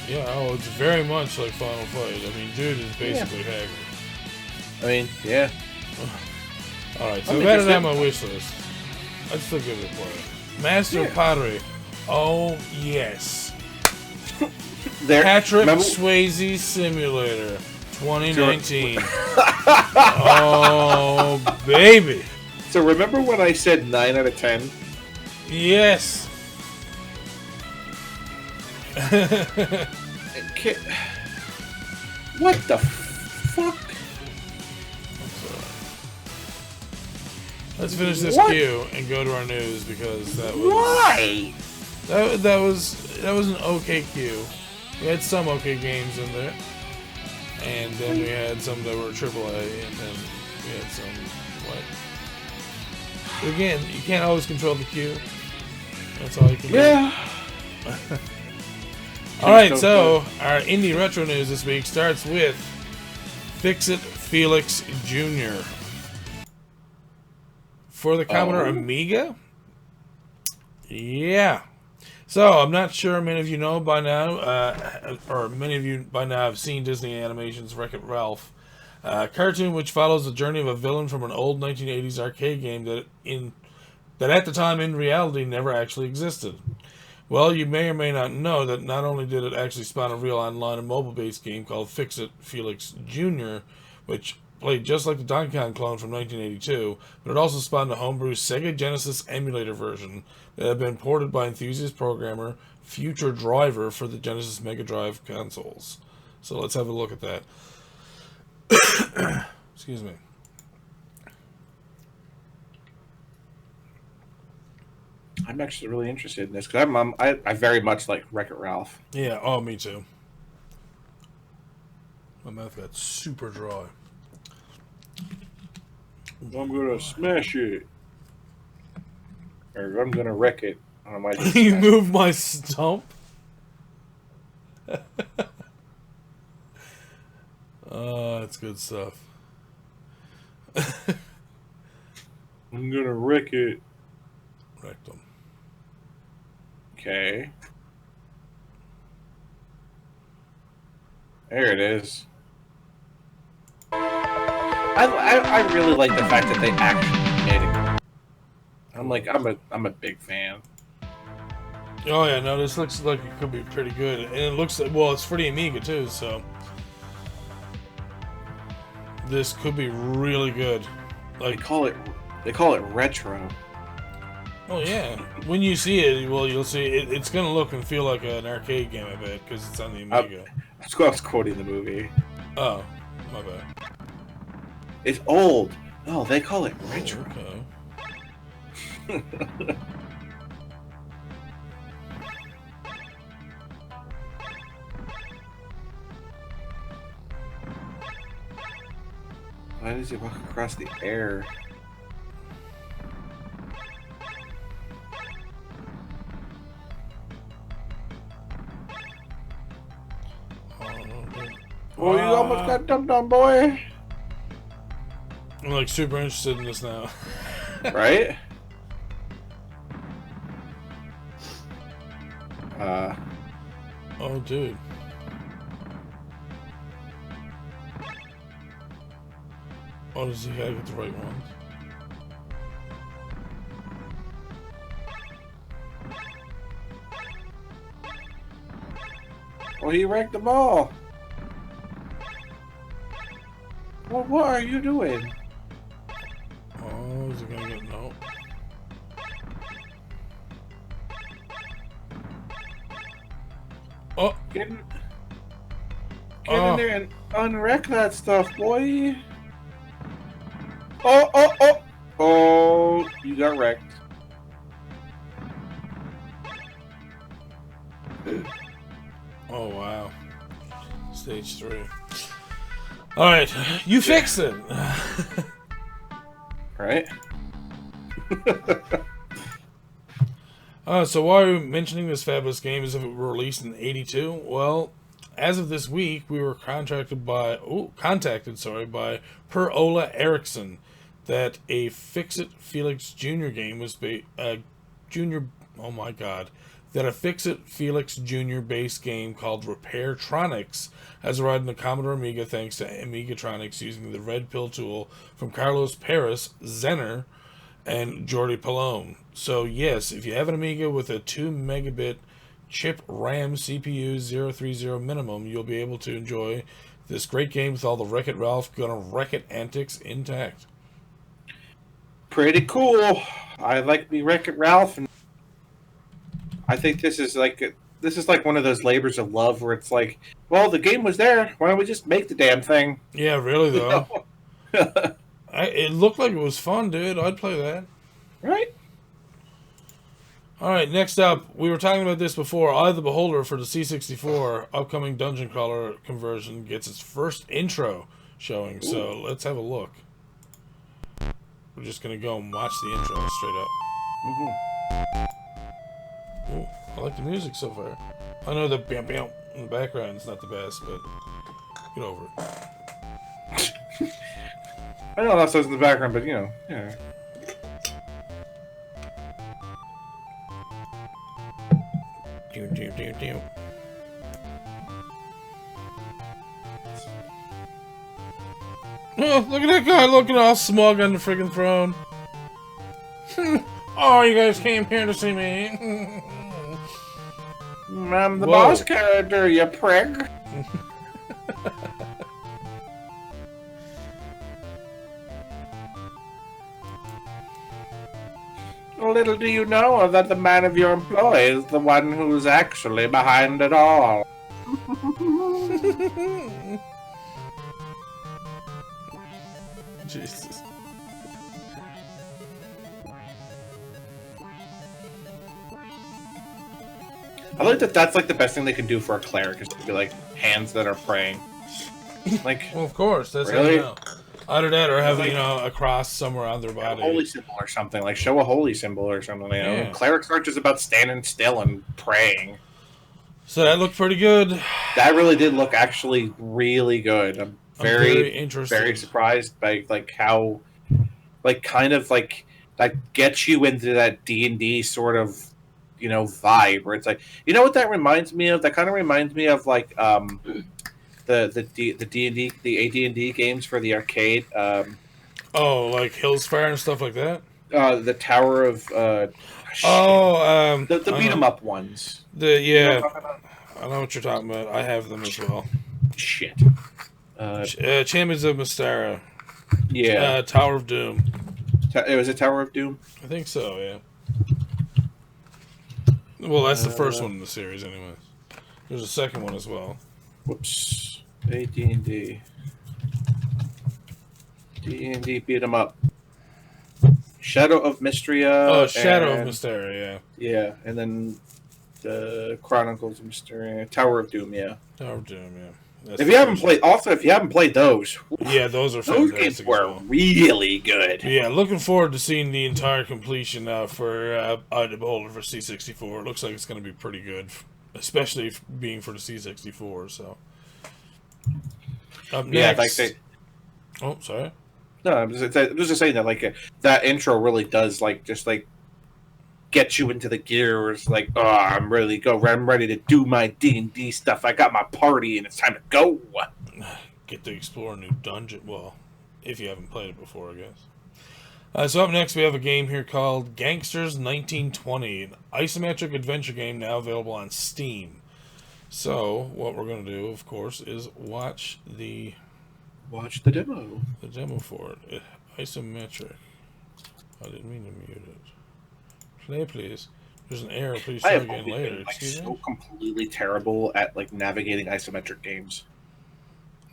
Yeah, oh, it's very much like Final Fight. I mean, dude is basically Hagar. I mean, yeah. Alright, so I've added on my wish list. I'd still give it a play. Master of Pottery. Oh, yes. Patrick Swayze Simulator 2019. Oh, baby. So remember when I said 9 out of 10? Yes. What the fuck? Let's finish this queue and go to our news because that was why? That was an okay queue. We had some okay games in there, and then we had some that were AAA, and then we had some what? But again, you can't always control the queue. That's all you can do. All right, so our indie retro news this week starts with Fix-It Felix Jr. For the Commodore Amiga? Yeah. So, I'm not sure many of you know by now, or many of you by now have seen Disney Animation's Wreck-It Ralph, a cartoon which follows the journey of a villain from an old 1980s arcade game that at the time in reality never actually existed. Well, you may or may not know that not only did it actually spawn a real online and mobile-based game called Fix-It Felix Jr., which played just like the Donkey Kong clone from 1982, but it also spawned a homebrew Sega Genesis emulator version that had been ported by enthusiast programmer Future Driver for the Genesis Mega Drive consoles. So let's have a look at that. Excuse me. I'm actually really interested in this because I very much like Wreck-It Ralph. Yeah, oh, me too. My mouth got super dry. I'm gonna smash it, or I'm gonna wreck it. I don't know why You moved my stump. Oh, that's good stuff. I'm gonna wreck it. Rectum. Okay. There it is. I really like the fact that they actually made it. I'm a big fan. Oh yeah, no, this looks like it could be pretty good, and it looks like, well, it's for the Amiga too, so this could be really good. Like they call it retro. Oh yeah, when you see it, well, you'll see it's gonna look and feel like an arcade game, I bet, because it's on the Amiga. I was quoting the movie. Oh, my bad. It's old. No, they call it retro. Okay. Why does he walk across the air? Oh, you almost got dumped on, boy. I'm like super interested in this now. Right? Oh, dude. Oh, does he gotta get the right ones? Well, he wrecked the ball. Well, what are you doing? Oh, is he gonna get no? Oh, Get in there and unwreck that stuff, boy. Oh, you got wrecked. oh wow. Stage 3. All right, you fixed it. Right? So why are we mentioning this fabulous game as if it were released in '82? Well, as of this week, we were contacted by Per Ola Eriksson that a Fix-It Felix Jr. game was that a Fix-It Felix Jr. based game called Repairtronics has arrived in the Commodore Amiga thanks to Amigatronics using the Red Pill tool from Carlos Paris, Zenner, and Jordi Palome. So yes, if you have an Amiga with a 2 megabit chip RAM CPU 030 minimum, you'll be able to enjoy this great game with all the Wreck-It Ralph gonna wreck it antics intact. Pretty cool. I like me Wreck-It Ralph, and I think this is like one of those labors of love where it's like, well, the game was there. Why don't we just make the damn thing? Yeah, really though. It looked like it was fun, dude. I'd play that. Right? Alright, next up, we were talking about this before. Eye of the Beholder for the C64 upcoming Dungeon Crawler conversion gets its first intro showing. Ooh. So let's have a look. We're just going to go and watch the intro straight up. Mm-hmm. Ooh, I like the music so far. I know the bam bam in the background is not the best, but get over it. I know that says in the background, but you know, yeah. Oh, look at that guy looking all smug on the freaking throne. Oh, you guys came here to see me. I'm the boss character, you prig. Little do you know that the man of your employ is the one who's actually behind it all. Jesus. I like that that's like the best thing they can do for a cleric is to be like hands that are praying. Like, well, of course, that's really? how you know. Either that or have, a cross somewhere on their body. A holy symbol or something. Like, show a holy symbol or something. You know? Yeah. Clerics aren't just about standing still and praying. So that looked pretty good. That really did look actually really good. I'm very interested. Very surprised by like how, like, kind of like that gets you into that D&D sort of, vibe where it's like, you know what that reminds me of? That kind of reminds me of like the D&D, the AD&D games for the arcade. Like Hillsfire and stuff like that. The Tower of the beat 'em up ones. I You know I know what you're talking about. I have them as well. Shit. Champions of Mystara. Yeah. Tower of Doom. It was a Tower of Doom. I think so. Yeah. Well, that's the first one in the series, anyways. There's a second one as well. Whoops. AD&D. D&D beat 'em up. Shadow of Mystria. Shadow of Mystara, yeah. Yeah, and then the Chronicles of Mystara. Tower of Doom, yeah. Tower of Doom, yeah. That's if you haven't played those, yeah, those are those games were really good. Yeah, looking forward to seeing the entire completion for Eye Beholder for C64. It looks like it's going to be pretty good, especially being for the C64. So, up next, yeah, like they. Oh, sorry. No, I was just saying that that intro really does just get you into the gear where it's like, oh, I'm ready to do my D&D stuff. I got my party and it's time to go. Get to explore a new dungeon. Well, if you haven't played it before, I guess. So up next we have a game here called Gangsters 1920, an isometric adventure game now available on Steam. So what we're going to do, of course, is watch the demo. The demo for it. Isometric. I didn't mean to mute it. Play, please. There's an error. Please try again later. Excuse me? Completely terrible at navigating isometric games.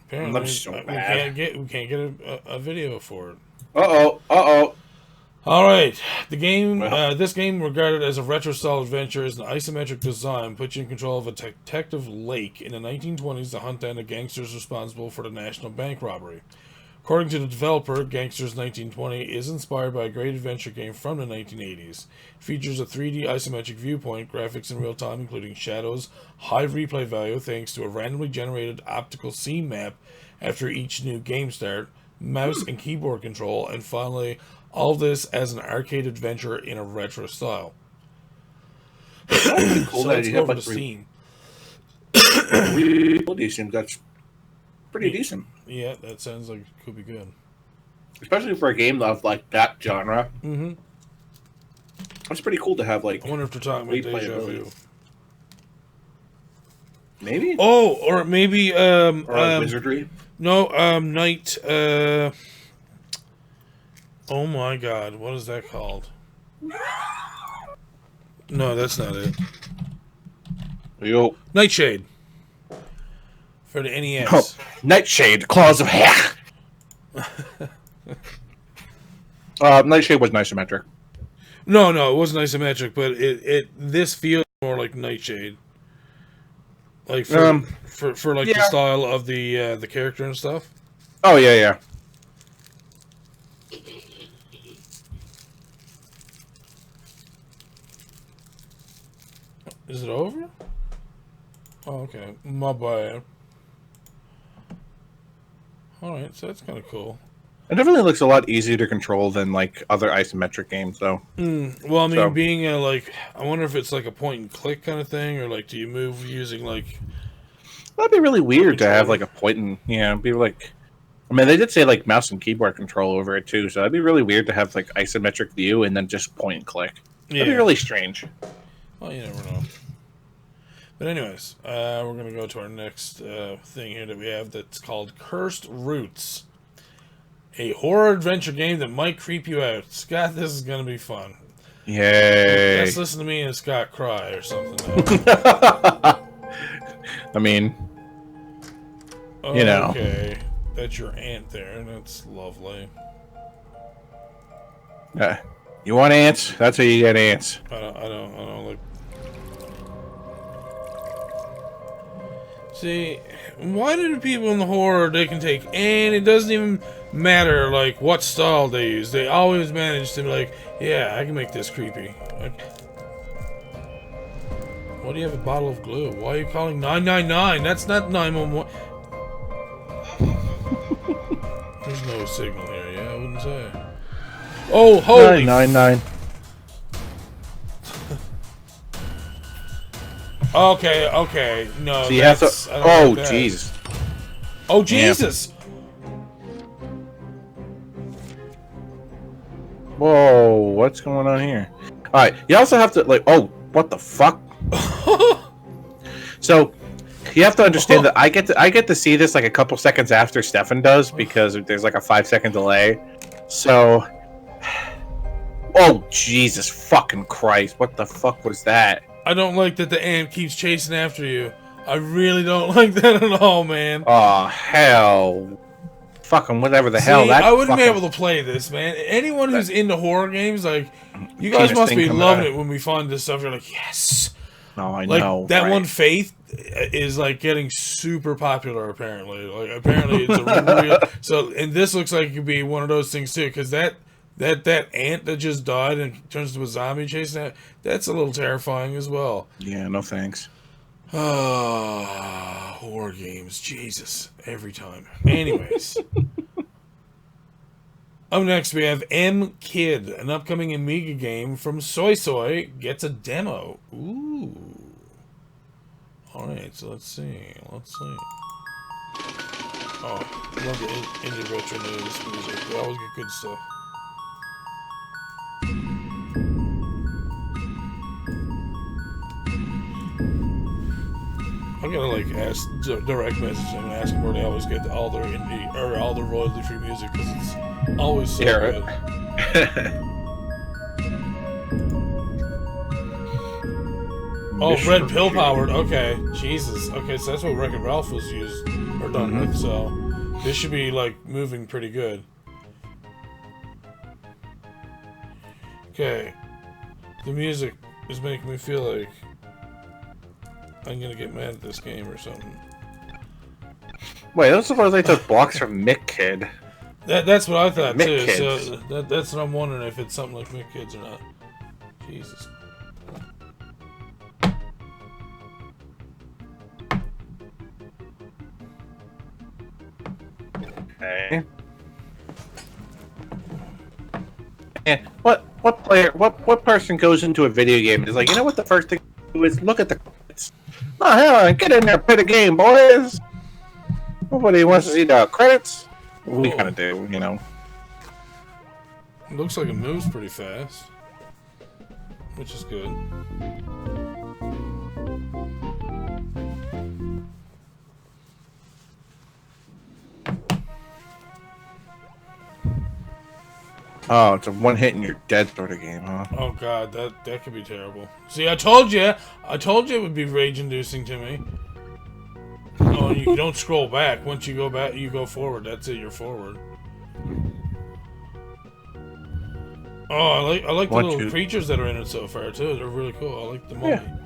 Apparently, I'm so bad. We can't get a video for it. Uh-oh. All right. The game. This game, regarded as a retro-style adventure, is an isometric design, puts you in control of a detective Lake in the 1920s to hunt down the gangsters responsible for the national bank robbery. According to the developer, Gangsters 1920 is inspired by a great adventure game from the 1980s. It features a 3D isometric viewpoint, graphics in real time including shadows, high replay value thanks to a randomly generated optical scene map after each new game start, mouse and keyboard control, and finally, all this as an arcade adventure in a retro style. Cool. So let's go over to Steam. That's pretty decent. Yeah, that sounds like it could be good. Especially for a game of that genre. Mm-hmm. It's pretty cool to have I wonder if they're talking about Deja Vu. Maybe? Oh, or maybe or Wizardry? No, Night oh my god, what is that called? No, that's not it. Yo. Nightshade. For the NES. Oh, Nightshade, Claws of Hair. Nightshade was isometric. No, it wasn't isometric, but this feels more like Nightshade. Like for the style of the character and stuff. Oh yeah. Is it over? Oh, okay. My bad. Alright, so that's kind of cool. It definitely looks a lot easier to control than like other isometric games, though. Well, I mean, being I wonder if it's like a point and click kind of thing, or like, do you move using like? That'd be really weird to have like a point and be like. I mean, they did say like mouse and keyboard control over it too, so that'd be really weird to have like isometric view and then just point and click. That'd be really strange. Well, you never know. But anyways, we're gonna go to our next thing here that we have that's called Cursed Roots. A horror adventure game that might creep you out. Scott, this is going to be fun. Yay. Let's listen to me and Scott cry or something. I mean, you know. Okay. That's your ant there. That's lovely. You want ants? That's how you get ants. I don't like... See, why do the people in the horror, they can take, and it doesn't even matter like what style they use, they always manage to be like, yeah, I can make this creepy. Like, what do you have a bottle of glue? Why are you calling 999? That's not 911. There's no signal here, yeah, I wouldn't say. Oh, holy 999. Okay, no. So you have to. Oh, jeez. Oh, Jesus! Whoa, what's going on here? Alright, you also have to, like, oh, what the fuck? So, you have to understand that I get to see this like a couple seconds after Stefan does, because there's like a 5-second delay. So, oh, Jesus fucking Christ, what the fuck was that? I don't like that the ant keeps chasing after you. I really don't like that at all, man. Oh, hell. Fucking whatever the hell that. I wouldn't be able to play this, man. Anyone who's into horror games, like, you guys must be loving it when we find this stuff. You're like, yes. Oh, I like, know. That one, Faith, is like getting super popular. Apparently, apparently it's a real. So, and this looks like it could be one of those things too, because that ant that just died and turns into a zombie chasing that. That's a little terrifying as well. Yeah, no thanks. Horror games, Jesus, every time. Anyways. Up next, we have M.KID, an upcoming Amiga game from Soy Soy, gets a demo. Ooh. Alright, so let's see. Oh, I love the indie retro news music. They always get good stuff. I'm gonna like ask direct message them and ask them where they always get all their indie or all their royalty-free music, because it's always so good. Oh, red pill powered. Okay, Jesus. Okay, so that's what Wreck-It Ralph was used or done with. So this should be like moving pretty good. Okay, the music is making me feel like I'm gonna get mad at this game or something. Wait, those are they took blocks from M.KID. That's what I thought too. M.KID. So that's what I'm wondering, if it's something like M.KID's or not. Jesus. Okay. And what person goes into a video game and is like, you know what, the first thing to do is look at the credits. Oh hell, get in there, play the game, boys. Nobody wants to see the credits. We kind of do, you know. It looks like it moves pretty fast, which is good. Oh, it's a one hit and you're dead sort of game, huh? Oh god, that could be terrible. See, I told you it would be rage-inducing to me. Oh, you don't scroll back. Once you go back, you go forward. That's it. You're forward. Oh, I like the little creatures that are in it so far too. They're really cool. I like the mummy. Yeah.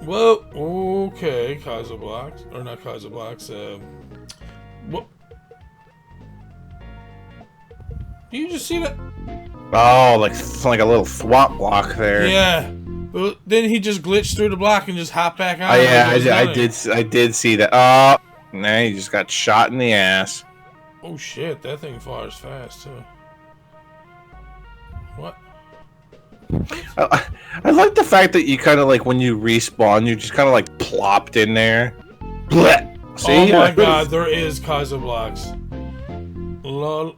Well, okay, Kaiser Blocks or not Kaiser Blocks. What? Do you just see that? Oh, like a little swap block there. Yeah. But then he just glitched through the block and just hopped back on. Oh yeah, I did see that. Oh, nah, he just got shot in the ass. Oh shit, that thing fires fast too. What? I like the fact that you kind of like when you respawn, you just kind of like plopped in there. Blech. See? Oh my god, there is Kaiser blocks. Lol.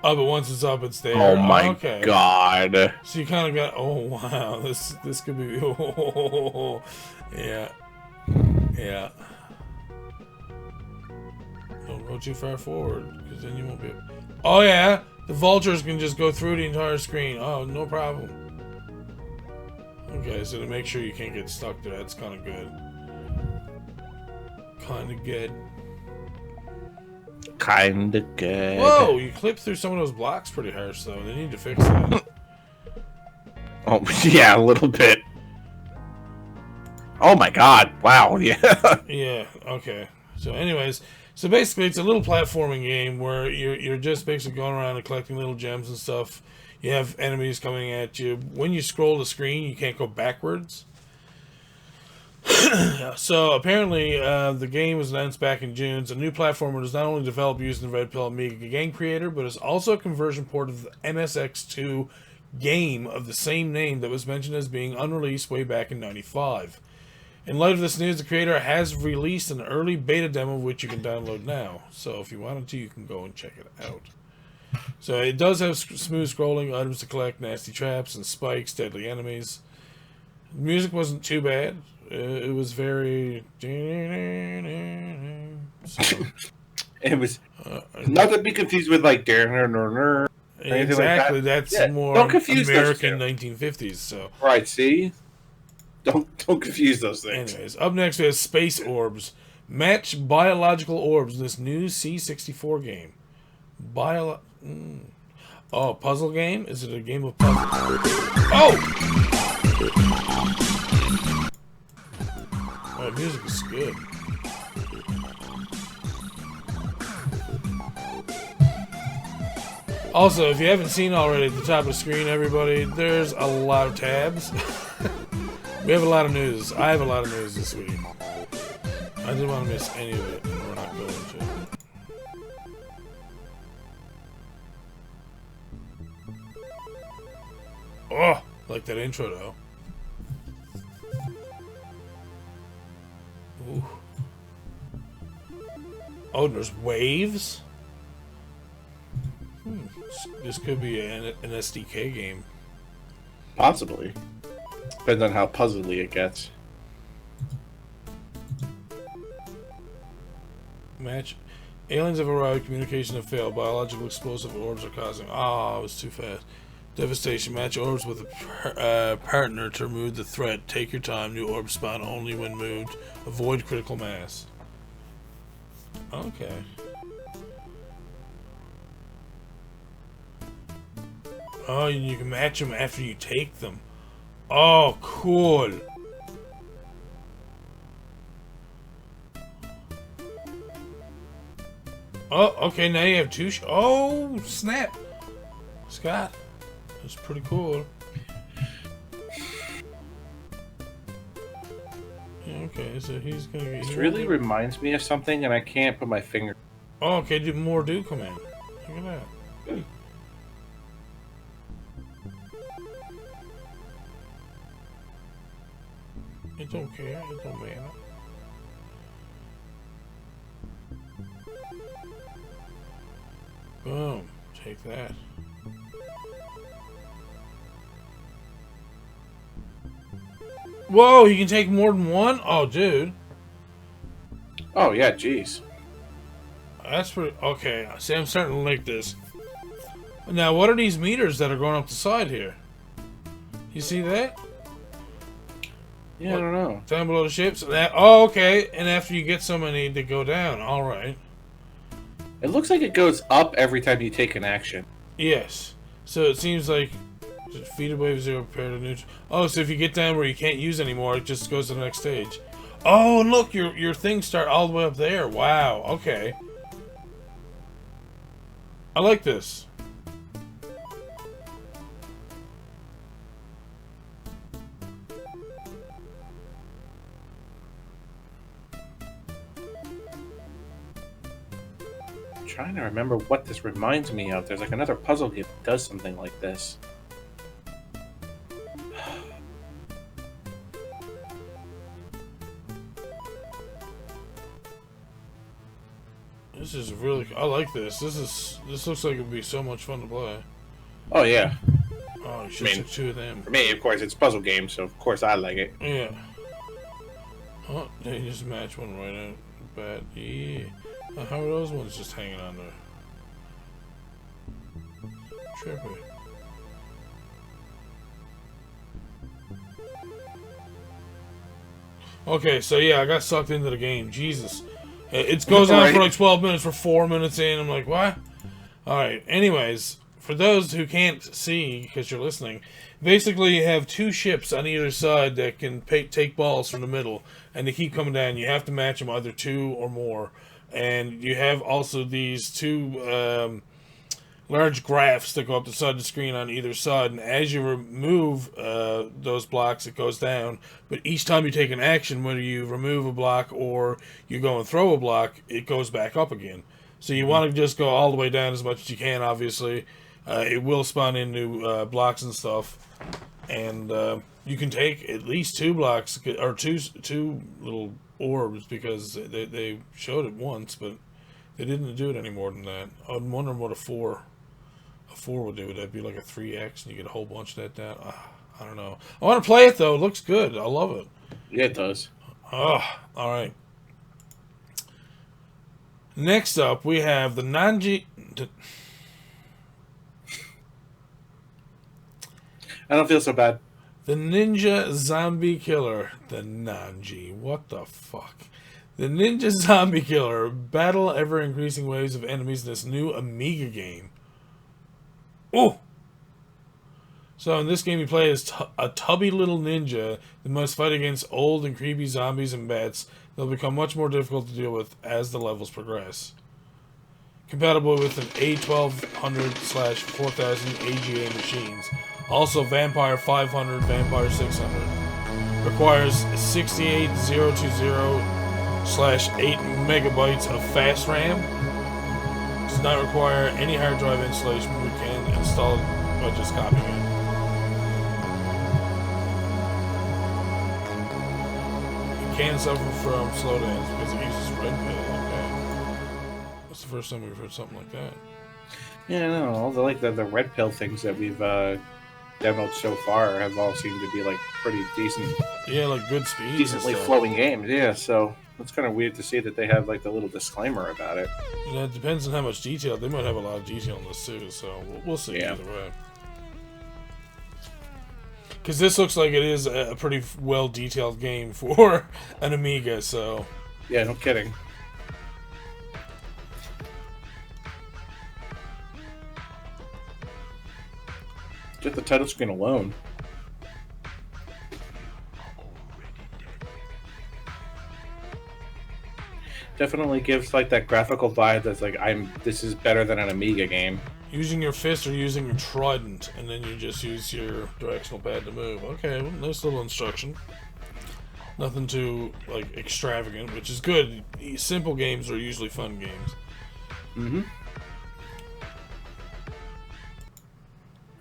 Oh, but once it's up, it's there. Oh my okay. god. So you kind of got. Oh wow, this could be. Oh, yeah, yeah. Don't go too far forward, because then you won't be. Oh yeah, the vultures can just go through the entire screen. Oh, no problem. Okay, so to make sure you can't get stuck there, that's kind of good. Kind of good. Kinda good. Whoa, you clipped through some of those blocks pretty harsh, though. They need to fix that. Oh, yeah, a little bit. Oh my god, wow, yeah. Yeah, okay. So anyways, so basically it's a little platforming game where you're just basically going around and collecting little gems and stuff. You have enemies coming at you. When you scroll the screen, you can't go backwards. So apparently, the game was announced back in June. It's a new platformer was not only developed using the Red Pill Amiga game creator, but is also a conversion port of the MSX2 game of the same name that was mentioned as being unreleased way back in '95. In light of this news, the creator has released an early beta demo which you can download now. So if you wanted to, you can go and check it out. So it does have smooth scrolling, items to collect, nasty traps and spikes, deadly enemies. The music wasn't too bad. It was very... So, It was not to be confused with like or exactly, like that. That's more don't confuse American 1950s. So right, see, don't confuse those things. anyways, up next we have Space Orbs. Match biological orbs in this new C64 game. Oh, puzzle game? Is it a game of puzzles? Oh! Oh, the music is good. Also, if you haven't seen already at the top of the screen, everybody, there's a lot of tabs. We have a lot of news. I have a lot of news this week. I didn't want to miss any of it, and we're not going to. Oh, like that intro though. Ooh. Oh, there's waves? This could be an SDK game. Possibly. Depends on how puzzly it gets. Match. Aliens have arrived. Communication have failed. Biological explosive orbs are causing... Ah, it was too fast. Devastation. Match orbs with a partner to remove the threat. Take your time. New orbs spawn only when moved. Avoid critical mass. Okay. Oh, and you can match them after you take them. Oh, cool. Oh, okay, now you have two oh, snap. Scott. That's pretty cool. Okay, so he's gonna get... This really reminds me of something, and I can't put my finger... Oh, okay, more do come in. Look at that. It don't care, it don't matter. Boom, take that. Whoa, you can take more than one? Oh, dude. Oh, yeah, jeez. That's pretty... Okay, see, I'm starting to like this. Now, what are these meters that are going up the side here? You see that? Yeah, what? I don't know. Down below the ships? Oh, okay. And after you get so many, they go down. Alright. It looks like it goes up every time you take an action. Yes. So it seems like... Defeated wave 0, prepare to neutral. Oh, so if you get down where you can't use anymore, it just goes to the next stage. Oh, and look, your things start all the way up there. Wow, okay. I like this. trying to remember what this reminds me of. There's like another puzzle game that does something like this. This is really... I like this. This looks like it would be so much fun to play. Oh, yeah. Oh, you should take 2 of them. For me, of course, it's a puzzle game, so of course I like it. Yeah. Oh, they just match one right out. Bad. Yeah. How are those ones just hanging on there? Trippy. Okay, so yeah, I got sucked into the game. Jesus. It goes on for like 12 minutes. We're 4 minutes in. I'm like, what? Alright, anyways, for those who can't see, because you're listening, basically you have 2 ships on either side that can take balls from the middle, and they keep coming down. You have to match them either 2 or more. And you have also these 2 large graphs that go up the side of the screen on either side, and as you remove those blocks, it goes down. But each time you take an action, whether you remove a block or you go and throw a block, it goes back up again. So you want to just go all the way down as much as you can, obviously. It will spawn in new blocks and stuff. And you can take at least 2 blocks, or two little orbs, because they showed it once, but they didn't do it any more than that. I'm wondering what a 4 would do. That'd be like a 3x, and you get a whole bunch of that down. I don't know. I want to play it, though. It looks good. I love it. Yeah, it does. Oh, all right. Next up, we have the Nanji... I don't feel so bad. The Ninja Zombie Killer. The Nanji. What the fuck? The Ninja Zombie Killer. Battle ever-increasing waves of enemies in this new Amiga game. Ooh! So in this game you play as a tubby little ninja that must fight against old and creepy zombies and bats. They'll become much more difficult to deal with as the levels progress. Compatible with an A1200/4000 AGA machines. Also Vampire 500, Vampire 600. Requires 68020/8 megabytes of fast RAM. Does not require any hard drive installation. We can install it by just copying it. It can suffer from slowdowns because it uses red pill. Okay. That's the first time we've heard something like that. Yeah, no, all the the red pill things that we've demoed so far have all seemed to be like pretty decent. Yeah, like good speed. Decently flowing games, yeah, so it's kind of weird to see that they have like the little disclaimer about it. Yeah, it depends on how much detail. They might have a lot of detail in this too, so we'll see either way. Because this looks like it is a pretty well detailed game for an Amiga, so... Yeah, no kidding. Just the title screen alone. Definitely gives like that graphical vibe that's like this is better than an Amiga game. Using your fist or using your trident, and then you just use your directional pad to move. Okay, well, nice little instruction. Nothing too like extravagant, which is good. Simple games are usually fun games. Mm-hmm.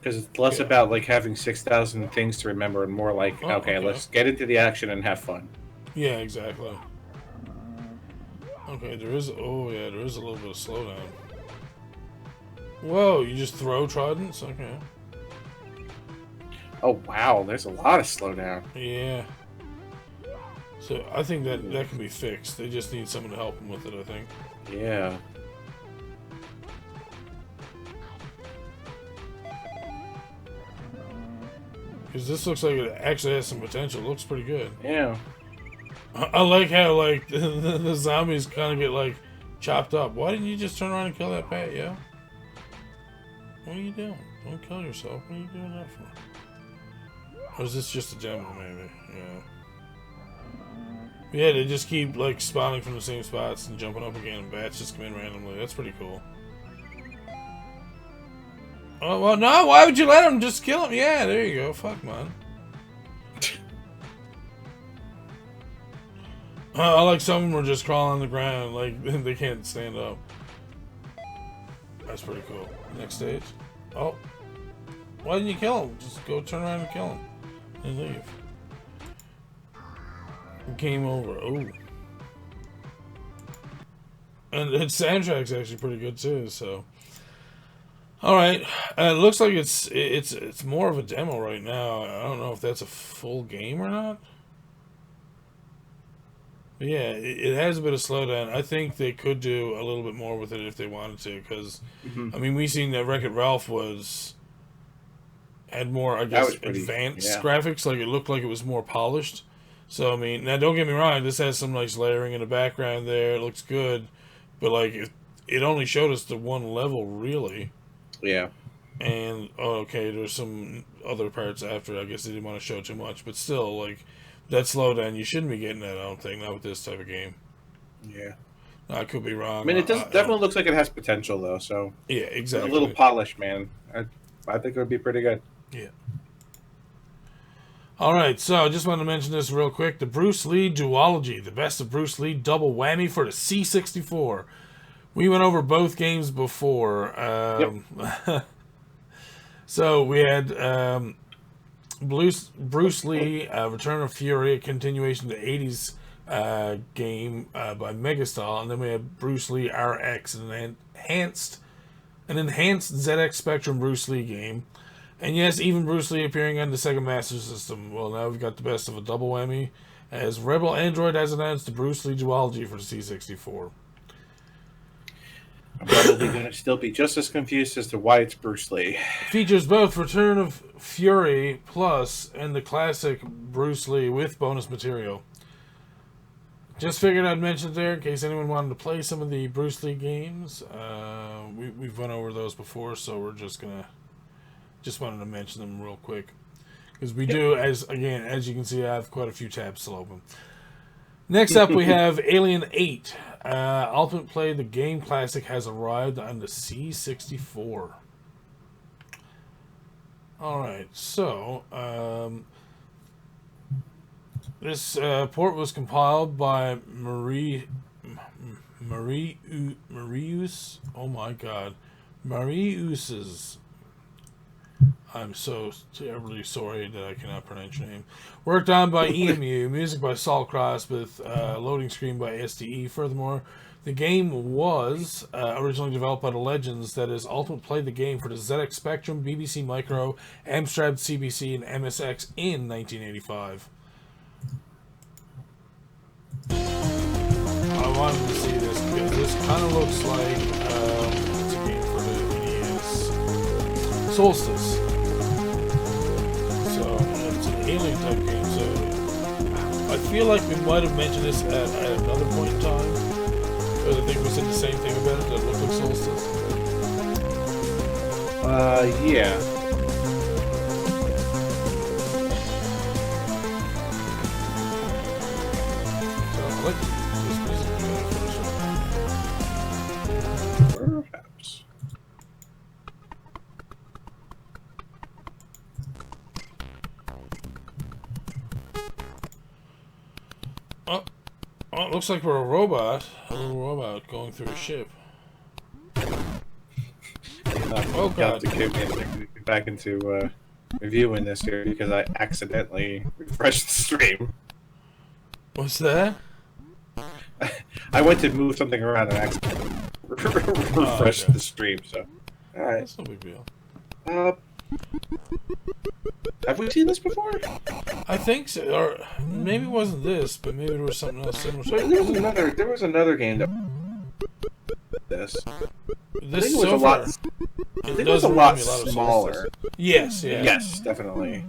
Because it's less about like having 6,000 things to remember and more like, okay, let's get into the action and have fun. Yeah, exactly. Okay, there is a little bit of slowdown. Whoa, you just throw tridents? Okay. Oh wow, there's a lot of slowdown. Yeah. So I think that can be fixed. They just need someone to help them with it, I think. Yeah. Because this looks like it actually has some potential. It looks pretty good. Yeah. I like how like the zombies kind of get like chopped up. Why didn't you just turn around and kill that bat, yo? What are you doing? Don't kill yourself. What are you doing that for? Or is this just a demo, maybe? Yeah. Yeah, they just keep like spawning from the same spots and jumping up again, and bats just come in randomly. That's pretty cool. Oh well, no. Why would you let them just kill him? Yeah, there you go. Fuck, man. I like some of them are just crawling on the ground, like they can't stand up. That's pretty cool. Next stage. Oh. Why didn't you kill him? Just go turn around and kill him. And leave. Game over. Oh. And the soundtrack's actually pretty good too, so. Alright. It looks like it's more of a demo right now. I don't know if that's a full game or not. But yeah, it has a bit of slowdown. I think they could do a little bit more with it if they wanted to, because I mean, we seen that Wreck-It Ralph had more, I guess, advanced graphics. Like, it looked like it was more polished. So I mean, now don't get me wrong, this has some nice layering in the background there. It looks good, but like it only showed us the one level really. Yeah. And okay, there's some other parts after. I guess they didn't want to show too much, but still, like. That slowdown, you shouldn't be getting that, I don't think, not with this type of game. Yeah. No, I could be wrong. I mean, it definitely looks like it has potential, though, so... Yeah, exactly. A little polish, man. I think it would be pretty good. Yeah. Alright, so I just wanted to mention this real quick. The Bruce Lee Duology, the best of Bruce Lee double whammy for the C64. We went over both games before. Yep. So we had... Bruce Lee, Return of Fury, a continuation of the 80s game by Megastyle, and then we have Bruce Lee RX, an enhanced ZX Spectrum Bruce Lee game. And yes, even Bruce Lee appearing on the Sega Master System. Well, now we've got the best of a double whammy, as Rebel Android has announced the Bruce Lee duology for the C64. I'm probably going to still be just as confused as to why it's Bruce Lee. Features both Return of Fury Plus and the classic Bruce Lee with bonus material. Just figured I'd mention it there in case anyone wanted to play some of the Bruce Lee games. We've went over those before, so we're just wanted to mention them real quick. Because we do, as you can see, I have quite a few tabs still open. Next up, we have Alien 8. Ultimate Play, the game classic, has arrived on the C64. Alright, so this port was compiled by Marius. Oh my god. Marius's. I'm so terribly sorry that I cannot pronounce your name. Worked on by EMU, music by Saul Cross, with loading screen by SDE. Furthermore, the game was originally developed by the Legends, that is, Ultimate Play the game for the ZX Spectrum, BBC Micro, Amstrad CBC, and MSX in 1985. I wanted to see this because this kind of looks like it's a game for the NES. Solstice. It's an alien type game, so I feel like we might have mentioned this at another point in time, but I think we said the same thing about it, that it looked like Solstice. Yeah. So I like this music video for this one. Perhaps. Oh, it looks like we're a little robot going through a ship. Oh god. To get me back into reviewing this here because I accidentally refreshed the stream. What's that? I went to move something around and accidentally refreshed the stream, so. Alright. That's no big deal. Have we seen this before? I think so, or maybe it wasn't this, but maybe there was something else similar. There was another game that this. This was a lot. I think it was a lot smaller. Yes, yeah. Yes, definitely.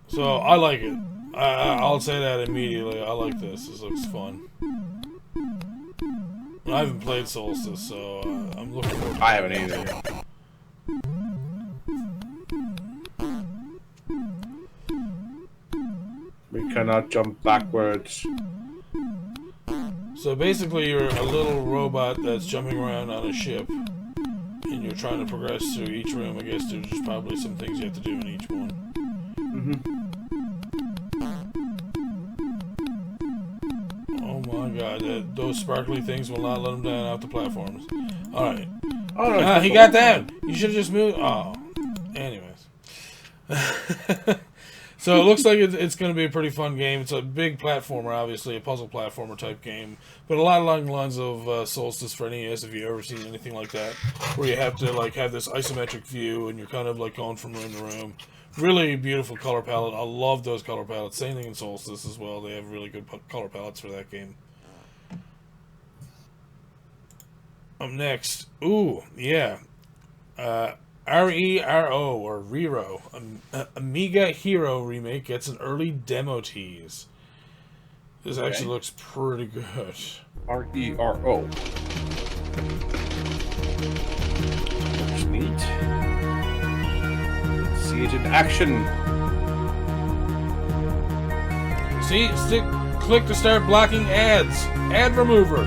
So I like it. I'll say that immediately. I like this. This looks fun. I haven't played Solstice, so I'm looking forward to it. I haven't either. We cannot jump backwards. So basically, you're a little robot that's jumping around on a ship, and you're trying to progress through each room. I guess there's just probably some things you have to do in each one. Mm-hmm. Oh my god, those sparkly things will not let him down off the platforms. Alright. Oh, no, He got down! You should have just moved. Oh. Anyways. So it looks like it's going to be a pretty fun game. It's a big platformer, obviously, a puzzle platformer type game, but a lot along the lines of Solstice for NES, if you've ever seen anything like that, where you have to like have this isometric view and you're kind of like going from room to room. Really beautiful color palette. I love those color palettes. Same thing in Solstice as well. They have really good color palettes for that game. Up next, ooh, yeah. R.E.R.O. or R.E.R.O. Amiga Hero remake gets an early demo tease. This actually looks pretty good. R.E.R.O. Looks neat. Let's see it in action. See, click to start blocking ads. Ad remover.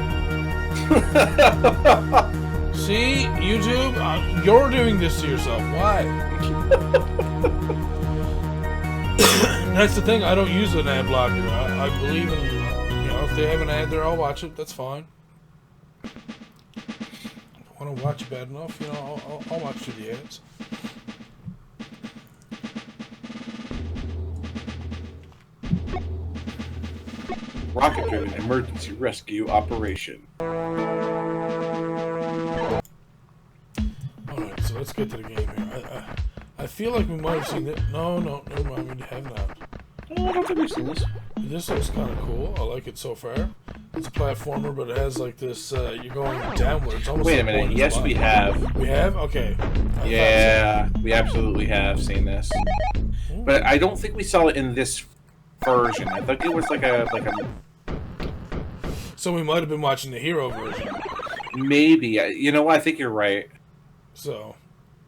See, YouTube, you're doing this to yourself. Why? That's the thing. I don't use an ad blocker. I believe in, if they have an ad there, I'll watch it. That's fine. If I want to watch it bad enough, I'll watch through the ads. Rocket-driven emergency rescue operation. Alright, so let's get to the game here. I feel like we might have seen it. No, never mind. We have not. Oh, I don't think we've seen this. This looks kind of cool. I like it so far. It's a platformer, but it has like this, you're going downwards. Wait a minute. Yes, we have. We have? Okay. Yeah, we absolutely have seen this. Ooh. But I don't think we saw it in this version. I think it was like a So we might have been watching the Hero version. maybe. You know what? I think you're right. So,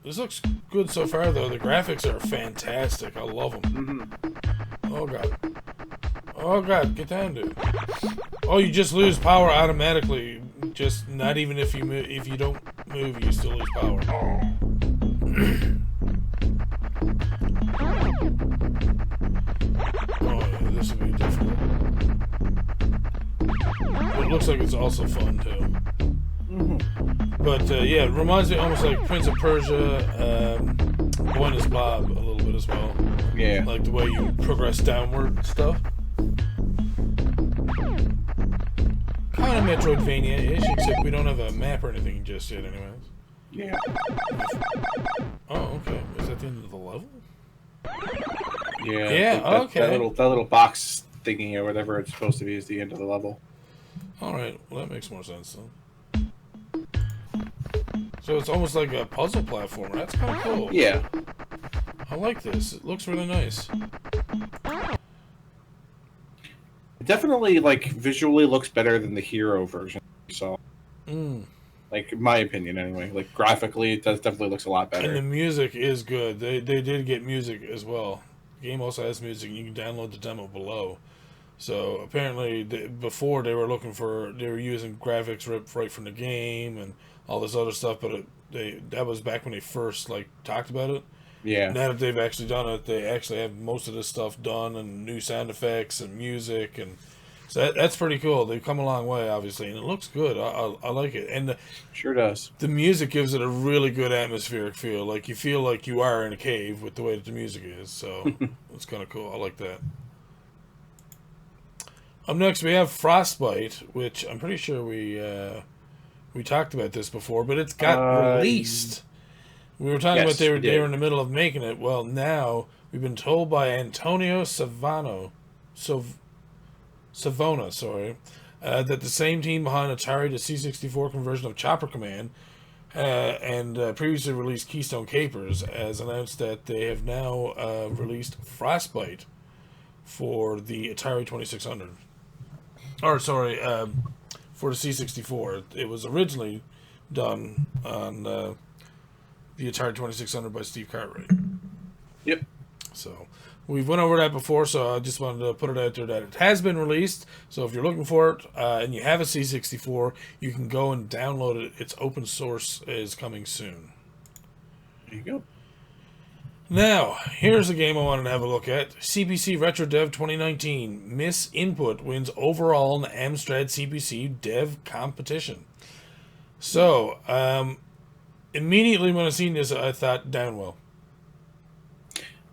this looks good so far, though. The graphics are fantastic. I love them. Mm-hmm. Oh, God. Oh, God. Get down, dude. Oh, you just lose power automatically. Just not even if you move. If you don't move, you still lose power. Oh, yeah. This would be difficult. It looks like it's also fun, too. Mm-hmm. But, yeah, it reminds me almost like Prince of Persia, Buenos Bob a little bit as well. Yeah. Like the way you progress downward and stuff. Kind of Metroidvania-ish, except we don't have a map or anything just yet anyways. Yeah. Oh, okay. Is that the end of the level? Yeah. Yeah, okay. That little box thingy or whatever it's supposed to be is the end of the level. Alright, well that makes more sense then. So it's almost like a puzzle platformer. That's kind of cool. Yeah. I like this. It looks really nice. It definitely, like, visually looks better than the Hero version. So, like, in my opinion, anyway. Like, graphically, it definitely looks a lot better. And the music is good. They did get music as well. The game also has music. You can download the demo below. So apparently, before they were using graphics ripped right from the game and all this other stuff, but that was back when they first talked about it. Yeah. Now that they've actually done it, they actually have most of this stuff done and new sound effects and music, and so that's pretty cool. They've come a long way, obviously, and it looks good. I like it, and Sure does. the music gives it a really good atmospheric feel. Like you feel like you are in a cave with the way that the music is. So it's kind of cool. I like that. Up next, we have Frostbite, which I'm pretty sure we talked about this before, but it's got released. We were talking about they were in the middle of making it. Well, now we've been told by Antonio Savona, that the same team behind Atari to C64 conversion of Chopper Command and previously released Keystone Capers has announced that they have now released Frostbite for the Atari 2600. Or, sorry, for the C64. It was originally done on the Atari 2600 by Steve Cartwright. Yep. So, we've went over that before, so I just wanted to put it out there that it has been released. So, if you're looking for it and you have a C64, you can go and download it. It's open source, is coming soon. There you go. Now, here's a game I wanted to have a look at. CPC Retro Dev 2019. Miss Input wins overall in the Amstrad CPC Dev competition. So, immediately when I seen this, I thought Downwell.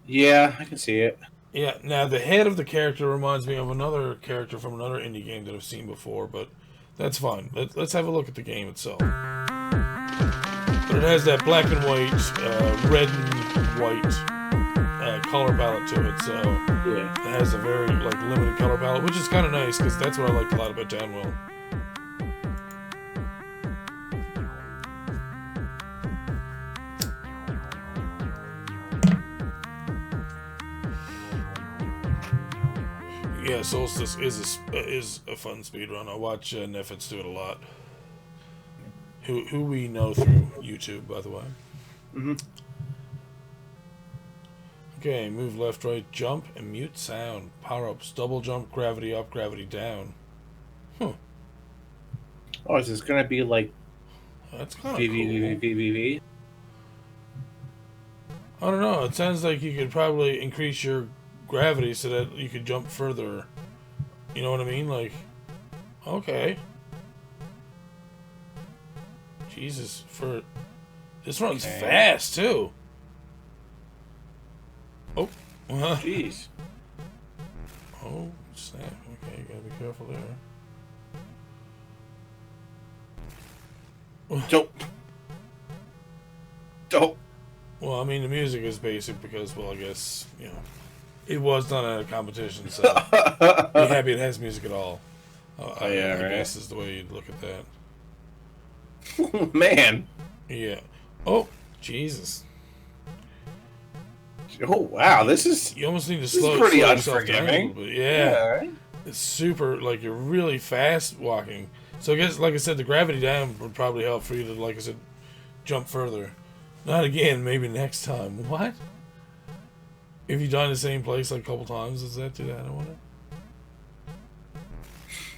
Yeah, I can see it. Yeah, now the head of the character reminds me of another character from another indie game that I've seen before, but that's fine. Let's have a look at the game itself. But it has that black and white, red and white color palette to it, so Yeah. it has a very limited color palette, which is kind of nice because that's what I liked a lot about Downwell. Yeah, Solstice is a fun speedrun. I watch Neffets do it a lot. Who we know through YouTube, by the way. Mm-hmm. Okay, move left, right, jump, and mute sound. Power-ups, double jump, gravity up, gravity down. Huh. Oh, is this going to be like That's kind of cool. VVVVVV? I don't know. It sounds like you could probably increase your gravity so that you could jump further. You know what I mean? Like, okay. Jesus, this runs fast too. Oh, Jeez. Oh, snap. Okay, you gotta be careful there. Don't. Well, I mean, the music is basic because, well, I guess, it was done at a competition, so be happy it has music at all. I guess is the way you'd look at that. Man. Yeah. Oh, Jesus. Oh, wow. This is... You almost need to This is slow pretty yourself down a unforgiving. little bit. Yeah. Right. It's super, you're really fast walking. So I guess, like I said, the gravity down would probably help for you to, like I said, jump further. Not again, maybe next time. What? If you die in the same place like a couple times, does that do that? I wonder.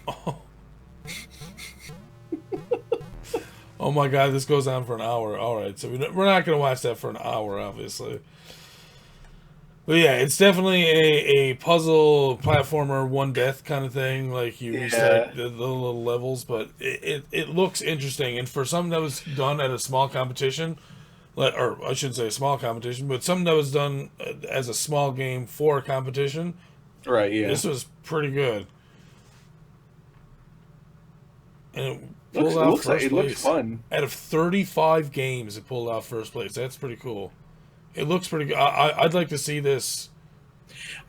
Oh. Oh my god, this goes on for an hour. Alright, so we're not going to watch that for an hour, obviously. But yeah, it's definitely a puzzle platformer, one death kind of thing. Like you restart the little levels, but it looks interesting. And for something that was done at a small competition, or I shouldn't say a small competition, but something that was done as a small game for a competition, right? Yeah, this was pretty good. And it pulled out first place. It looks fun. Out of 35 games, it pulled out first place. That's pretty cool. It looks pretty good. I'd like to see this.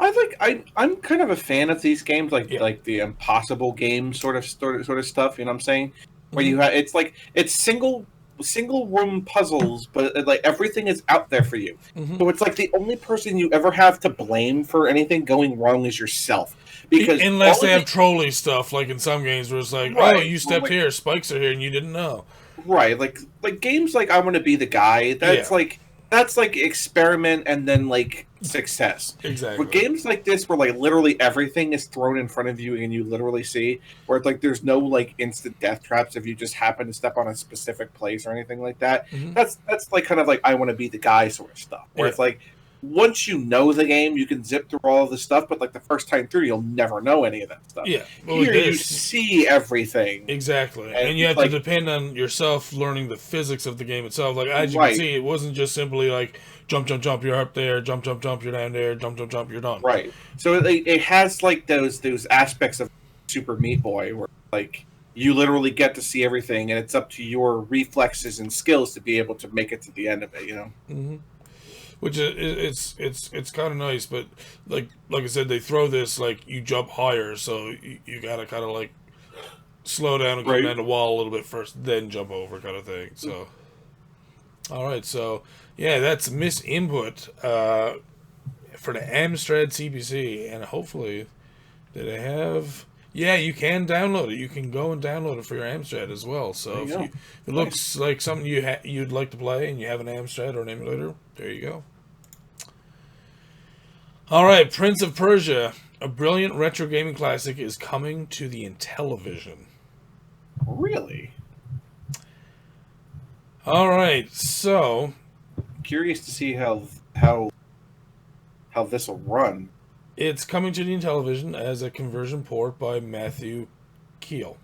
I'm kind of a fan of these games, like the impossible game sort of stuff. You know what I'm saying? Where you have it's single room puzzles, but like everything is out there for you. So it's like the only person you ever have to blame for anything going wrong is yourself. Because unless they have trolley stuff, like in some games where it's like, oh, you stepped here, spikes are here, and you didn't know. Right, like games like I Want to Be the Guy. That's like experiment and then like success. Exactly. But games like this where like literally everything is thrown in front of you and you literally see where it's like there's no like instant death traps if you just happen to step on a specific place or anything like that. That's like kind of like I Want to Be the Guy sort of stuff. Where it's like once you know the game, you can zip through all of the stuff, but like the first time through, you'll never know any of that stuff. Yeah. Well, here you see everything. Exactly. And you have to depend on yourself learning the physics of the game itself. Like, as you can see, it wasn't just simply like, jump, jump, jump, you're up there, jump, jump, jump, you're down there, jump, jump, jump, you're done. Right. So it has like those aspects of Super Meat Boy where like you literally get to see everything and it's up to your reflexes and skills to be able to make it to the end of it, you know? Which it's kind of nice, but like I said, they throw this like you jump higher, so you gotta kind of like slow down and come down the wall a little bit first, then jump over, kind of thing. So, all right, so yeah, that's Miss Input for the Amstrad CPC, and hopefully, did they have? Yeah, you can download it. You can go and download it for your Amstrad as well. So if it looks like something you'd like to play, and you have an Amstrad or an emulator, there you go. All right, Prince of Persia, a brilliant retro gaming classic, is coming to the Intellivision. Really? All right, so curious to see how how this will run. It's coming to the Intellivision as a conversion port by Matthew Keel.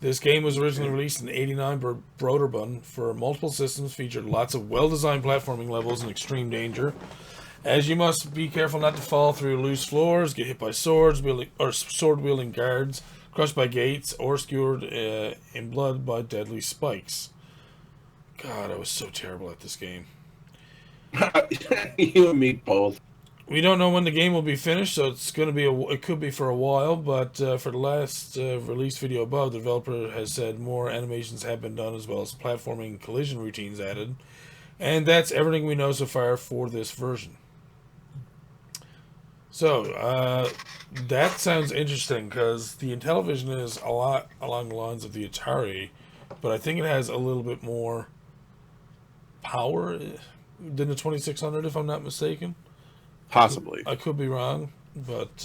This game was originally released in '89 by Broderbund for multiple systems, featured lots of well-designed platforming levels and extreme danger, as you must be careful not to fall through loose floors, get hit by sword-wielding guards, crushed by gates, or skewered in blood by deadly spikes. God, I was so terrible at this game. You and me both. We don't know when the game will be finished, so it's going to be it could be for a while, but for the last release video above, the developer has said more animations have been done as well as platforming collision routines added. And that's everything we know so far for this version. So, that sounds interesting, because the Intellivision is a lot along the lines of the Atari, but I think it has a little bit more power than the 2600, if I'm not mistaken. Possibly. I could be wrong, but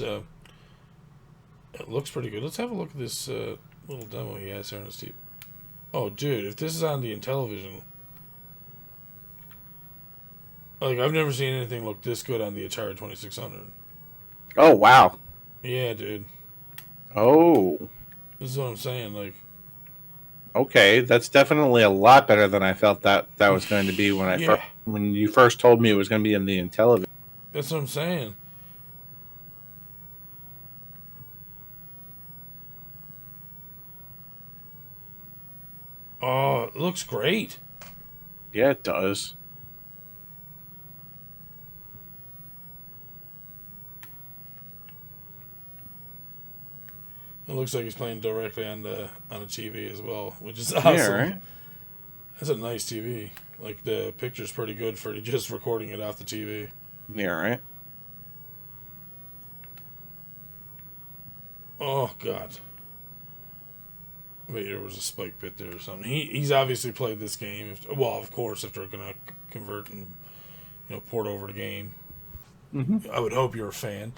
it looks pretty good. Let's have a look at this little demo he has here on his TV. Oh, dude, if this is on the Intellivision, like, I've never seen anything look this good on the Atari 2600. Oh, wow. Yeah, dude. Oh. This is what I'm saying, like... Okay, that's definitely a lot better than I felt that was going to be when when you first told me it was going to be in the Intellivision. That's what I'm saying. Oh, it looks great. Yeah, it does. It looks like he's playing directly on the TV as well, which is awesome. Yeah, right? That's a nice TV. Like, the picture's pretty good for just recording it off the TV. Yeah, right? Oh, God. Wait, there was a spike pit there or something. He's obviously played this game. Well, of course, if they're going to convert and, port over the game. Mm-hmm. I would hope you're a fan.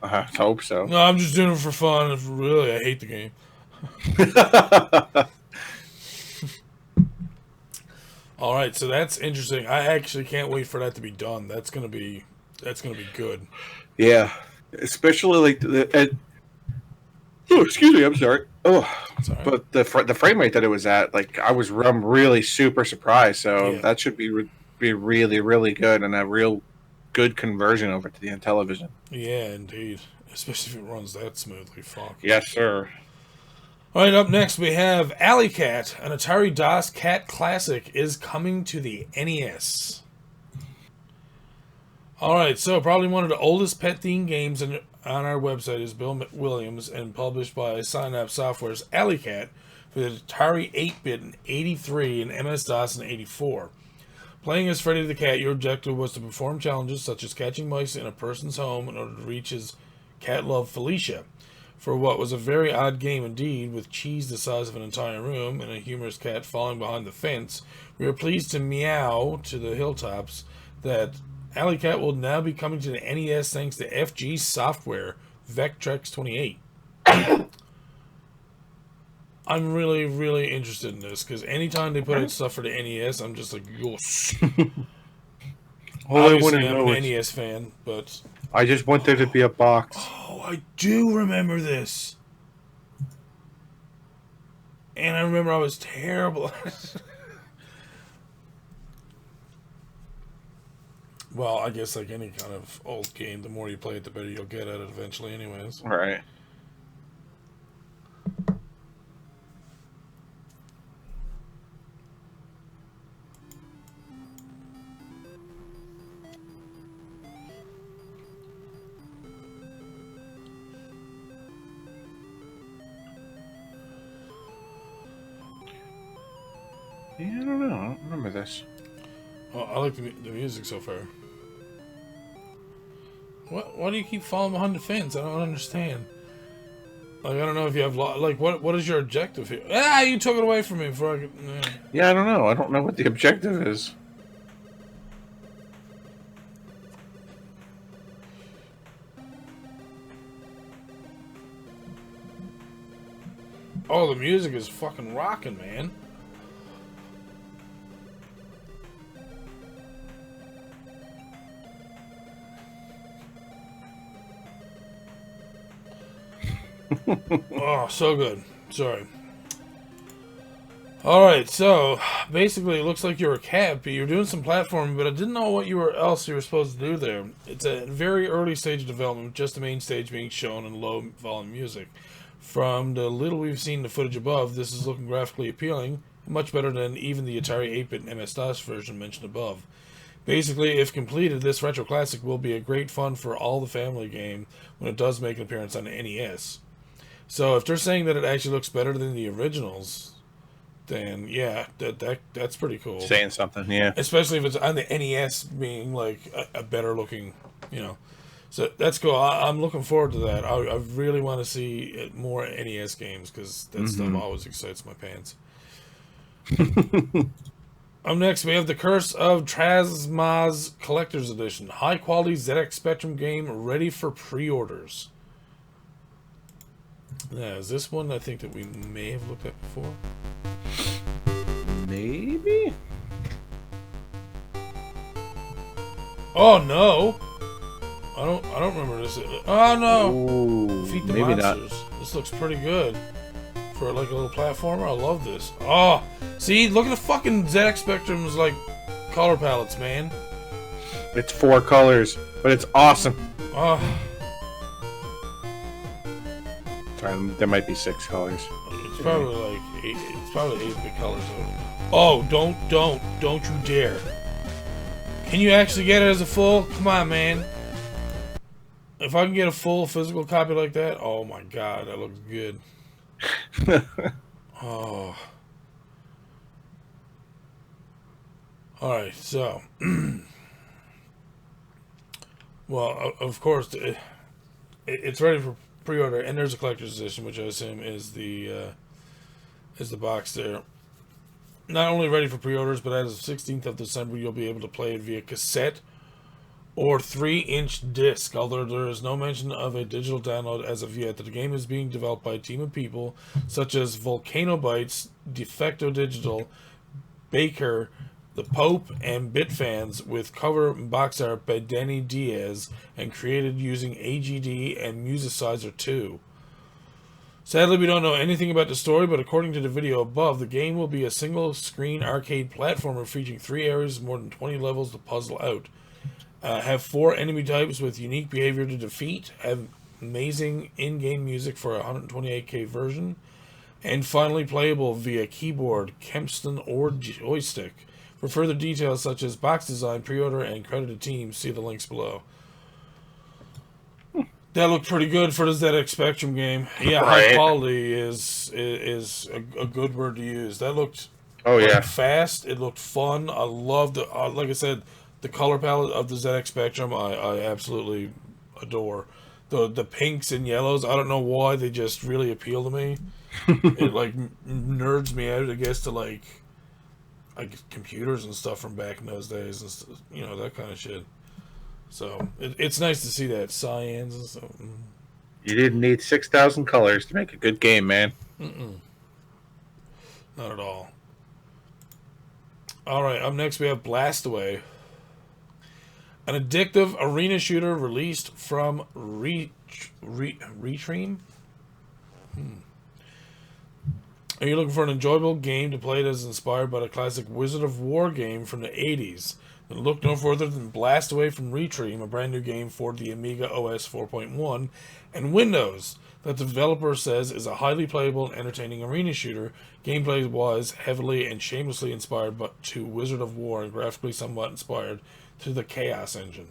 I hope so. No, I'm just doing it for fun. Really, I hate the game. All right, so that's interesting. I actually can't wait for that to be done. That's gonna be good. Yeah, especially like oh, excuse me, I'm sorry. Oh, Sorry. but the frame rate that it was at, like, I'm really super surprised. So Yeah. that should be really, really good, and a real good conversion over to the Intellivision. Yeah, indeed. Especially if it runs that smoothly. Fuck. Yes, sir. All right, up next we have Alley Cat, an Atari DOS cat classic, is coming to the NES. All right, so probably one of the oldest pet-themed games on our website is Bill Williams and published by Synapse Software's Alley Cat for the Atari 8-bit in '83 and MS-DOS in '84. Playing as Freddy the Cat, your objective was to perform challenges such as catching mice in a person's home in order to reach his cat love Felicia. For what was a very odd game indeed, with cheese the size of an entire room and a humorous cat falling behind the fence, we are pleased to meow to the hilltops that Alley Cat will now be coming to the NES thanks to FG Software Vectrex 28. I'm really, really interested in this, because anytime they put out stuff for the NES, I'm just like, yes. Obviously, I'm an NES fan, but... I just want there to be a box. Oh, I do remember this. And I remember I was terrible at it. Well, I guess like any kind of old game, the more you play it, the better you'll get at it eventually anyways. All right. Yeah, I don't know. I don't remember this. Well, I like the music so far. Why do you keep falling behind the fence? I don't understand. Like, I don't know if you have... Like, what is your objective here? Ah, you took it away from me before I could... Yeah, I don't know. I don't know what the objective is. Oh, the music is fucking rocking, man. Oh, so good. Sorry. Alright, so basically it looks like you're a cat, but you're doing some platforming, but I didn't know what else you were supposed to do there. It's a very early stage of development, with just the main stage being shown in low volume music. From the little we've seen in the footage above, this is looking graphically appealing, much better than even the Atari 8-bit MS-DOS version mentioned above. Basically, if completed, this retro classic will be a great fun for all the family game when it does make an appearance on the NES. So if they're saying that it actually looks better than the originals, then yeah, that's pretty cool. Saying something, yeah. Especially if it's on the NES being like a better looking, So that's cool. I'm looking forward to that. I really want to see more NES games because that stuff always excites my pants. Up next, we have The Curse of Trasmaz Collector's Edition. High quality ZX Spectrum game ready for pre-orders. Now, is this one I think that we may have looked at before? Maybe? Oh no! I don't remember this. Oh no! Ooh, Defeat the maybe monsters. not. This looks pretty good. For like a little platformer, I love this. Oh! See, look at the fucking ZX Spectrum's like color palettes, man. It's 4 colors, but it's awesome. Oh. Sorry, there might be 6 colors. It's probably like 8. It's probably 8-bit colors. Oh, don't you dare! Can you actually get it as a full? Come on, man. If I can get a full physical copy like that, oh my god, that looks good. Oh. Alright, so. Well, of course, it's ready for pre-order, and there's a collector's edition, which I assume is the box there. Not only ready for pre-orders, but as of 16th of December, you'll be able to play it via cassette or 3-inch disc, although there is no mention of a digital download as of yet. The game is being developed by a team of people such as Volcano Bytes, Defecto Digital, Baker, The Pope, and Bitfans, with cover and box art by Danny Diaz, and created using AGD and Musicizer 2. Sadly, we don't know anything about the story, but according to the video above, the game will be a single-screen arcade platformer featuring 3 areas, more than 20 levels to puzzle out. Have 4 enemy types with unique behavior to defeat, have amazing in-game music for a 128K version, and finally playable via keyboard, Kempston, or joystick. For further details such as box design, pre-order, and credited teams, see the links below. That looked pretty good for the ZX Spectrum game. Yeah, right. High quality is a good word to use. That looked fast. It looked fun. I loved it. Like I said, the color palette of the ZX Spectrum, I absolutely adore. The pinks and yellows, I don't know why, they just really appeal to me. It like nerds me out, I guess, to like computers and stuff from back in those days, and stuff, that kind of shit. So it's nice to see that cyans and stuff. You didn't need 6,000 colors to make a good game, man. Not at all. All right, up next we have Blast Away, an addictive arena shooter released from R.E.R.O. Are you looking for an enjoyable game to play that is inspired by the classic Wizard of War game from the 80s? Then look no further than Blast Away from R.E.R.O., a brand new game for the Amiga OS 4.1 and Windows that the developer says is a highly playable and entertaining arena shooter, gameplay-wise heavily and shamelessly inspired to Wizard of War and graphically somewhat inspired to the Chaos engine.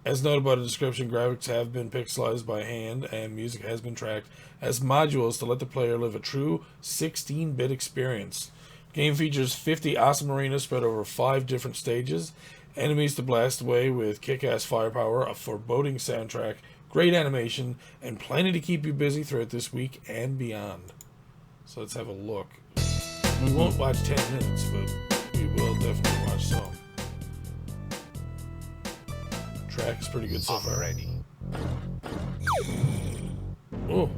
As noted by the description, graphics have been pixelized by hand and music has been tracked as modules to let the player live a true 16-bit experience. Game features 50 awesome arenas spread over 5 different stages, enemies to blast away with kick-ass firepower, a foreboding soundtrack, great animation, and plenty to keep you busy throughout this week and beyond. So let's have a look. We won't watch 10 minutes, but we will definitely watch some. Track is pretty good so far. Ready. Oh,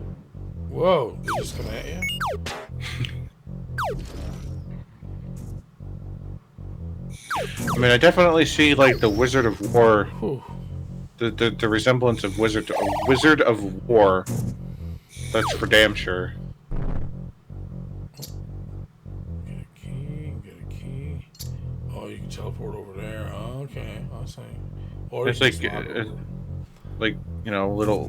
whoa! They just come at you. I mean, I definitely see like the Wizard of War, Ooh. the resemblance of Wizard of War That's for damn sure. Get a key, get a key. Oh, you can teleport over there. Oh, okay, I'll say. Or It's you like, can just walk over. like, you know, little,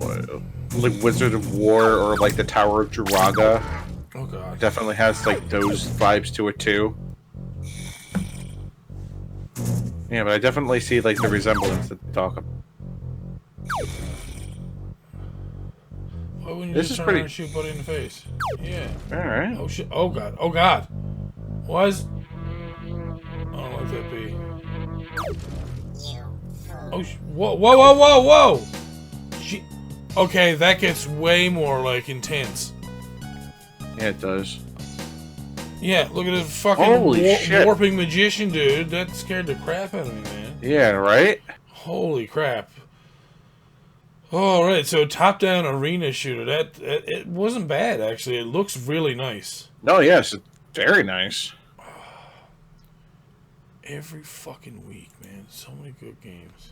like Wizard of War or like the Tower of Jiraga. Oh god. It definitely has like those vibes to it too. Yeah, but I definitely see like the resemblance that they talk about. Why wouldn't you This just is turn pretty- around and shoot Buddy in the face? Yeah. Alright. Oh shit. Oh god. Oh god. Why is... I don't like that bee. Oh whoa, whoa, whoa, whoa, whoa! Okay, that gets way more, like, intense. Yeah, it does. Yeah, look at this fucking Holy shit. warping magician, dude. That scared the crap out of me, man. Yeah, right? Holy crap. Alright, so top-down arena shooter. It wasn't bad, actually. It looks really nice. No, yes, it's very nice. Every fucking week, man. So many good games.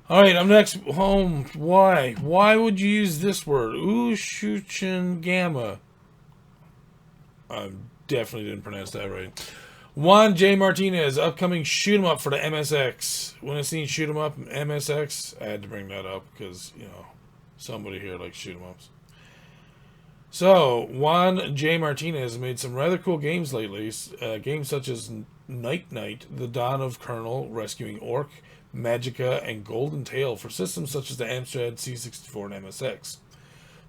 Alright, I'm next home. Why? Why would you use this word? Uchusen Gamma. I definitely didn't pronounce that right. Juan J. Martinez, upcoming shoot 'em up for the MSX. When I seen shoot 'em up MSX, I had to bring that up because, you know, somebody here likes shoot 'em ups. So, Juan J. Martinez made some rather cool games lately. Games such as Night Knight, The Dawn of Colonel, Rescuing Orc, Magica, and Golden Tail for systems such as the Amstrad C64 and MSX.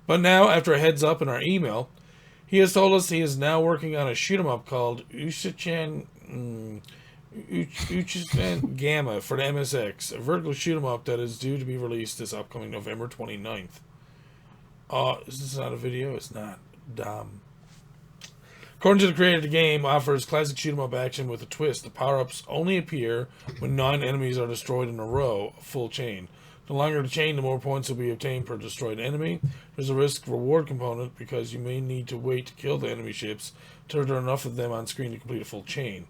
But now, after a heads up in our email, he has told us he is now working on a shoot 'em up called Uchusen Gamma for the MSX, a vertical shoot 'em up that is due to be released this upcoming November 29th. Is this not a video? It's not. Dumb. According to the creator, the game offers classic shoot 'em up action with a twist. The power-ups only appear when 9 enemies are destroyed in a row, a full chain. The longer the chain, the more points will be obtained per destroyed enemy. There's a risk-reward component because you may need to wait to kill the enemy ships until there are enough of them on screen to complete a full chain.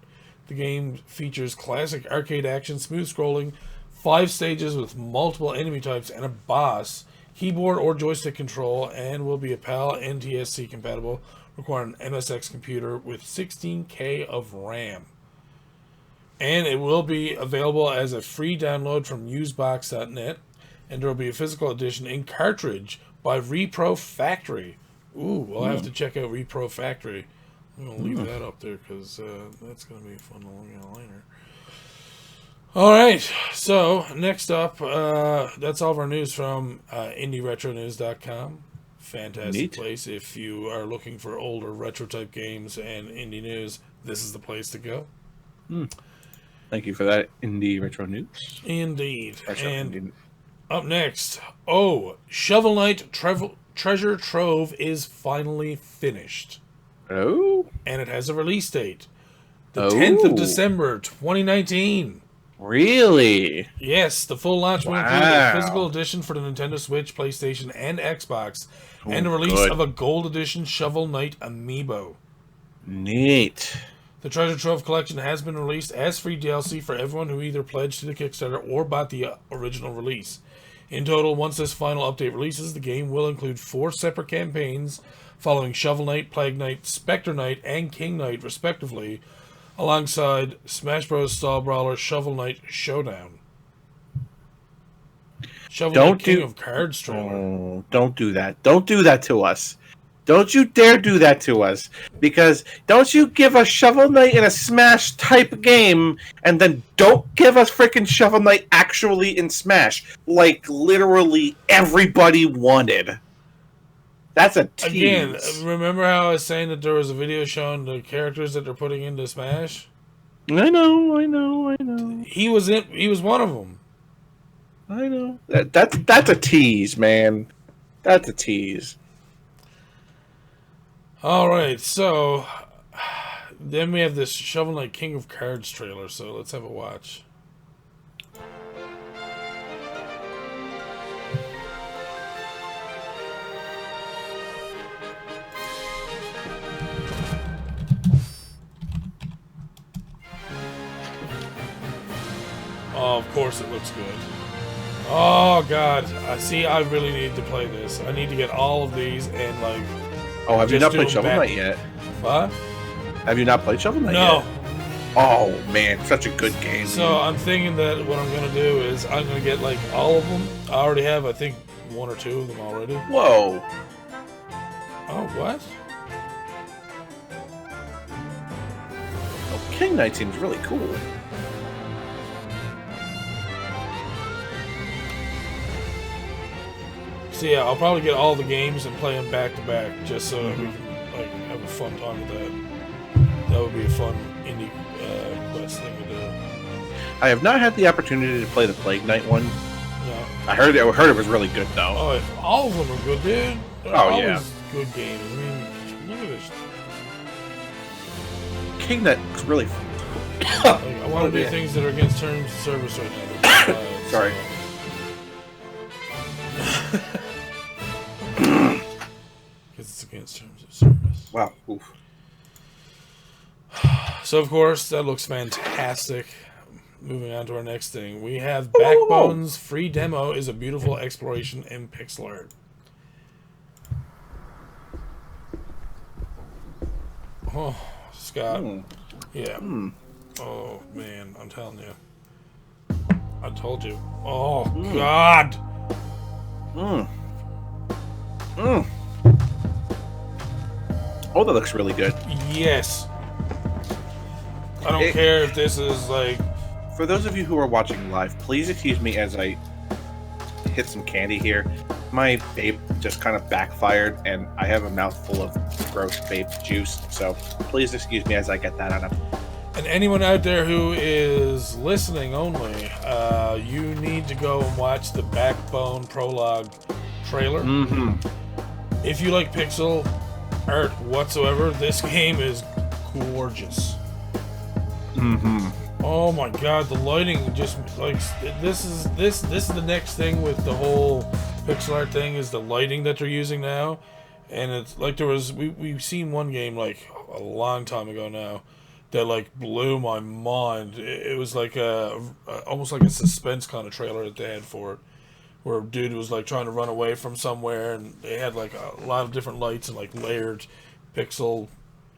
The game features classic arcade action, smooth scrolling, 5 stages with multiple enemy types and a boss, keyboard or joystick control, and will be a PAL NTSC compatible, requiring an MSX computer with 16K of RAM. And it will be available as a free download from usebox.net, and there will be a physical edition in cartridge by R.E.R.O Factory. Ooh, we'll have to check out R.E.R.O Factory. I'm going to leave that up there because that's going to be fun to look at later. Alright, so next up, that's all of our news from IndieRetroNews.com. Fantastic Neat. place. If you are looking for older retro type games and indie news, this is the place to go. Thank you for that, Indie Retro News. Indeed. Retro And Indie. up next, Shovel Knight Treasure Trove is finally finished. Oh? And it has a release date. The 10th of December, 2019. Really? Yes, the full launch will include Wow. a physical edition for the Nintendo Switch, PlayStation, and Xbox, and the Oh, release good. of a gold edition Shovel Knight amiibo. Neat. The Treasure Trove collection has been released as free DLC for everyone who either pledged to the Kickstarter or bought the original release. In total, once this final update releases, the game will include 4 separate campaigns following Shovel Knight, Plague Knight, Spectre Knight, and King Knight, respectively, alongside Smash Bros. Style Brawler Shovel Knight Showdown. Shovel Knight King of Cards trailer. Oh, don't do that. Don't do that to us. Don't you dare do that to us. Because don't you give us Shovel Knight in a Smash type game and then don't give us freaking Shovel Knight actually in Smash. Like literally everybody wanted. That's a tease. Again, remember how I was saying that there was a video showing the characters that they're putting into Smash? I know. He was one of them. I know. That's a tease, man. That's a tease. Alright, so then we have this Shovel Knight King of Cards trailer, so let's have a watch. Oh, of course it looks good. Oh god, I really need to play this. I need to get all of these and like. Oh, have you not played Shovel Knight yet? What? Have you not played Shovel Knight yet? No. Oh man, such a good game. So I'm thinking that what I'm gonna do is I'm gonna get like all of them. I already have, I think, 1 or 2 of them already. Whoa. Oh, what? Oh, King Knight seems really cool. So yeah, I'll probably get all the games and play them back to back, just so that we can like have a fun time with that. That would be a fun indie quest thing to do. I have not had the opportunity to play the Plague Knight one. Yeah. I heard it was really good though. Oh, all of them are good, dude. They're always good games. I mean, look at this. King Knight looks really. I want to do things that are against terms of service right now. Sorry. Because it's against terms of service. Wow. Oof. So, of course, that looks fantastic. Moving on to our next thing. We have Backbone's free demo is a beautiful exploration in pixel art. Oh, Scott. Yeah. Oh, man. I'm telling you. I told you. Oh, God. Oh, that looks really good. Yes. I don't care if this is like... For those of you who are watching live, please excuse me as I hit some candy here. My vape just kind of backfired, and I have a mouthful of gross vape juice, so please excuse me as I get that out of. And anyone out there who is listening only, you need to go and watch the Backbone prologue trailer. If you like pixel art whatsoever, this game is gorgeous. Oh my god, the lighting just like this is the next thing with the whole pixel art thing is the lighting that they're using now. And it's like we've seen one game like a long time ago now that like blew my mind. It was like almost like a suspense kind of trailer that they had for it, where a dude was like trying to run away from somewhere, and they had like a lot of different lights and like layered pixel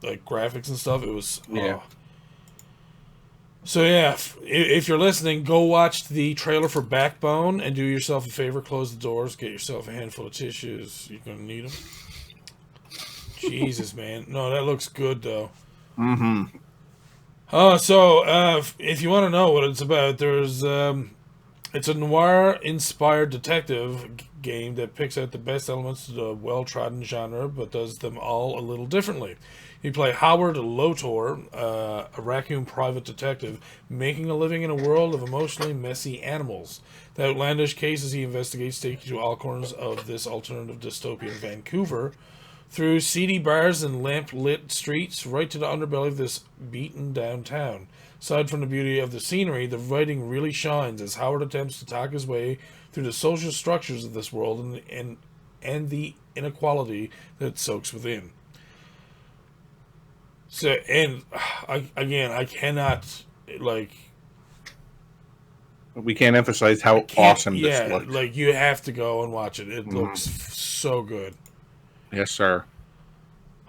like graphics and stuff. It was So yeah, if you're listening, go watch the trailer for Backbone and do yourself a favor, close the doors, get yourself a handful of tissues. You're gonna need them. Jesus, man. No, that looks good though. So if you want to know what it's about, there's it's a noir-inspired detective game that picks out the best elements of the well-trodden genre, but does them all a little differently. You play Howard Lotor, a raccoon private detective, making a living in a world of emotionally messy animals. The outlandish cases he investigates take you to all corners of this alternative dystopian Vancouver, through seedy bars and lamp-lit streets, right to the underbelly of this beaten downtown. Aside from the beauty of the scenery, the writing really shines as Howard attempts to talk his way through the social structures of this world and the inequality that soaks within. So, and I cannot, like... We can't emphasize how awesome this looks. Yeah, like, you have to go and watch it. It looks so good. Yes, sir.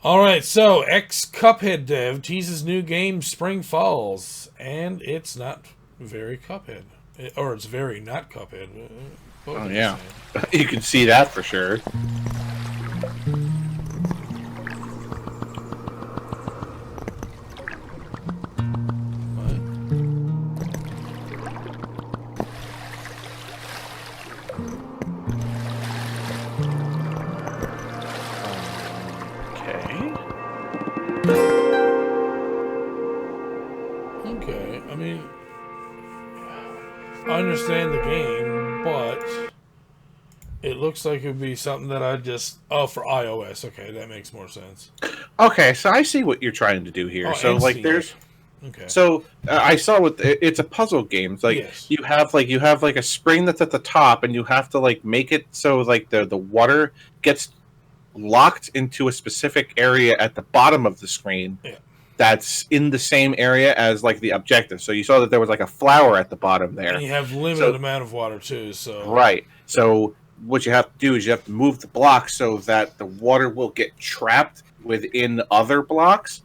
Alright, so, ex-Cuphead dev teases new game Spring Falls, and it's not very Cuphead. Or it's very not Cuphead. Oh, yeah. You can see that for sure. Okay, I mean, I understand the game, but it looks like it would be something that I just... Oh, for iOS. Okay, that makes more sense. Okay, so I see what you're trying to do here. Oh, so, like, there's... Okay. So, I saw what... It's a puzzle game. It's like, yes. you have a spring that's at the top, and you have to, like, make it so, like, the water gets locked into a specific area at the bottom of the screen. Yeah. that's in the same area as like the objective. So you saw that there was like a flower at the bottom there. And you have limited amount of water too. So right. So what you have to do is you have to move the blocks so that the water will get trapped within other blocks,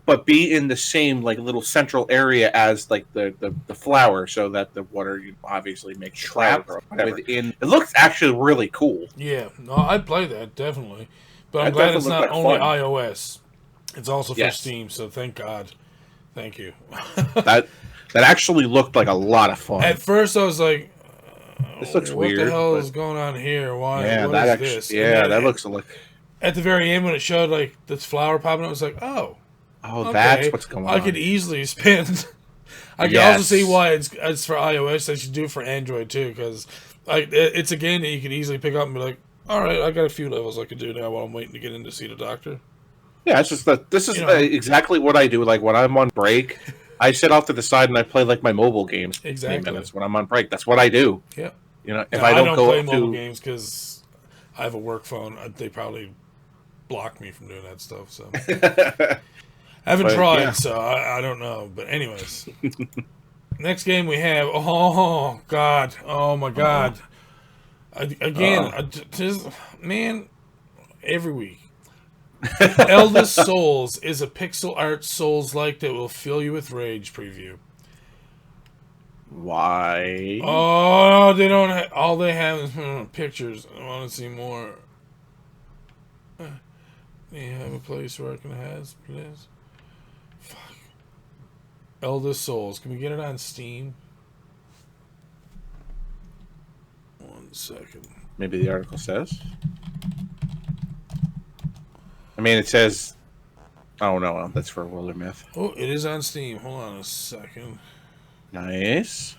but be in the same like little central area as like the flower, so that the water obviously makes trapped within. It looks actually really cool. Yeah, no, I'd play that definitely, but I'm glad it's not only iOS; it's also for Steam. So thank God, thank you. that actually looked like a lot of fun. At first, I was like, "This looks weird. What the hell is going on here? Why? Yeah, what is this?" Yeah, that looks like. At the very end, when it showed like this flower popping up, I was like, "Oh, okay. That's what's going on." I could easily spend. I can also see why it's for iOS. They should do it for Android too, because it's a game that you could easily pick up and be like, "All right, I got a few levels I could do now while I'm waiting to get in to see the doctor." Yeah, it's just that this is exactly what I do. Like when I'm on break, I sit off to the side and I play like my mobile games. Exactly. Minutes when I'm on break, that's what I do. Yeah. If I don't play mobile games because I have a work phone, they probably block me from doing that stuff. So I haven't tried, so I don't know. But anyways, next game we have. Oh God! Oh my God! Man, every week. Eldest Souls is a pixel art Souls-like that will fill you with rage preview. Why? Oh, they don't. All they have is pictures. I want to see more. Do you have a place where I can have please? Fuck. Eldest Souls. Can we get it on Steam? 1 second. Maybe the article says. I mean, it says. Oh no, that's for World of Myth. Oh, it is on Steam. Hold on a second. Nice.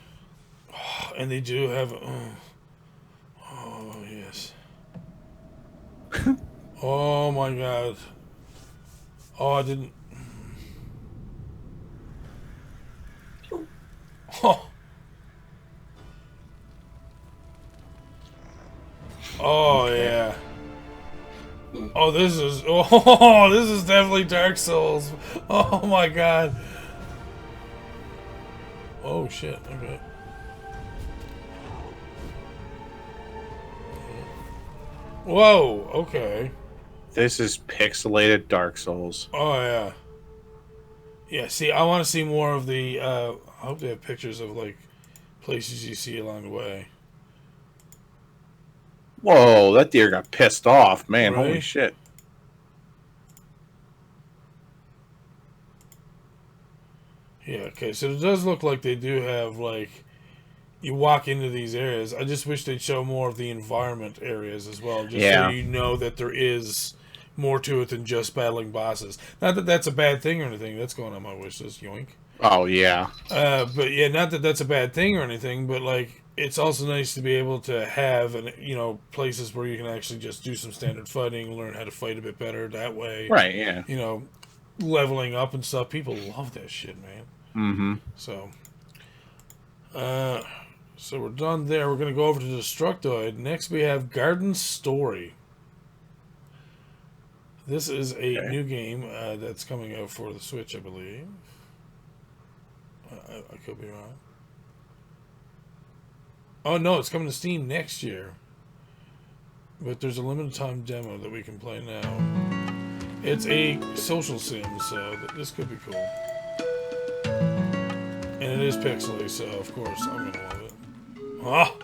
Oh, and they do have. Oh yes. Oh my God. Oh, I didn't. Oh. Oh yeah. Oh, this is definitely Dark Souls. Oh my God. Oh shit. Okay. Whoa. Okay. This is pixelated Dark Souls. Oh yeah. Yeah. See, I want to see more of the. I hope they have pictures of like places you see along the way. Whoa, that deer got pissed off, man. Right? Holy shit. Yeah, okay, so it does look like they do have, like, you walk into these areas. I just wish they'd show more of the environment areas as well, just so you know that there is more to it than just battling bosses. Not that that's a bad thing or anything. That's going on my wish list, yoink. Oh, yeah. But, yeah, not that that's a bad thing or anything, but, like, it's also nice to be able to have, places where you can actually just do some standard fighting, learn how to fight a bit better that way. Right, yeah. Leveling up and stuff. People love that shit, man. Mm-hmm. So we're done there. We're going to go over to Destructoid. Next we have Garden Story. This is a new game that's coming out for the Switch, I believe. I could be wrong. Oh, no, it's coming to Steam next year. But there's a limited time demo that we can play now. It's a social sim, so this could be cool. And it is pixely, so of course I'm gonna love it. Ah!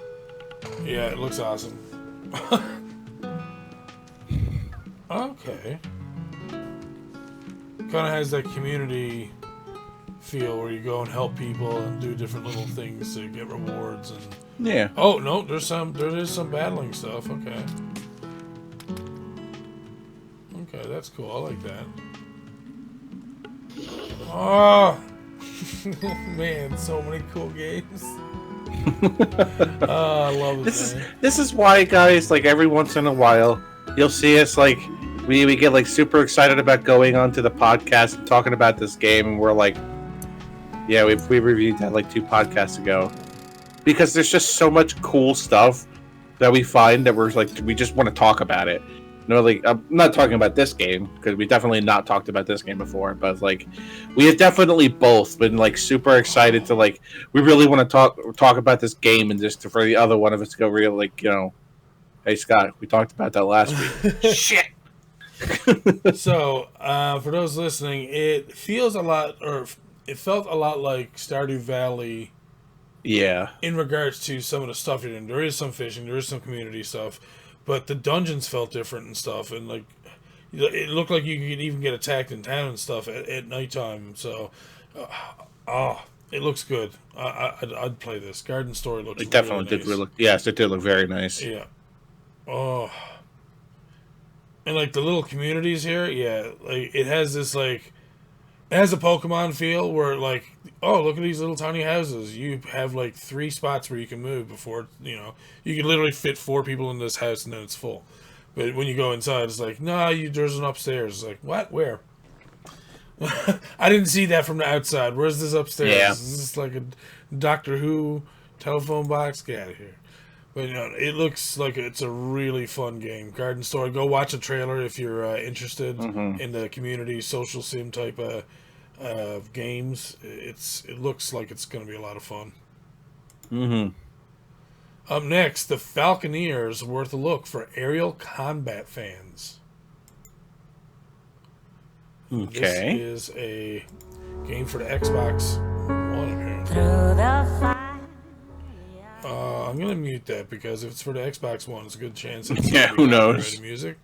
Yeah, it looks awesome. Okay. Kind of has that community feel where you go and help people and do different little things to get rewards and. Yeah. Oh no, there is some battling stuff. Okay. Okay, that's cool. I like that. Oh, man, so many cool games. I love it. This is why, guys. Like every once in a while, you'll see us like we get like super excited about going onto the podcast and talking about this game, and we're like, yeah, we reviewed that like 2 podcasts ago, because there's just so much cool stuff that we find that we're like we just want to talk about it. No, like I'm not talking about this game because we definitely not talked about this game before, but like we have definitely both been like super excited to like we really want to talk about this game and just for the other one of us to go real like hey Scott, we talked about that last week. Shit. So for those listening, it felt a lot like Stardew Valley. Yeah. In regards to some of the stuff you're doing, there is some fishing, there is some community stuff. But the dungeons felt different and stuff, and like it looked like you could even get attacked in town and stuff at nighttime. So, it looks good. I'd play this. Garden Story looks. It definitely really did nice. look. Yes, it did look very nice. Yeah. Oh. And like the little communities here, yeah, like it has this like. It has a Pokemon feel where, like, oh, look at these little tiny houses. You have, like, 3 spots where you can move before, you can literally fit 4 people in this house and then it's full. But when you go inside, it's like, nah, there's an upstairs. It's like, what? Where? I didn't see that from the outside. Where's this upstairs? Yeah. Is this like a Doctor Who telephone box? Get out of here. But, it looks like it's a really fun game. Garden Story. Go watch a trailer if you're interested in the community social sim type of games. It looks like it's going to be a lot of fun. Up next, the Falconeer is worth a look for aerial combat fans. Okay. This is a game for the Xbox One, apparently. Through the fire. I'm going to mute that because if it's for the Xbox One, it's a good chance it's Yeah, who knows? copyrighted music.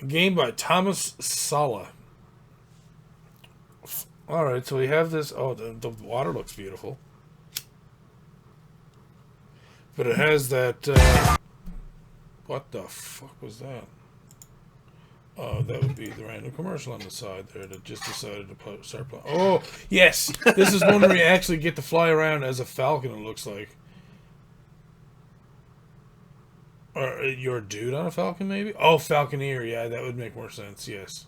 A game by Thomas Sala. Alright, so we have this. Oh, the water looks beautiful. But it has that. What the fuck was that? Oh, that would be the random commercial on the side there that just decided to start playing. Oh, yes! This is one where you actually get to fly around as a falcon, it looks like. Or you're a dude on a falcon, maybe? Oh, Falconeer, yeah, that would make more sense, yes.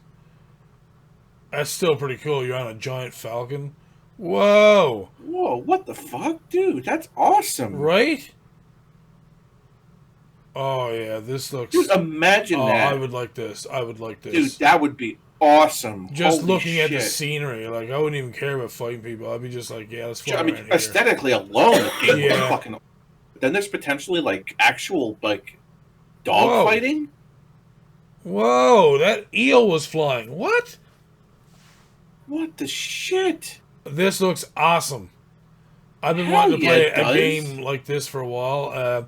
That's still pretty cool. You're on a giant falcon. Whoa! Whoa, what the fuck? Dude, that's awesome. Right? Oh, yeah, this looks... Dude, imagine that. I would like this. Dude, that would be awesome. Just Holy looking shit. at the scenery, like, I wouldn't even care about fighting people. I'd be just like, yeah, let's fly around here. Aesthetically alone, the game Yeah. would fucking... Then there's potentially, like, actual, like, dog fighting? Whoa, that eel was flying. What? What the shit? This looks awesome. I've been Hell wanting to play yeah, a game like this for a while.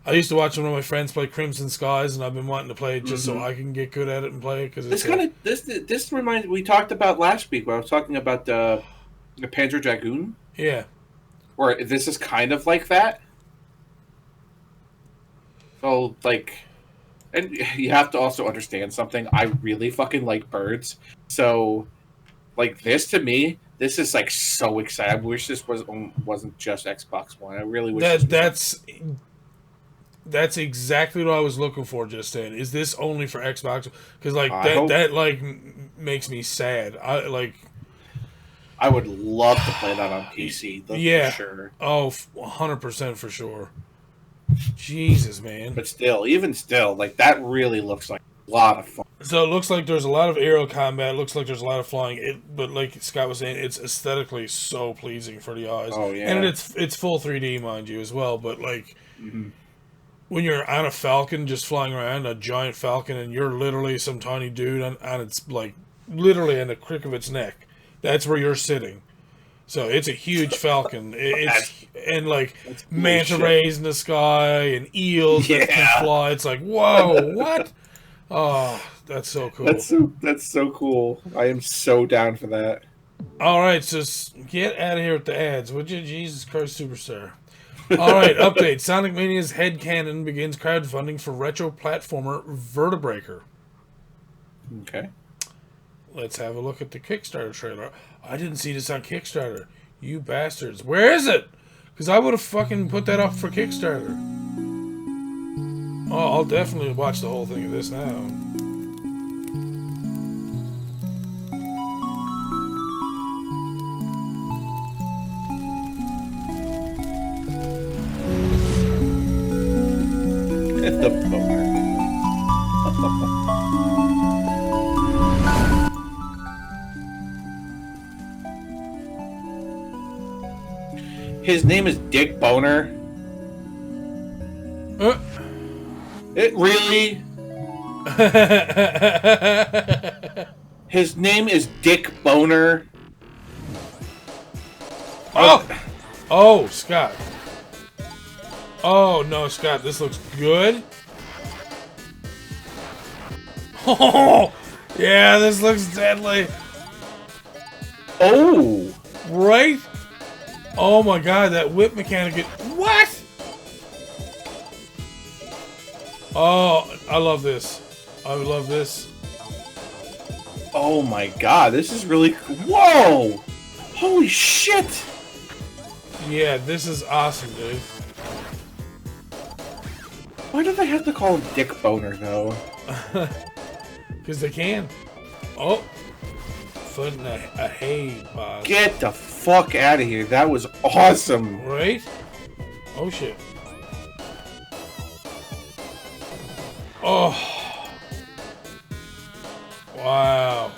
I used to watch one of my friends play Crimson Skies, and I've been wanting to play it just so I can get good at it and play it. Cause This reminds... We talked about last week when I was talking about the Panzer Dragoon. Yeah. Where this is kind of like that. So, like... And you have to also understand something. I really fucking like birds. So, like, this to me... This is, like, so exciting. I wish this wasn't just Xbox One. I really wish That's exactly what I was looking for just then. Is this only for Xbox? Because, like, makes me sad. I would love to play that on PC. Yeah. For sure. Oh, 100% for sure. Jesus, man. But even still, like, that really looks like a lot of fun. So it looks like there's a lot of aerial combat. It looks like there's a lot of flying. But like Scott was saying, it's aesthetically so pleasing for the eyes. Oh, yeah. And it's full 3D, mind you, as well. But, like, when you're on a falcon just flying around, a giant falcon, and you're literally some tiny dude on its, like, literally in the crick of its neck. That's where you're sitting. So it's a huge falcon. And like manta rays in the sky and eels that can fly. It's like, whoa, what? Oh, that's so cool. That's so cool. I am so down for that. All right, so get out of here with the ads, would you? Jesus Christ, Superstar. All right, update. Sonic Mania's headcanon begins crowdfunding for retro platformer Vertebreaker. Okay. Let's have a look at the Kickstarter trailer. I didn't see this on Kickstarter. You bastards. Where is it? Because I would have fucking put that up for Kickstarter. Oh, I'll definitely watch the whole thing of this now. His name is Dick Boner. It really? His name is Dick Boner. Oh, Scott. Oh, no, Scott, this looks good. Oh, yeah, this looks deadly. Oh. Right? Oh, my God, that whip mechanic. What? Oh, I love this. I love this. Oh, my God, this is really cool. Whoa. Holy shit. Yeah, this is awesome, dude. Why do they have to call him Dick Boner, though? Because they can. Oh. Putting a hay boss. Get the fuck out of here. That was awesome. Right? Oh, shit. Oh. Wow.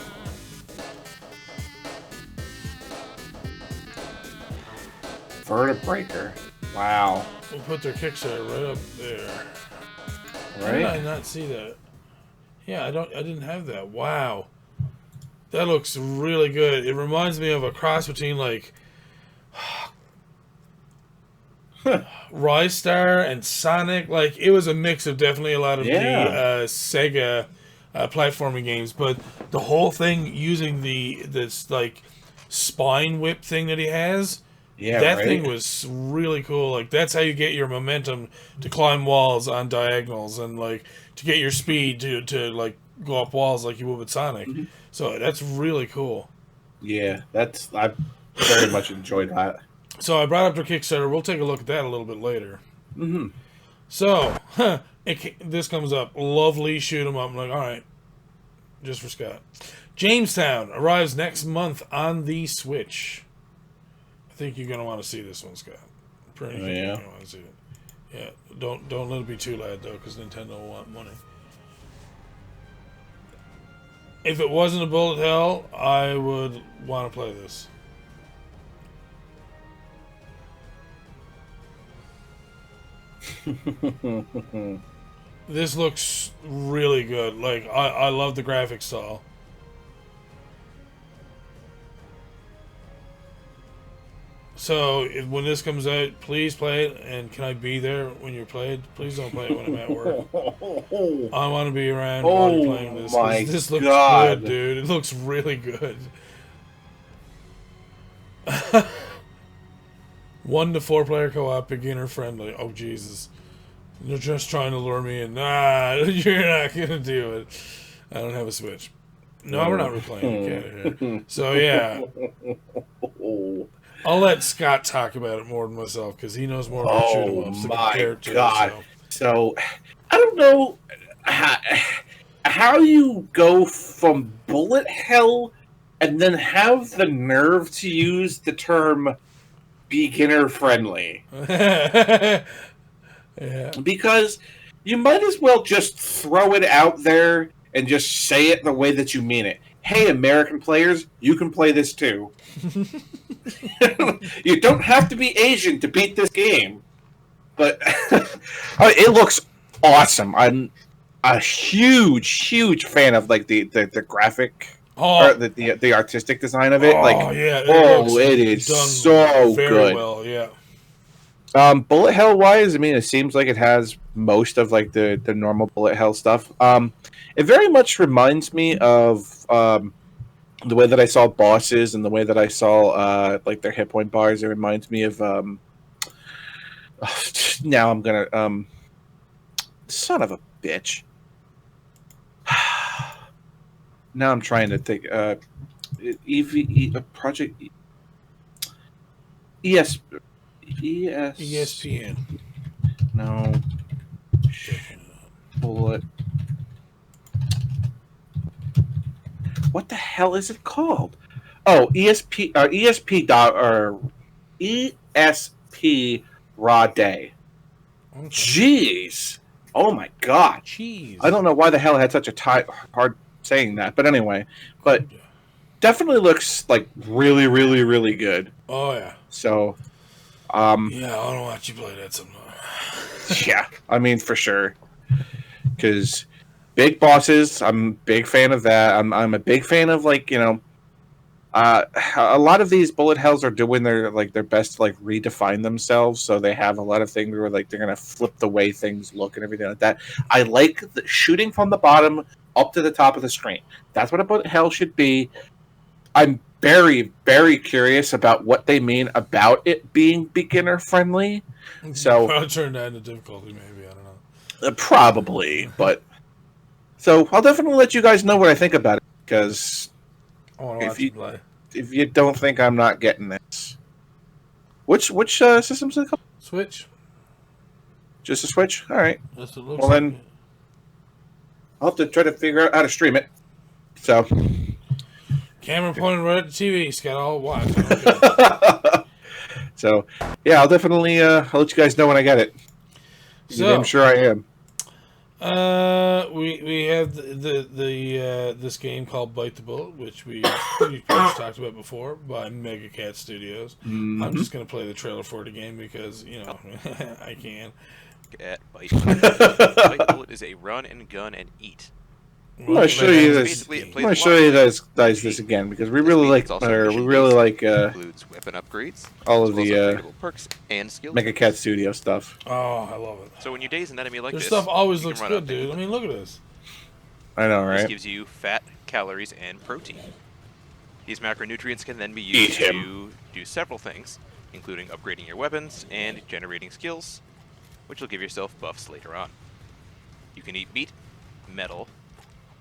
Vertebreaker. Wow. We'll put their Kickstarter right up there. Right? How did I not see that? Yeah, I didn't have that. Wow. That looks really good. It reminds me of a cross between like Rise Star and Sonic. Like it was a mix of definitely a lot of the Sega platforming games, but the whole thing using this like spine whip thing that he has. Yeah, that right? thing was really cool. Like that's how you get your momentum to climb walls on diagonals, and like to get your speed to like go up walls like you would with Sonic. Mm-hmm. So that's really cool. Yeah, I very much enjoyed that. So I brought up their Kickstarter. We'll take a look at that a little bit later. Mm-hmm. So this comes up. Lovely shoot 'em up. I'm like, all right, just for Scott. Jamestown arrives next month on the Switch. I think you're gonna want to see this one, Scott. Pretty sure you're gonna want to see it. Yeah, don't let it be too loud though, because Nintendo will want money. If it wasn't a bullet hell, I would want to play this. This looks really good. Like I love the graphic style. So when this comes out, please play it. And can I be there when you're played? Please don't play it when I'm at work. I want to be around while you're playing this. This looks good, dude. It looks really good. 1 to 4 player co-op, beginner friendly. Oh Jesus! They're just trying to lure me in. Nah, you're not gonna do it. I don't have a Switch. No, we're not replaying. Get out of here. So yeah. I'll let Scott talk about it more than myself because he knows more about shoot 'em ups. Oh my God! So I don't know how you go from bullet hell and then have the nerve to use the term beginner friendly. Yeah. Because you might as well just throw it out there and just say it the way that you mean it. Hey, American players, you can play this too. You don't have to be Asian to beat this game. But it looks awesome. I'm a huge fan of like the graphic or the artistic design of it. It is so good. Well, yeah. Bullet hell wise, I mean, it seems like it has most of like the normal bullet hell stuff. It very much reminds me of the way that I saw bosses and the way that I saw like their hit point bars. It reminds me of now I'm gonna son of a bitch. Now I'm trying to think. Project ESPN. No. Bullet. What the hell is it called? Oh, ESP Raw Day. Okay. Jeez. Oh my god. Cheese. I don't know why the hell I had such a hard saying that, but anyway. But definitely looks like really, really, really good. Oh yeah. So, yeah, I want to watch you play that sometime. yeah, I mean for sure. Because big bosses, I'm a big fan of that. I'm a big fan of a lot of these bullet hells are doing their best to redefine themselves. So they have a lot of things where they're gonna flip the way things look and everything like that. I like the shooting from the bottom up to the top of the screen. That's what a bullet hell should be. I'm very, very curious about what they mean about it being beginner friendly. So I'll turn that into difficulty, maybe. I don't know. Probably, but so I'll definitely let you guys know what I think about it, because if you don't think I'm not getting this, which system's it called? Switch. Just a Switch? All right. Yes, it looks well, like then it. I'll have to try to figure out how to stream it. So camera pointed right at the TV. It's got all watch. Okay. So yeah, I'll definitely I'll let you guys know when I get it. So I'm sure I am. We have this game called Bite the Bullet, which we pretty much talked about before, by M.KID Studios. Mm-hmm. I'm just gonna play the trailer for the game because I can. At Bite Bite Bullet is a run and gun and eat. I'm gonna show you this. I'm gonna show you guys this again because we really like includes weapon upgrades, all of the perks and skills. M.KID Studio stuff. Oh, I love it. So when you daze an enemy like this this, stuff always looks good, dude. I mean, look at this. I know, right? This gives you fat, calories, and protein. These macronutrients can then be used to do several things, including upgrading your weapons and generating skills, which will give yourself buffs later on. You can eat meat, metal,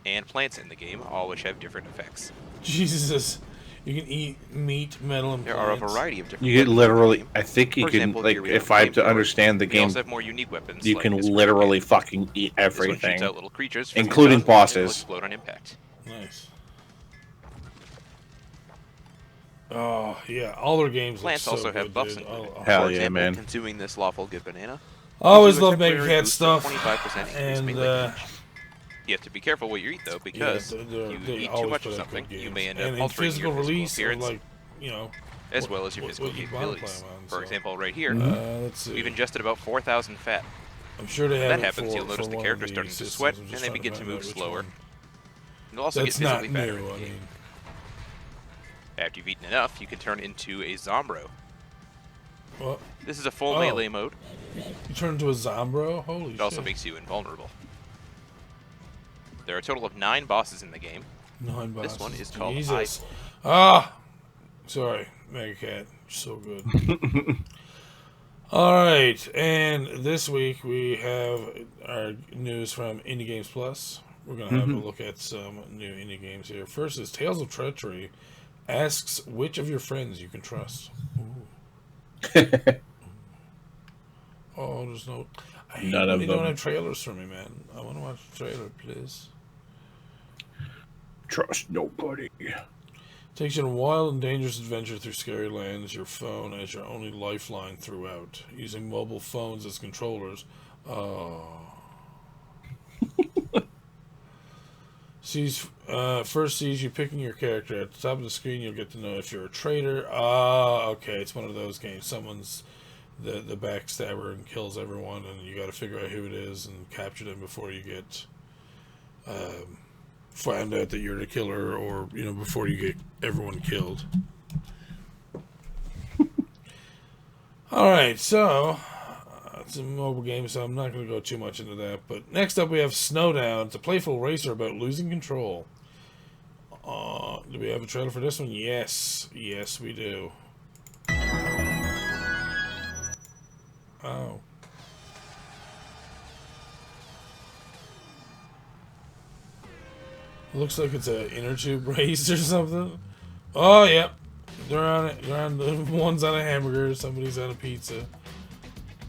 and plants in the game, all which have different effects. Jesus, you can eat meat, metal, and there are a variety of different. You get literally. I think you can if I have to understand the game. Also have more unique weapons. You can literally fucking eat everything, this one shoots out little creatures, including bosses. Explode on impact. Nice. Oh yeah, all their games. Plants look so also have good, buffs. Hell yeah, man! Consuming this lawful good banana. I always love M.KID stuff. 25% and you have to be careful what you eat, though, because you eat too much of something, you may end up altering your physical appearance, as well as your physical capabilities. For example, right here, we've ingested about 4,000 fat. I'm sure they have. When that happens, you'll notice the character starting to sweat, and they begin to move slower. You'll also get physically fatter in the game. After you've eaten enough, you can turn into a Zombro. What? This is a full melee mode. You turn into a Zombro? Holy shit. It also makes you invulnerable. There are a total of 9 bosses in the game. 9 bosses. This one is called Jesus. Sorry, M.KID. So good. Alright, and this week we have our news from Indie Games Plus. We're going to have a look at some new indie games here. First is Tales of Treachery asks which of your friends you can trust. Oh, there's no... I hate when they don't have trailers for me, man. I want to watch the trailer, please. Trust nobody. Takes you on a wild and dangerous adventure through scary lands. Your phone as your only lifeline throughout. Using mobile phones as controllers. First sees you picking your character. At the top of the screen, you'll get to know if you're a traitor. Okay, it's one of those games. Someone's the backstabber and kills everyone, and you got to figure out who it is and capture them before you get find out that you're the killer, or before you get everyone killed. All right, so it's a mobile game, so I'm not going to go too much into that. But next up, we have Snowdown. It's a playful racer about losing control. Do we have a trailer for this one? Yes, we do. Oh. Looks like it's an inner tube race or something. Oh, yeah. They're on it. They're on the one's on a hamburger, somebody's on a pizza.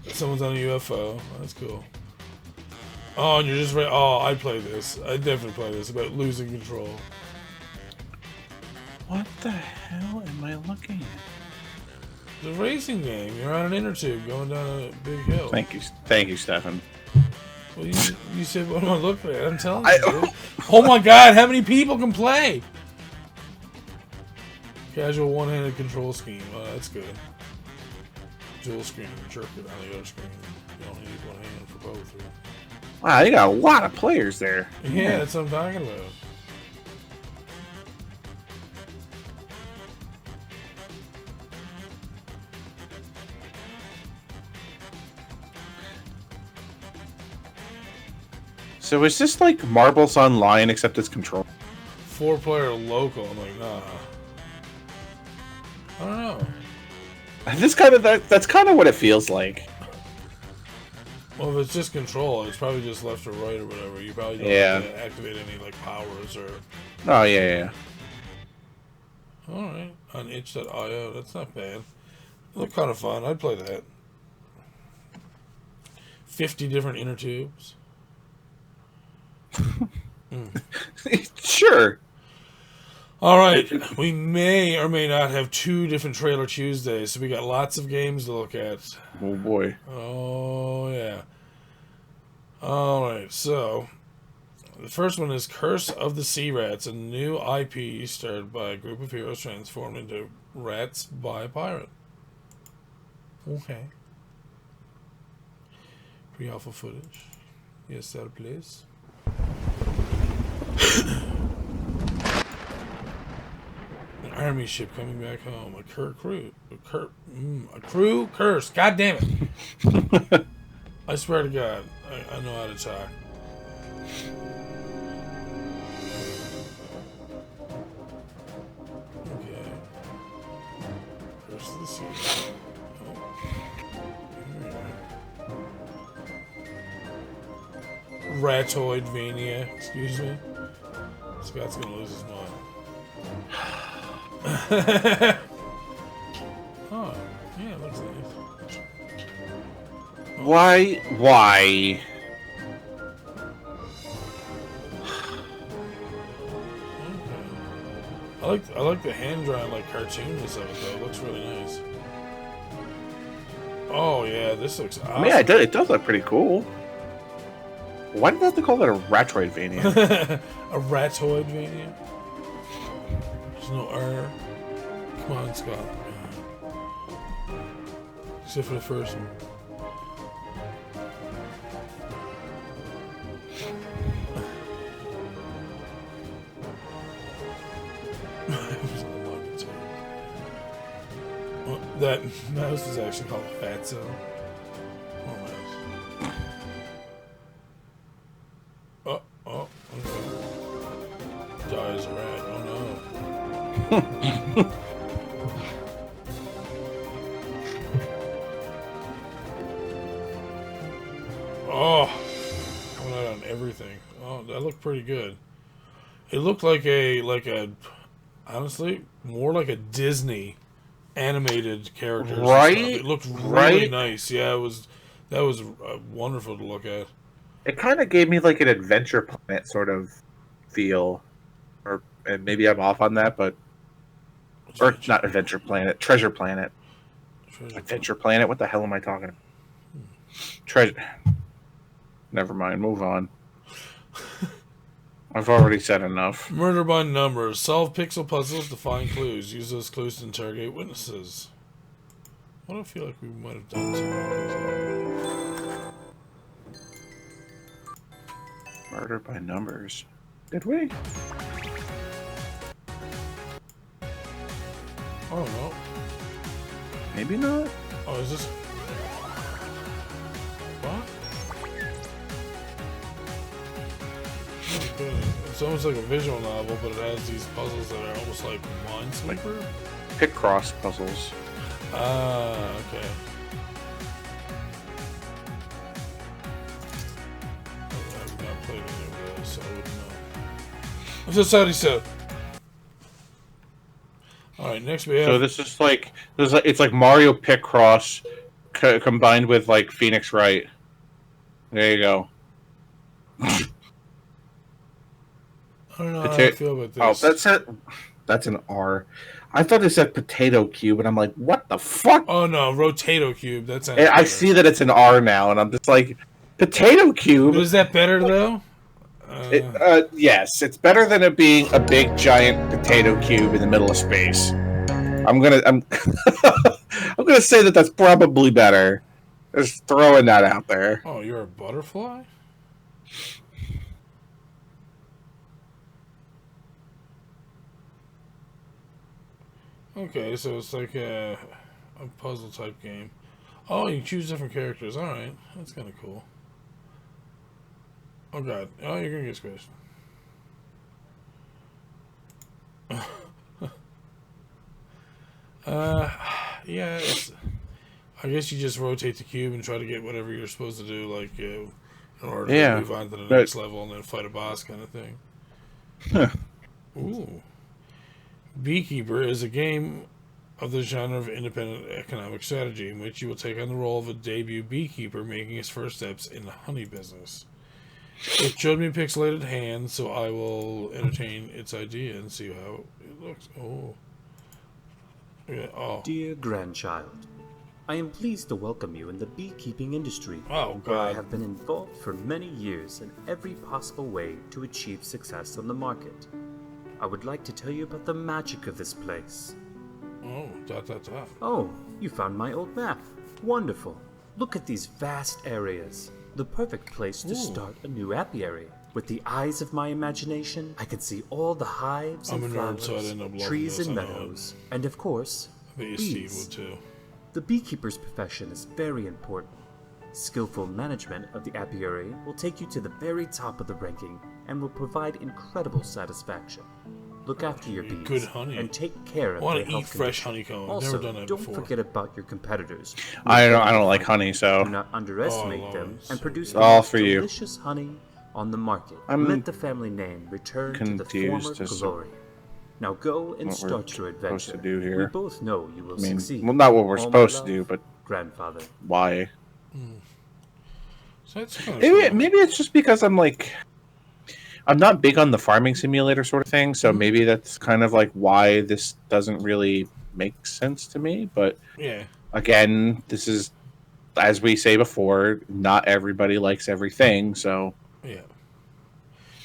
Someone's on a UFO. That's cool. Oh, and you're just right. Oh, I'd play this. I'd definitely play this about losing control. What the hell am I looking at? The racing game. You're on an inner tube going down a big hill. Thank you, Stefan. Well, you said, what am I looking at? I'm telling you, dude. Oh my god, how many people can play? Casual one-handed control scheme. Oh, that's good. Dual screen and jerk it on the other screen. You don't need one hand for both. Right? Wow, you got a lot of players there. Yeah, that's what I'm talking about. So is this like Marbles Online except it's control? 4-player local. I'm like, nah. I don't know. That's kind of what it feels like. Well, if it's just control, it's probably just left or right or whatever. You probably don't have to activate any like powers or. Oh yeah. All right, on itch.io, that's not bad. It looked kind of fun. I'd play that. 50 different inner tubes. Sure. All right, we may or may not have 2 different Trailer Tuesdays, so we got lots of games to look at. Oh boy. Oh yeah. All right, so the first one is Curse of the Sea Rats, a new IP started by a group of heroes transformed into rats by a pirate. Okay. Pre-alpha footage. Yes, sir, please. An army ship coming back home. A crew curse. God damn it! I swear to God, I know how to talk. Okay. Curse of the sea. Ratoidvania. Excuse me. Scott's gonna lose his mind. Oh, yeah, it looks nice. Why? Okay. I like the hand drawn like cartoonness of it though. It looks really nice. Oh yeah, this looks awesome. Yeah, it does look pretty cool. Why did they have to call it a Ratoidvania? A Ratoidvania? There's no R. Come on, Scott. Except for the first one. Well, that mouse is actually called Fatso. Oh, okay. Die as a rat. Oh no. Oh, coming out on everything. Oh, that looked pretty good. It looked like a honestly, more like a Disney animated character. Right? It looked really nice. Yeah, that was wonderful to look at. It kind of gave me like an Adventure Planet sort of feel, and maybe I'm off on that, but not Adventure Planet, Treasure Planet. Adventure Planet. What the hell am I talking about? Treasure. Never mind. Move on. I've already said enough. Murder by numbers. Solve pixel puzzles to find clues. Use those clues to interrogate witnesses. I don't feel like we might have done something. Murder by numbers. Did we? I don't know. Maybe not. Oh, is this... What? It's almost like a visual novel, but it has these puzzles that are almost like Minesweeper? Picross puzzles. Ah, okay. I've not played any of those, so I wouldn't know. What's this Saudi said? Alright, next we have... So this is like... It's like Mario Picross combined with like Phoenix Wright. There you go. I don't know how I feel about this. Oh, that's an R. I thought it said Potato Cube, and I'm like, what the fuck? Oh no, Rotato Cube. That's I see that it's an R now, and I'm just like, Potato cube. Is that better though? Yes, it's better than it being a big giant potato cube in the middle of space. I'm I'm gonna say that that's probably better. Just throwing that out there. Oh, you're a butterfly? Okay, so it's like a puzzle type game. Oh, you can choose different characters. Alright, that's kind of cool. Oh god. Oh, you're gonna get squished. Yeah, I guess you just rotate the cube and try to get whatever you're supposed to do, like, in order to move on to the next level and then fight a boss kind of thing. Ooh. Beekeeper is a game of the genre of independent economic strategy in which you will take on the role of a debut beekeeper making his first steps in the honey business. It showed me pixelated hands, so I will entertain its idea and see how it looks. Oh. Yeah, oh. Dear grandchild, I am pleased to welcome you in the beekeeping industry, Oh, where I God. have been involved for many years in every possible way to achieve success on the market. I would like to tell you about the magic of this place. Oh, ... Oh, you found my old map. Wonderful. Look at these vast areas. The perfect place to start a new apiary. With the eyes of my imagination, I can see all the hives and I'm a nerd, so I flowers, didn't upload trees this, and I know meadows, and of course, I bet you Steve bees. would too. The beekeeper's profession is very important. Skillful management of the apiary will take you to the very top of the ranking and will provide incredible satisfaction. Look after your bees Good honey. and take care of I want their to eat health fresh condition. honeycomb. I've Also, never done that don't before. forget about your competitors. I don't like honey, so Do not underestimate Oh, them Lord. and produce All the most for you. delicious honey on the market. I'm Let the family name return to the confused former as to glory. Now go and what we're start your supposed adventure. to do We here. both know you will I mean, succeed. well, not what we're All my supposed to love, do, but grandfather. why? So that's kind of Maybe, cool. maybe it's just because I'm not big on the farming simulator sort of thing, so maybe that's kind of like why this doesn't really make sense to me. But Yeah. again, this is, as we say before, not everybody likes everything, so Yeah.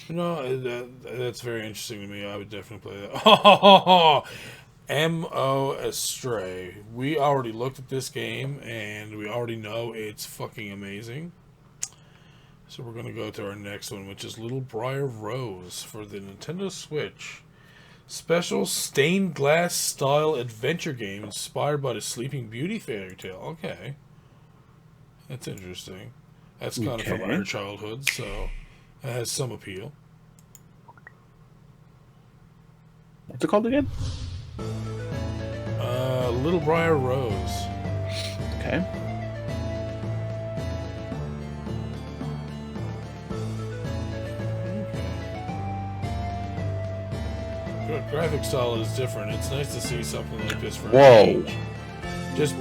No, that's very interesting to me. I would definitely play that. Oh, M.O. Astray. We already looked at this game, and we already know it's fucking amazing. So we're going to go to our next one, which is Little Briar Rose for the Nintendo Switch. Special stained glass style adventure game inspired by the Sleeping Beauty fairy tale. Okay. That's interesting. That's kind of from Okay. our childhood, so it has some appeal. what's it called again? Little Briar Rose. Okay. Graphic style is different. It's nice to see something like this for a Whoa. change.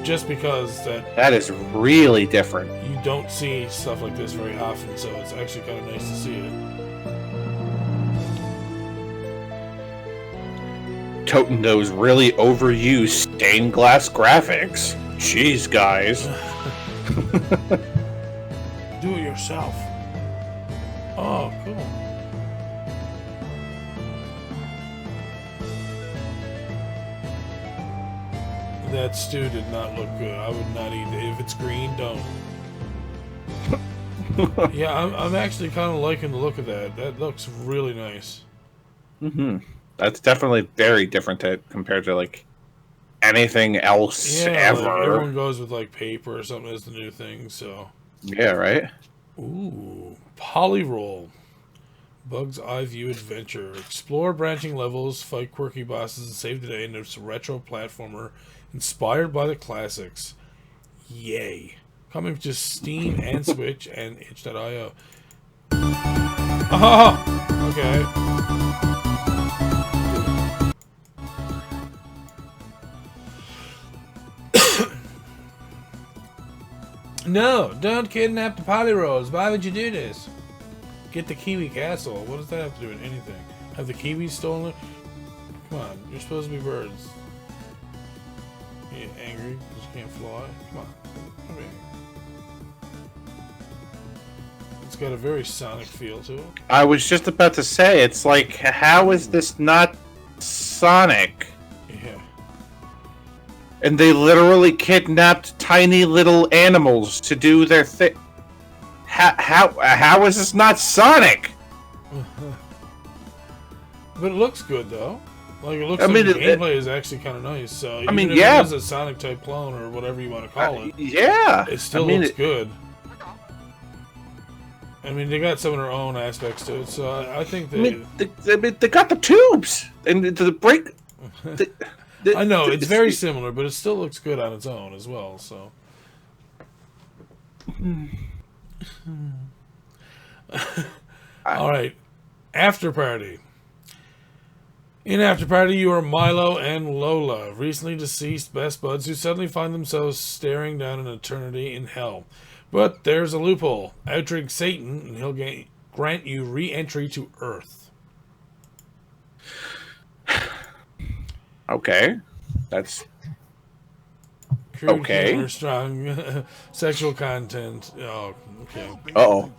Just because That is really different. you don't see stuff like this very often, so it's actually kind of nice to see it. Toting those really overused stained glass graphics. Jeez, guys. Do it yourself. Oh, cool. That stew did not look good. I would not eat it. If it's green, don't. Yeah, I'm actually kind of liking the look of that. That looks really nice. That's definitely very different compared to anything else Yeah, ever. like everyone goes with paper or something as the new thing. So, Yeah, right? ooh, Polyroll, Bug's Eye View Adventure. Explore branching levels, fight quirky bosses, and save the day in this retro platformer inspired by the classics. Yay! Coming to Steam and Switch and itch.io. Oh, okay. No, don't kidnap the Polyrolls. Why would you do this? Get the Kiwi Castle. What does that have to do with anything? Have the Kiwis stolen it? Come on, you're supposed to be birds. You angry because you can't fly? Come on. Come here. got a very Sonic feel to it. I was just about to say, it's like, how is this not Sonic? Yeah. And they literally kidnapped tiny little animals to do their thing. How is this not Sonic? But it looks good though. Like it looks I like mean, the gameplay is actually kind of nice. So even if yeah, it is a Sonic type clone or whatever you want to call it, yeah, it still looks good. I mean, they got some of their own aspects to it, so I think they. They got the tubes and the break. I know it's very similar, but it still looks good on its own as well. So. All right, After Party. In After Party, you are Milo and Lola, recently deceased best buds who suddenly find themselves staring down an eternity in hell. But there's a loophole. Outrig Satan, and he'll grant you re-entry to Earth. Okay, that's Crude okay. humor, strong sexual content. Oh, okay. Uh-oh.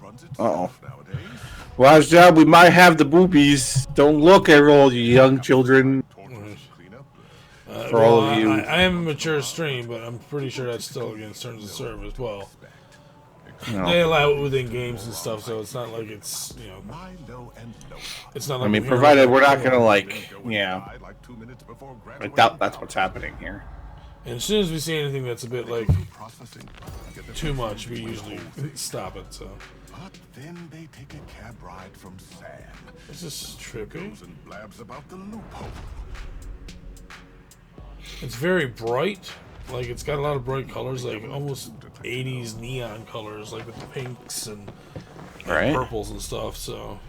Watch out, we might have the boobies. Don't look at all you young children. For all of you. I am a mature stream, but I'm pretty sure that's still against terms of service as well. No. They allow it within games and stuff, so it's not like it's, you know... It's not like I mean, provided we're not gonna, like, yeah. I doubt that's what's happening here. And as soon as we see anything that's a bit, like, too much, we usually stop it, so... But then they take a cab ride from Sam. This is trippy. And blabs about the loophole. It's very bright. Like, it's got a lot of bright colors, like almost 80s neon colors, like with the pinks and purples and stuff, so...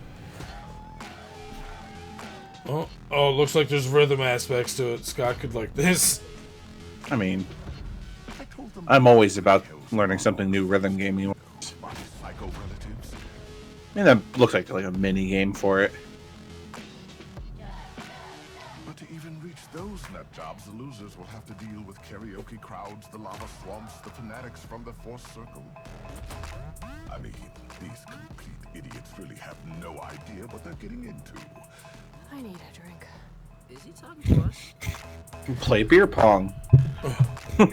Oh, it looks like there's rhythm aspects to it. Scott could like this. I mean, I'm always about learning something new rhythm gaming. I mean, that looks like a mini game for it. But to even reach those nut jobs, the losers will have to deal with karaoke crowds, the lava swamps, the fanatics from the Force Circle. I mean, these complete idiots really have no idea what they're getting into. I need a drink. Is he talking to us? Play beer pong. I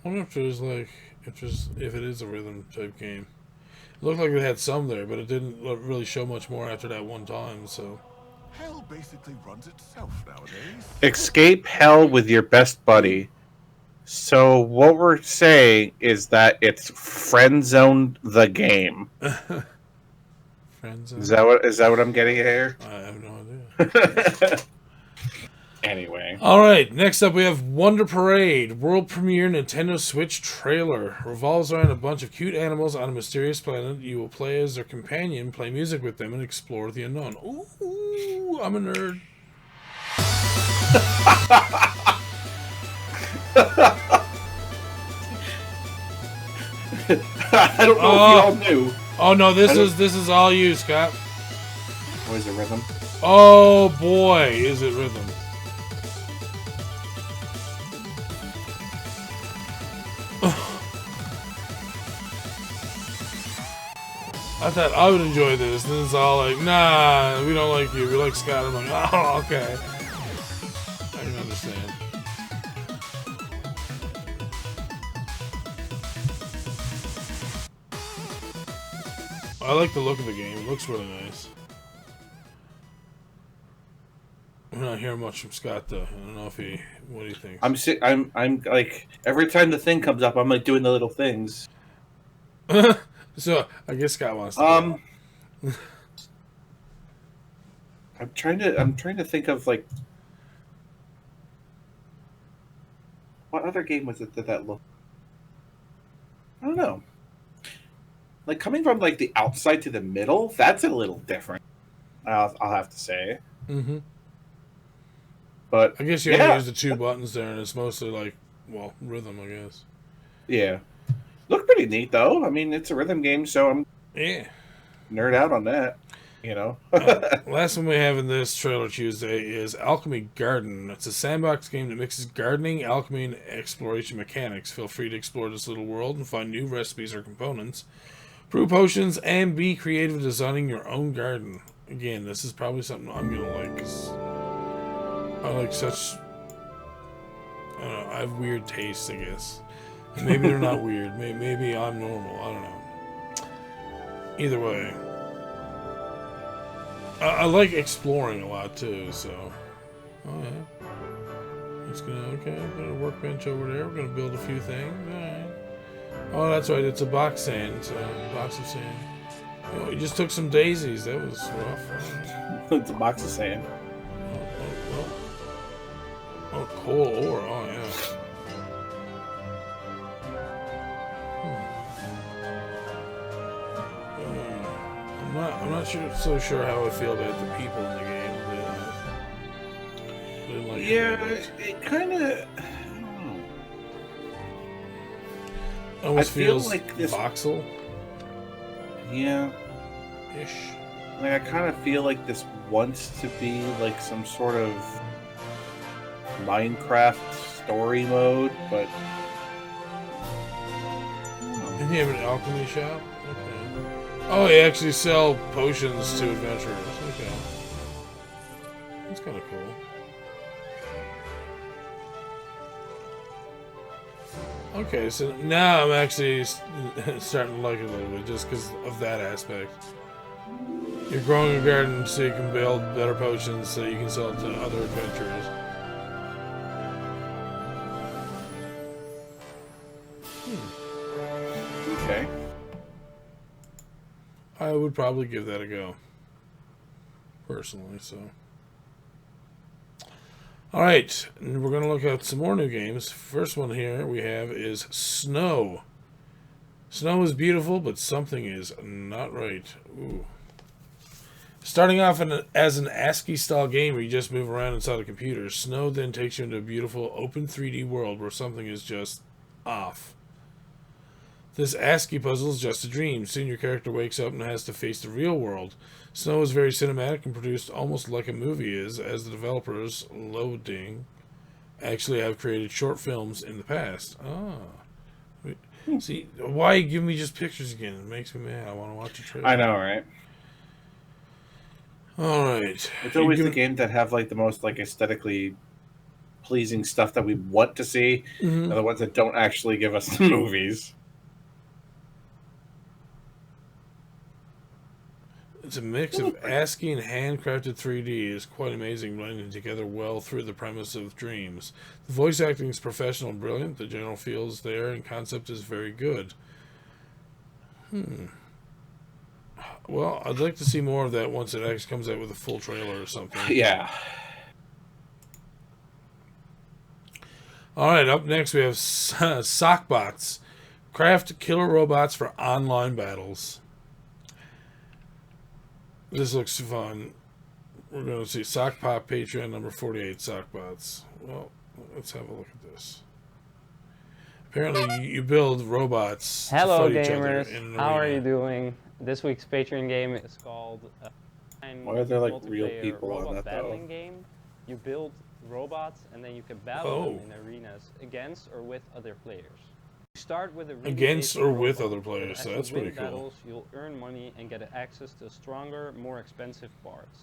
wonder if there's like, if it is a rhythm type game. It looked like it had some there, but it didn't really show much more after that one time, so. Hell basically runs itself nowadays. Escape hell with your best buddy. So what we're saying is that it's friend zoned the game. Friend zone? Is that what I'm getting at here? I have no idea. Anyway. Alright, next up we have Wonder Parade. World premiere Nintendo Switch trailer. Revolves around a bunch of cute animals on a mysterious planet. You will play as their companion, play music with them, and explore the unknown. Ooh, I'm a nerd. I don't know if y'all knew. Oh no, this is all you, Scott. What is it, rhythm? Oh boy, is it rhythm. I thought I would enjoy this. Then it's all like, nah, we don't like you. We like Scott. I'm like, oh, okay. I can understand. I like the look of the game. It looks really nice. We're not hearing much from Scott though. I don't know if what do you think? I'm like, every time the thing comes up, I'm like doing the little things. So I guess Scott wants to. I'm trying to think of like, what other game was it that looked? I don't know. Like coming from like the outside to the middle, that's a little different. I'll have to say. Mm-hmm. But I guess you only use the two buttons there, and it's mostly like, well, rhythm, I guess. Yeah. Look pretty neat though. I mean, it's a rhythm game, so I'm nerd out on that. You know. Last one we have in this trailer Tuesday is Alchemy Garden. It's a sandbox game that mixes gardening, alchemy, and exploration mechanics. Feel free to explore this little world and find new recipes or components, brew potions, and be creative designing your own garden. Again, this is probably something I'm gonna like, 'cause I like such. I don't know. I have weird tastes, I guess. Maybe they're not weird. Maybe I'm normal. I don't know. Either way. I like exploring a lot too, so. Oh yeah. It's gonna, okay, got a workbench over there. We're gonna build a few things. Alright. Oh, that's right, it's a box sand. It's a box of sand. Oh, you just took some daisies. That was rough. It's a box of sand. Oh, coal ore. Oh, yeah. I'm not so sure how I feel about the people in the game. They like it kind of. Almost I feel feels like this voxel. Yeah. Ish. Like I kind of feel like this wants to be like some sort of Minecraft story mode, but. And you have an alchemy shop? Okay. Oh, you actually sell potions to adventurers. Okay. That's kind of cool. Okay, so now I'm actually starting to like it a little bit just because of that aspect. You're growing a garden so you can build better potions so you can sell it to other adventurers. Okay. I would probably give that a go. Personally, so. Alright, we're going to look at some more new games. First one here we have is Snow. Snow is beautiful, but something is not right. Ooh. Starting off as an ASCII-style game where you just move around inside a computer, Snow then takes you into a beautiful open 3D world where something is just off. This ASCII puzzle is just a dream. Soon your character wakes up and has to face the real world. Snow is very cinematic and produced almost like a movie is, as the developers, Loading, actually have created short films in the past. See, why give me just pictures again? It makes me mad. I want to watch a trailer. I know, right? Alright. It's always the games that have like the most like aesthetically pleasing stuff that we want to see, are the ones that don't actually give us the movies. It's a mix of ASCII and handcrafted 3D. It's quite amazing, blending together well through the premise of dreams. The voice acting is professional and brilliant. The general feel is there, and concept is very good. Well, I'd like to see more of that once it actually comes out with a full trailer or something. Yeah. Alright, up next we have Sockbots. Craft killer robots for online battles. This looks fun. We're going to see Sockpop Patreon number 48, Sockbots. Well, let's have a look at this. Apparently, you build robots Hello, to fight gamers. each other in an How are arena. you doing? This week's Patreon game is called Why are there like real multiplayer people on robot that battling though? game. You build robots and then you can battle them in arenas against or with other players. You start with a really Against basic or with robot, other players, but so as that's you win pretty cool. battles, you'll earn money and get access to stronger, more expensive parts.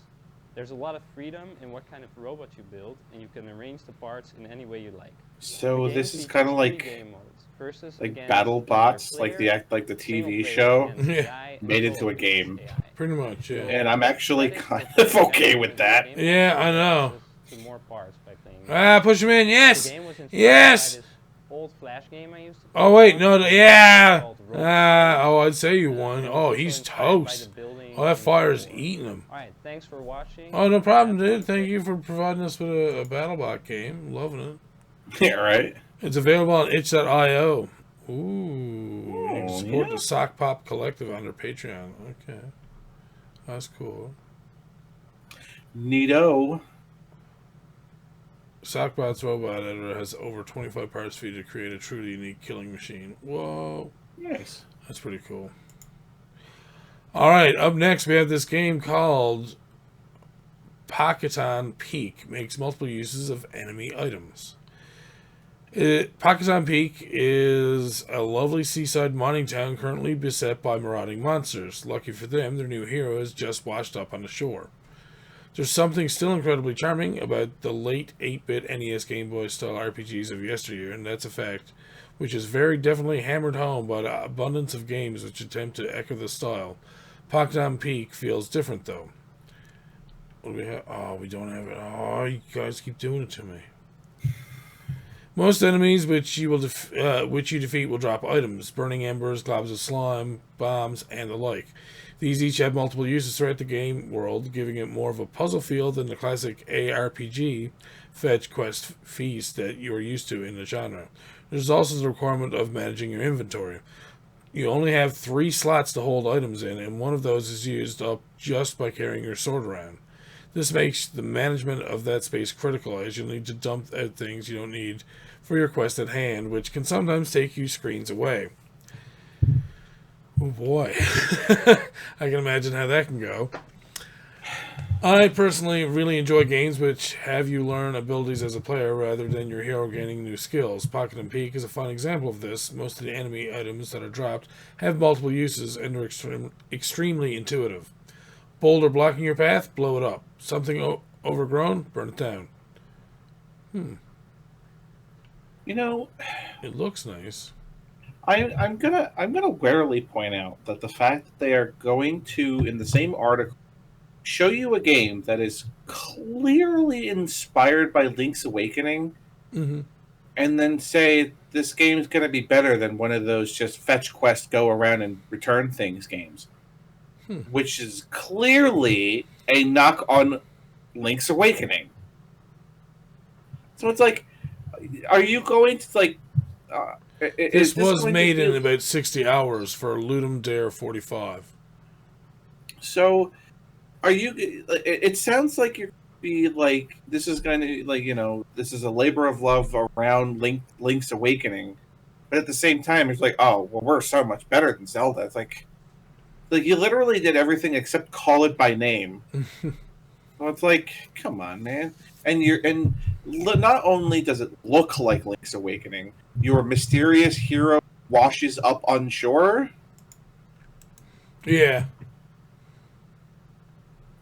There's a lot of freedom in what kind of robot you build, and you can arrange the parts in any way you like. So The this game is features kind of 3 like game modes. Versus like against battle another bots, like player, the single TV player show against Yeah. AI, and made into a solo against game. AI. Pretty much, yeah. And I'm actually kind Credits of for okay with that. the game Yeah, also I know. access to more parts by playing. Push him in, The yes! game was inspired Yes! by this old Flash game I used to play. Oh, wait, no, yeah! Called Robot. Oh, I'd say you won. It was Oh, also he's inspired by toast. the building Oh, that and fire's war. eating him. Alright, thanks for watching. Oh, no problem, Have dude. fun. Thank you for providing us with a BattleBot game. Loving it. Yeah, right. It's available on itch.io. Ooh, you can Oh, support yeah. the Sock Pop Collective under Patreon. Okay. That's cool. Neato. Sockbot's robot editor has over 25 parts for you to create a truly unique killing machine. Whoa. Nice. That's pretty cool. All right, up next we have this game called Pocketon Peak. Makes multiple uses of enemy items. Pocketon Peak is a lovely seaside mining town currently beset by marauding monsters. Lucky for them, their new hero has just washed up on the shore. There's something still incredibly charming about the late 8-bit NES Game Boy style RPGs of yesteryear, and that's a fact which is very definitely hammered home by the abundance of games which attempt to echo the style. Pocketon Peak feels different, though. What do we have? Oh, we don't have it. Oh, you guys keep doing it to me. Most enemies which you defeat will drop items, burning embers, globs of slime, bombs, and the like. These each have multiple uses throughout the game world, giving it more of a puzzle feel than the classic ARPG fetch quest feast that you are used to in the genre. There's also the requirement of managing your inventory. You only have 3 slots to hold items in, and one of those is used up just by carrying your sword around. This makes the management of that space critical, as you'll need to dump out things you don't need for your quest at hand, which can sometimes take you screens away. Oh boy. I can imagine how that can go. I personally really enjoy games which have you learn abilities as a player rather than your hero gaining new skills. Pocketon Peak is a fine example of this. Most of the enemy items that are dropped have multiple uses and are extremely intuitive. Boulder blocking your path, blow it up. Something overgrown, burn it down. You know, it looks nice. I'm gonna warily point out that the fact that they are going to, in the same article, show you a game that is clearly inspired by Link's Awakening, and then say this game is going to be better than one of those just fetch quest, go around and return things games, which is clearly a knock on Link's Awakening. So it's like, are you going to like? This was made in about 60 hours for Ludum Dare 45. So, are you? It sounds like you're be like this is going to this is a labor of love around Link's Awakening, but at the same time, it's like, oh well, we're so much better than Zelda. It's like you literally did everything except call it by name. So it's like, come on, man. And not only does it look like Link's Awakening, your mysterious hero washes up on shore. Yeah.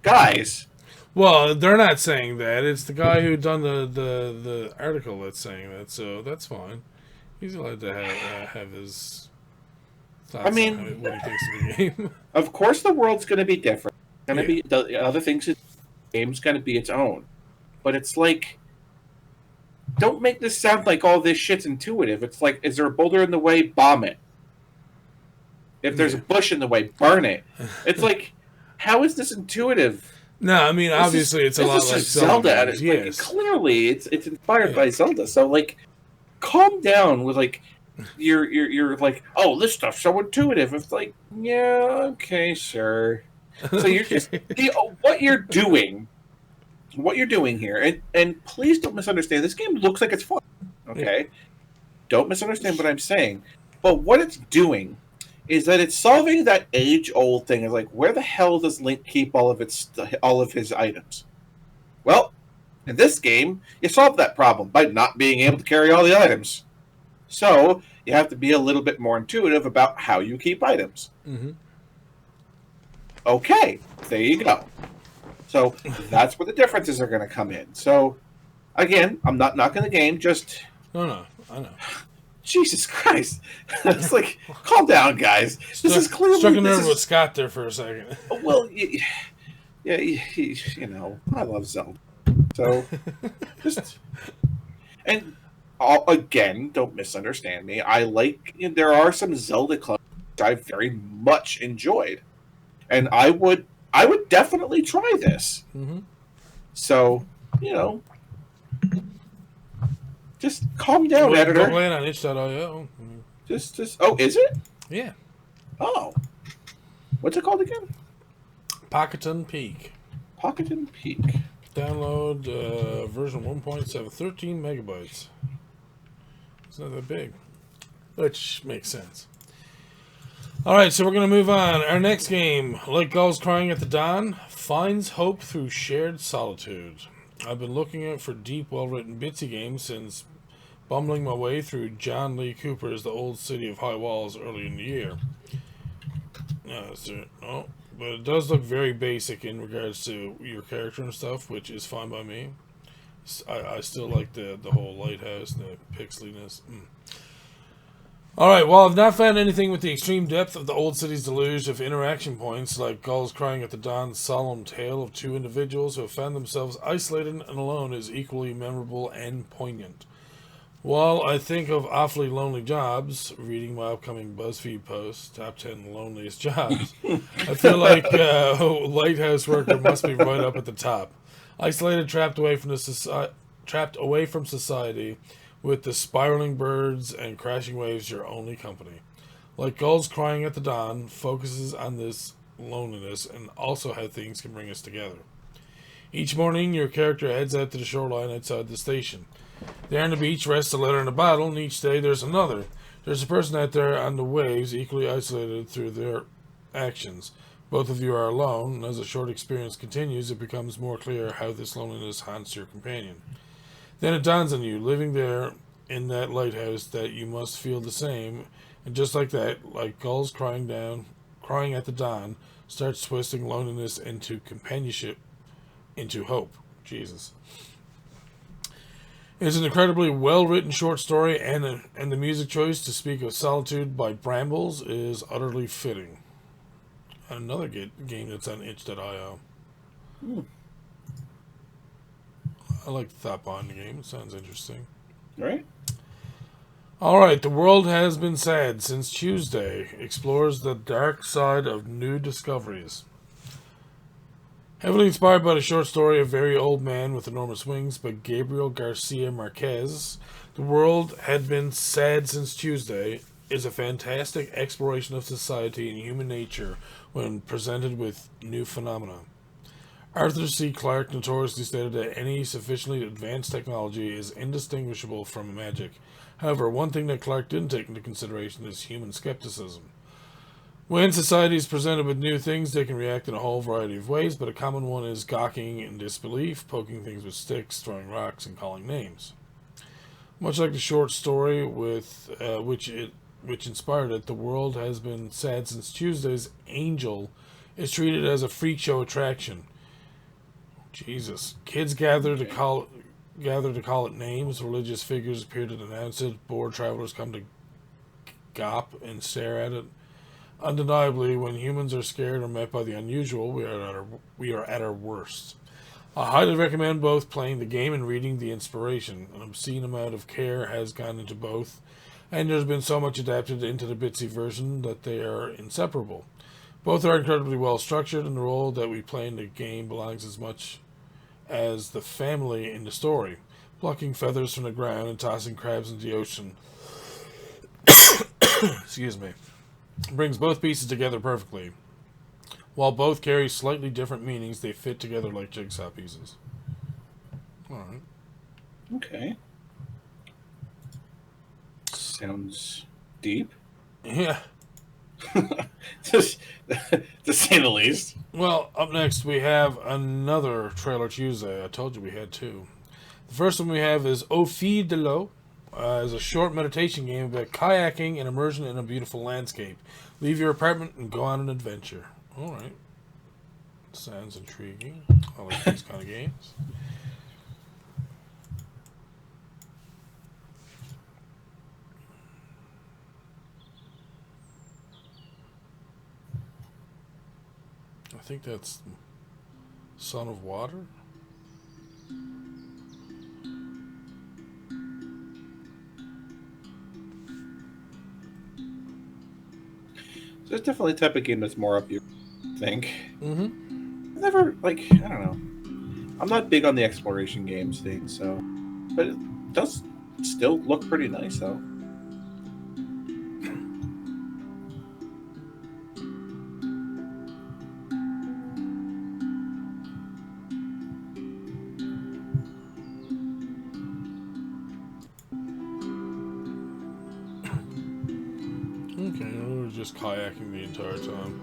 Guys. Well, they're not saying that. It's the guy who done the article that's saying that, so that's fine. He's allowed to have his thoughts on what he thinks of the game. Of course the world's going to be different. Going to be the other things. The game's going to be its own. But it's like, don't make this sound like all this shit's intuitive. It's like, is there a boulder in the way? Bomb it. If there's a bush in the way, burn it. It's like, how is this intuitive? No, I mean, obviously it's a lot like Zelda. Yes. Like, clearly, it's inspired by Zelda. So, like, calm down with, like, you're like, oh, this stuff's so intuitive. It's like, yeah, okay, sure. So you're just, what you're doing here, and please don't misunderstand, this game looks like it's fun, okay? Yeah. Don't misunderstand what I'm saying. But what it's doing is that it's solving that age-old thing of like, where the hell does Link keep all of his items? Well, in this game, you solve that problem by not being able to carry all the items. So you have to be a little bit more intuitive about how you keep items. Okay, there you go. So that's where the differences are going to come in. So, again, I'm not knocking the game, just... No, I know. Jesus Christ. It's like, calm down, guys. This is clearly... Struck a nerve with Scott there for a second. Well, I love Zelda. So, just... And, again, don't misunderstand me. There are some Zelda clubs I very much enjoyed. And I would definitely try this. So, just calm down, editor. Go on itch.io. Just. Oh, is it? Yeah. Oh, what's it called again? Pocketon Peak. Pocketon Peak. Download version 1.7, 13 megabytes. It's not that big, which makes sense. Alright, so we're going to move on. Our next game, Like Gulls Crying at the Dawn, finds hope through shared solitude. I've been looking out for deep, well-written Bitsy games since bumbling my way through John Lee Cooper's The Old City of High Walls early in the year. But it does look very basic in regards to your character and stuff, which is fine by me. I still like the whole lighthouse and the pixeliness. Alright, well, I've not found anything with the extreme depth of the old city's deluge of interaction points, like Gulls Crying at the Dawn's solemn tale of two individuals who have found themselves isolated and alone is equally memorable and poignant. While I think of awfully lonely jobs, reading my upcoming BuzzFeed post, Top 10 Loneliest Jobs, I feel like lighthouse worker must be right up at the top. Isolated, trapped away from society, with the spiraling birds and crashing waves your only company. Like Gulls Crying at the Dawn focuses on this loneliness and also how things can bring us together. Each morning, your character heads out to the shoreline outside the station. There on the beach rests a letter and a bottle, and each day there's another. There's a person out there on the waves, equally isolated through their actions. Both of you are alone, and as the short experience continues, it becomes more clear how this loneliness haunts your companion. Then it dawns on you, living there in that lighthouse, that you must feel the same, and just like that, like gulls crying at the dawn, starts twisting loneliness into companionship, into hope. Jesus. It's an incredibly well-written short story, and the music choice to speak of solitude by Brambles is utterly fitting. Another game that's on itch.io. I like the thought behind the game. It sounds interesting. Right? Alright, The World Has Been Sad Since Tuesday explores the dark side of new discoveries. Heavily inspired by the short story A Very Old Man with Enormous Wings by Gabriel Garcia Marquez, The World Had Been Sad Since Tuesday is a fantastic exploration of society and human nature when presented with new phenomena. Arthur C. Clarke notoriously stated that any sufficiently advanced technology is indistinguishable from magic. However, one thing that Clarke didn't take into consideration is human skepticism. When society is presented with new things, they can react in a whole variety of ways, but a common one is gawking in disbelief, poking things with sticks, throwing rocks, and calling names. Much like the short story with which inspired it, The World Has Been Sad Since Tuesday's Angel is treated as a freak show attraction. Jesus. Kids gather to call it names, religious figures appear to denounce it, bored travelers come to gawp and stare at it. Undeniably, when humans are scared or met by the unusual, we are at our worst. I highly recommend both playing the game and reading the inspiration. An obscene amount of care has gone into both, and there's been so much adapted into the Bitsy version that they are inseparable. Both are incredibly well structured, and the role that we play in the game belongs as much as the family in the story, plucking feathers from the ground and tossing crabs into the ocean. Excuse me. Brings both pieces together perfectly. While both carry slightly different meanings, they fit together like jigsaw pieces. Alright. Okay. Sounds deep. Yeah. To say the least. Well, up next we have another Trailer Tuesday. I told you we had two. The first one we have is Fil de L'Eau. Is a short meditation game about kayaking and immersion in a beautiful landscape. Leave your apartment and go on an adventure. Alright. Sounds intriguing. I like these kind of games. I think that's Son of Water. So it's definitely the type of game that's more up your think. Mm-hmm. I've never, I don't know. I'm not big on the exploration games thing, so. But it does still look pretty nice, though. just kayaking the entire time.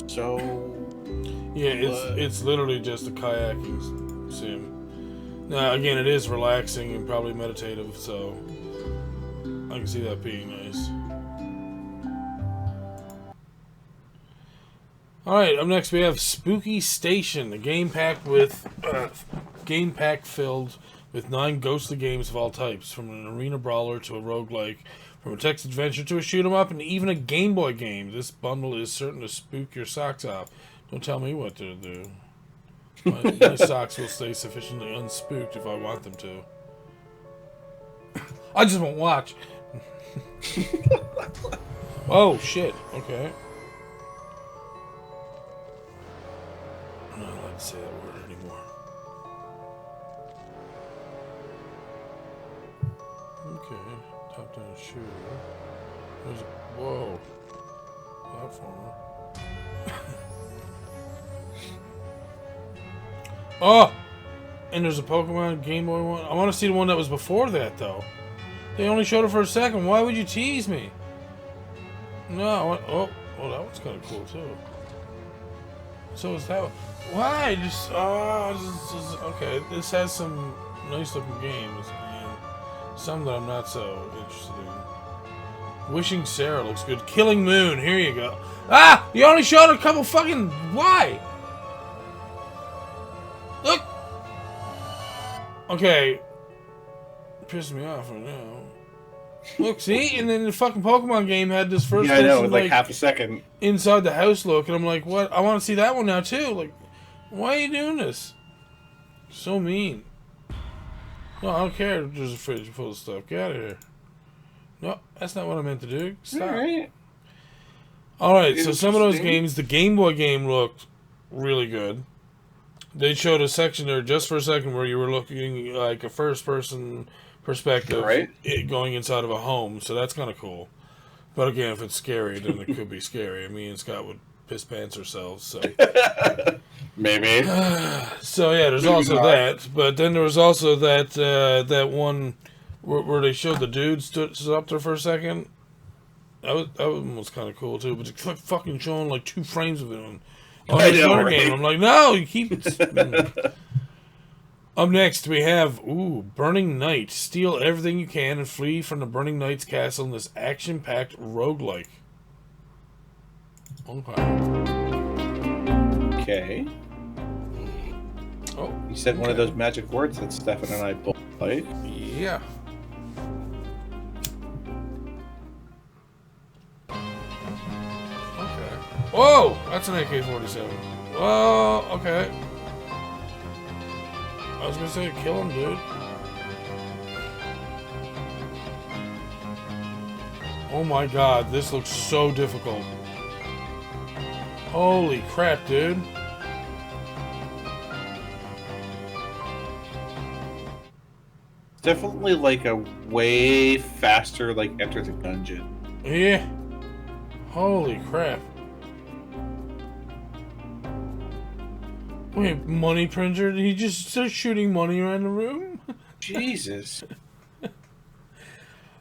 So yeah, it's literally just a kayaking sim. Now again, it is relaxing and probably meditative, so I can see that being nice. Alright, up next we have Spooky Station, a game pack filled with 9 ghostly games of all types, from an arena brawler to a roguelike, from a text adventure to a shoot 'em up, and even a Game Boy game. This bundle is certain to spook your socks off. Don't tell me what to do. My socks will stay sufficiently unspooked if I want them to. I just won't watch. Oh shit, okay. I'm not allowed to say that word anymore. Okay, top down shooter. There's whoa. Platformer. Oh! And there's a Pokemon Game Boy one. I want to see the one that was before that, though. They only showed it for a second. Why would you tease me? No. Oh, that one's kind of cool, too. So is that one. Why? Just, okay. This has some nice-looking games, and some that I'm not so interested in. Wishing Sarah looks good. Killing Moon. Here you go. Ah! You only showed a couple fucking... Why? Look! Okay. Pissing me off right now. Look, see? And then the fucking Pokemon game had this first I know, person, like half a second. Inside the house look, and I'm like, what? I want to see that one now, too. Like, why are you doing this? So mean. No, I don't care if there's a fridge full of stuff. Get out of here. No, that's not what I meant to do. Stop. Alright, so some of those games, the Game Boy game looked really good. They showed a section there just for a second where you were looking like a first-person perspective, right? Going inside of a home, so that's kind of cool. But again, if it's scary, then it could be scary. Me and Scott would piss pants ourselves, so... Maybe. So yeah, there's also that, but then there was also that one where they showed the dude stood up there for a second. That one was kind of cool too, but it's fucking showing like 2 frames of it on this other game. I'm like, no, you keep it. Up next, we have Burning Night. Steal everything you can and flee from the Burning Knight's castle in this action-packed roguelike. Okay. Oh, you said one of those magic words that Stefan and I both like. Yeah. Okay. Whoa! That's an AK-47. Whoa, okay. I was gonna say, kill him, dude. Oh my god, this looks so difficult. Holy crap, dude. Definitely like a way faster like Enter the Gungeon. Yeah. Holy crap. Wait, money printer? Did he just start shooting money around the room? Jesus.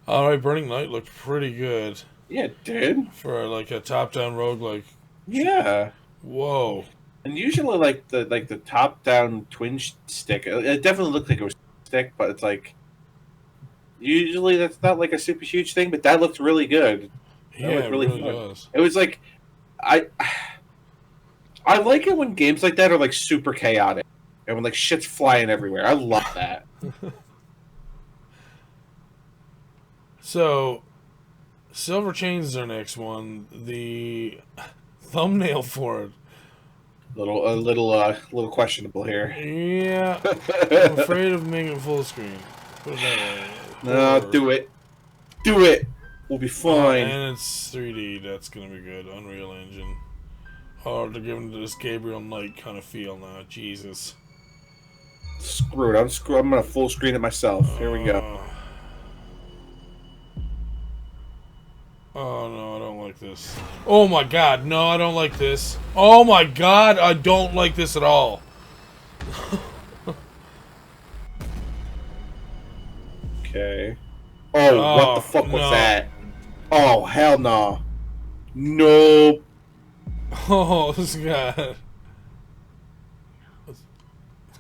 Alright, Burning Night looked pretty good. Yeah, dude. For like a top-down roguelike. Yeah. Whoa. And usually like the top-down twin stick, it definitely looked like it was a stick, but it's like usually that's not like a super huge thing, but that looked really good. Yeah, it really does. It was like I like it when games like that are like super chaotic and when like shit's flying everywhere. I love that. So, Silver Chains is our next one. The thumbnail for it. A little questionable here. Yeah, I'm afraid of making it full screen. Put it that way. No, do it. Do it. We'll be fine. And it's 3D. That's gonna be good. Unreal Engine. Oh, they're giving this Gabriel Knight kind of feel now. Jesus. Screw it. I'm gonna full screen it myself. Here we go. Oh no, I don't like this. this. Oh my god, no, I don't like this. Oh my god, I don't like this at all. Okay. Oh, what the fuck was that? Oh, hell no. Nope. Oh, this guy. It's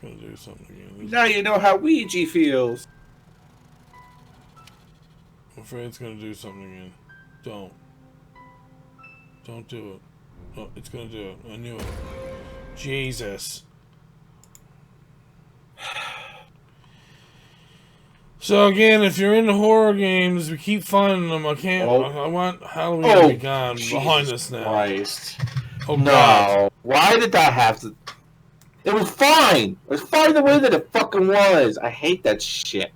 gonna do something again. Now you know how Ouija feels. I'm afraid it's gonna do something again. Don't. Don't do it. Oh, it's gonna do it. I knew it. Jesus. So again, if you're into horror games, we keep finding them. I can't. I want Halloween to be gone behind us now. Christ. Oh no. God. Why did that have to? It was fine. It was fine the way that it fucking was. I hate that shit.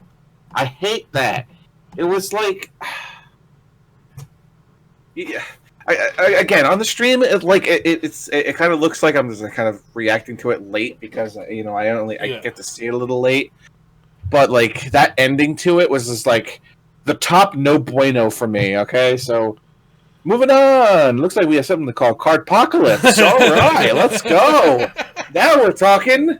I hate that. It was like. Yeah. Again, on the stream, it kind of looks like I'm just kind of reacting to it late because I get to see it a little late. But like that ending to it was just like the top no bueno for me. Okay, so moving on. Looks like we have something to call Cardpocalypse. All right, let's go. Now we're talking.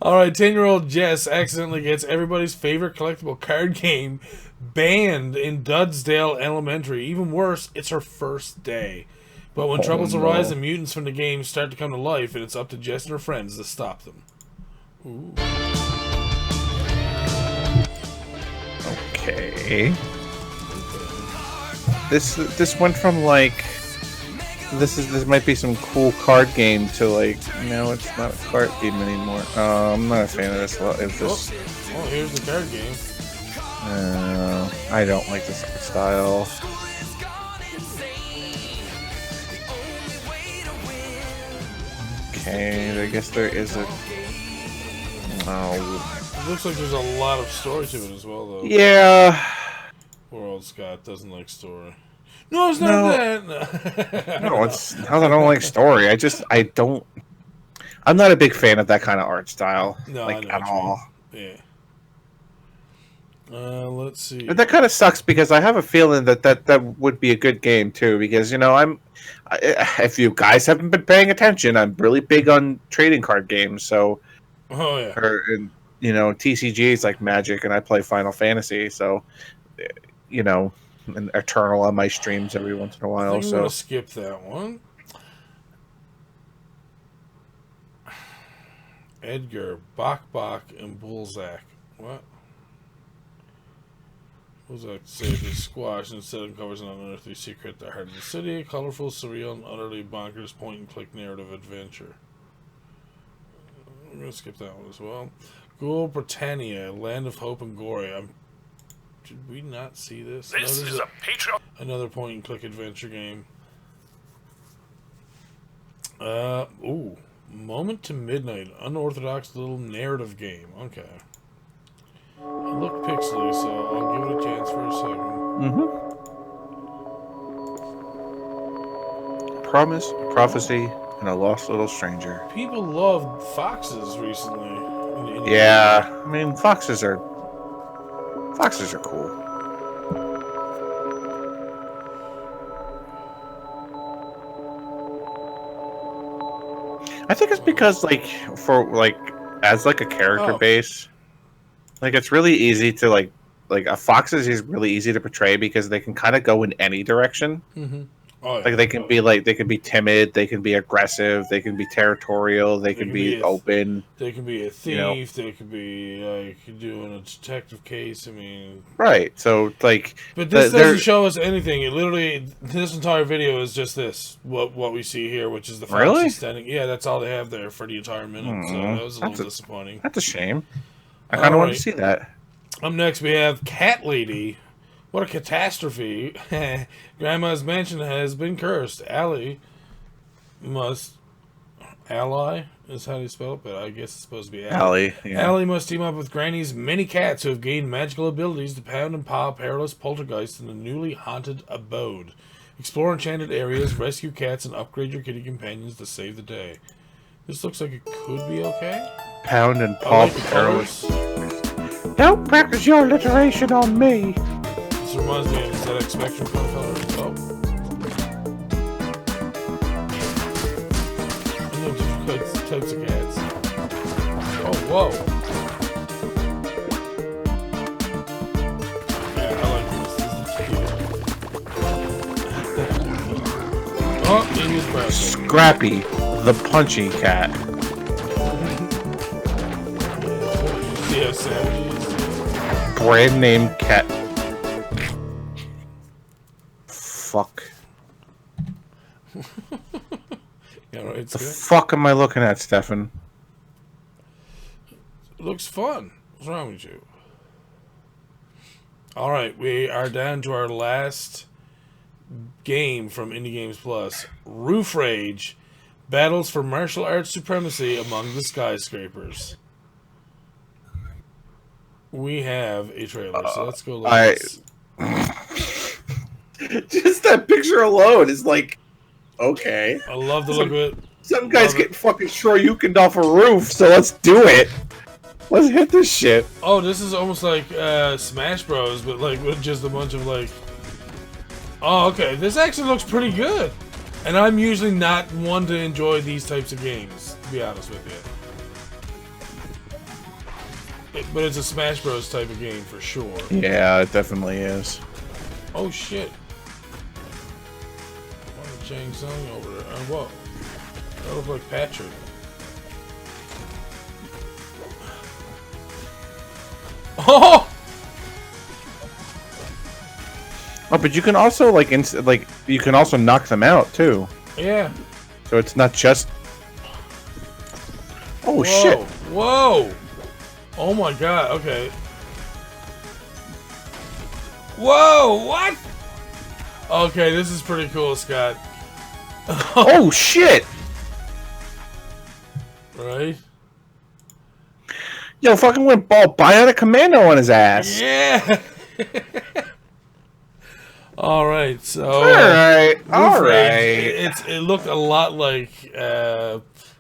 All right, 10-year-old Jess accidentally gets everybody's favorite collectible card game banned in Dudsdale Elementary. Even worse, it's her first day. But when troubles arise, the mutants from the game start to come to life, and it's up to Jess and her friends to stop them. Ooh. Okay. This went from like this might be some cool card game to like no, it's not a card game anymore. I'm not a fan of this. Oh, here's the card game. I don't like this art style. Okay, I guess there is a. Oh. It looks like there's a lot of story to it as well, though. Yeah. Poor old Scott doesn't like story. No, it's not that. No, it's not that I don't like story. I don't. I'm not a big fan of that kind of art style, at all. Yeah. Let's see. But that kind of sucks because I have a feeling that would be a good game too. Because if you guys haven't been paying attention, I'm really big on trading card games. So, TCG is like Magic, and I play Final Fantasy. So, and Eternal on my streams every once in a while. I'm gonna skip that one. Edgar, Bok, and Bullsack. What? Bullsack saved his squash and instead uncovers an unearthly secret at the heart of the city. A colorful, surreal, and utterly bonkers point-and-click narrative adventure. I'm gonna skip that one as well. Ghoul Britannia, Land of Hope and Glory. Did we not see this? This is a Patreon. Another point-and-click adventure game. Moment to Midnight, unorthodox little narrative game. Okay. It looked pixely, so I'll give it a chance for a second. Promise, Prophecy, and a Lost Little Stranger. People loved foxes recently. Yeah, I mean foxes are cool. I think it's because as a character base, it's really easy to a foxes is really easy to portray because they can kind of go in any direction. Mm-hmm. Oh, yeah. They can be timid, they can be aggressive, they can be territorial, they can be open. They can be a thief. They could be doing a detective case. I mean, right. So but this doesn't show us anything. It literally this entire video is just this what we see here, which is the fox standing. Yeah, that's all they have there for the entire minute. So that was a little disappointing. That's a shame. I kind of want to see that. Up next, we have Cat Lady. What a catastrophe. Grandma's mansion has been cursed. Ally is how you spell it, but I guess it's supposed to be Ally. Yeah. Ally must team up with Granny's many cats who have gained magical abilities to pound and paw perilous poltergeists in the newly haunted abode. Explore enchanted areas, rescue cats, and upgrade your kitty companions to save the day. This looks like it could be okay. Pound and paw perilous. Don't practice your alliteration on me. This reminds me of that Spectrum color. types of cats. Oh, whoa. Yeah, I like this. This is cute. Oh, it is brown. Scrappy, the punchy cat. See how savage he is? Brand name cat. Fuck. Yeah, right, it's The good. fuck am I looking at, Stefan? It looks fun. What's wrong with you? Alright, we are down to our last game from Indie Games Plus. Roof Rage. Battles for martial arts supremacy among the skyscrapers. We have a trailer, so let's go look at this. Just that picture alone is like, okay. I love the look of it. Some guy's getting fucking Shoryukened off a roof, so let's do it. Let's hit this shit. Oh, this is almost like Smash Bros, but like with just a bunch of like... Oh, okay. This actually looks pretty good. And I'm usually not one to enjoy these types of games, to be honest with you. But it's a Smash Bros type of game for sure. Yeah, it definitely is. Oh shit. Chang Sung over there. Whoa. That looks like Patrick. Oh! Oh, but you can also like you can also knock them out too. Yeah. So it's not just. Oh Whoa. shit! Whoa! Oh my god. Okay. Whoa! What? Okay, this is pretty cool, Scott. Oh shit! Right? Yo, fucking went ball Bionic Commando on his ass. Yeah. All right, so All right. It looked a lot like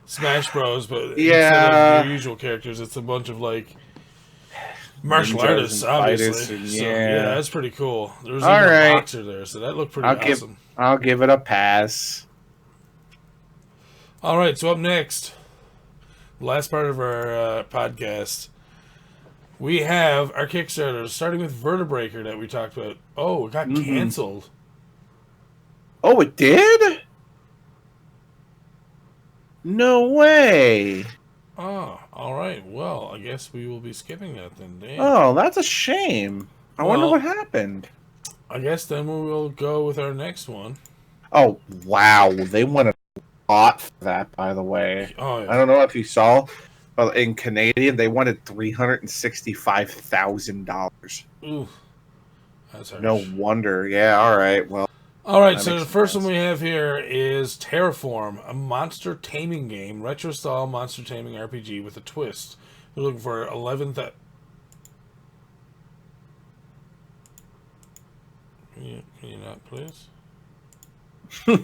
Smash Bros, but instead Yeah. of your usual characters, it's a bunch of like martial Ninjas artists, and obviously. fighters and- So, yeah. that's pretty cool. There's All even right. a boxer there, so that looked pretty awesome. I'll give it a pass. All right, so up next, last part of our podcast, we have our Kickstarters, starting with Vertebreaker that we talked about. Oh, it got canceled. Oh, it did? No way. Oh, all right. Well, I guess we will be skipping that then. Damn. Oh, that's a shame. I wonder Well- what happened. I guess then we will go with our next one. Oh, wow. They went a lot for that, by the way. Oh, I yeah. don't know if you saw, but in Canadian, they wanted $365,000. Ooh, that's harsh. No wonder. Yeah, all right. Well, All right, that so makes the first sense. one we have here is Terraform, a monster taming game, retro-style monster taming RPG with a twist. We're looking for 11,000. Can you not, please? We're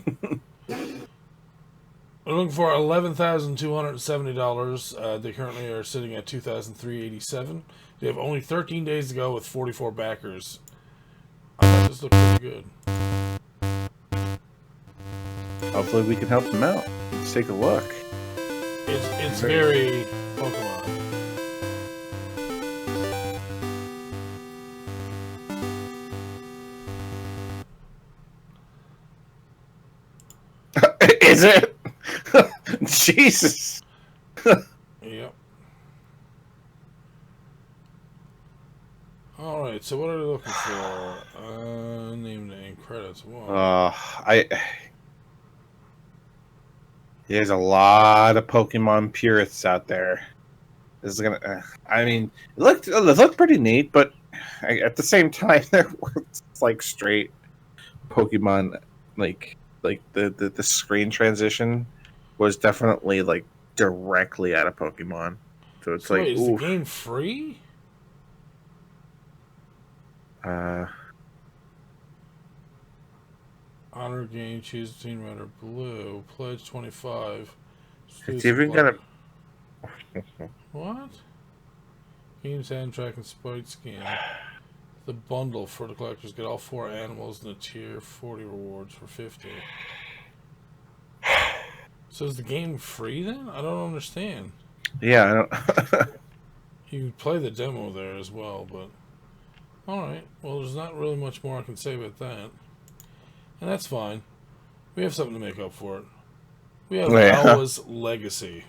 looking for $11,270. They currently are sitting at $2,387. They have only 13 days to go with 44 backers. I thought this looked pretty good. hopefully we can help them out. Let's take a look. It's very Pokemon. Is it? Jesus. Yep. Alright, so what are they looking for? Name credits. Whoa. There's a lot of Pokemon purists out there. This is gonna. I mean, it looked pretty neat, but at the same time, it's like straight Pokemon. Like the screen transition was definitely like directly out of Pokemon. So it's So like, wait, is oof. the game free? Honor game, choose team red or blue. Pledge 25. It's even gonna. What? Game soundtrack and sprite skin. The bundle for the collectors. Get all 4 animals in the tier 40 rewards for 50. So is the game free then? I don't understand. Yeah, I don't. You can play the demo there as well, but... Alright, well, there's not really much more I can say about that. And that's fine. We have something to make up for it. We have Alwa's Legacy.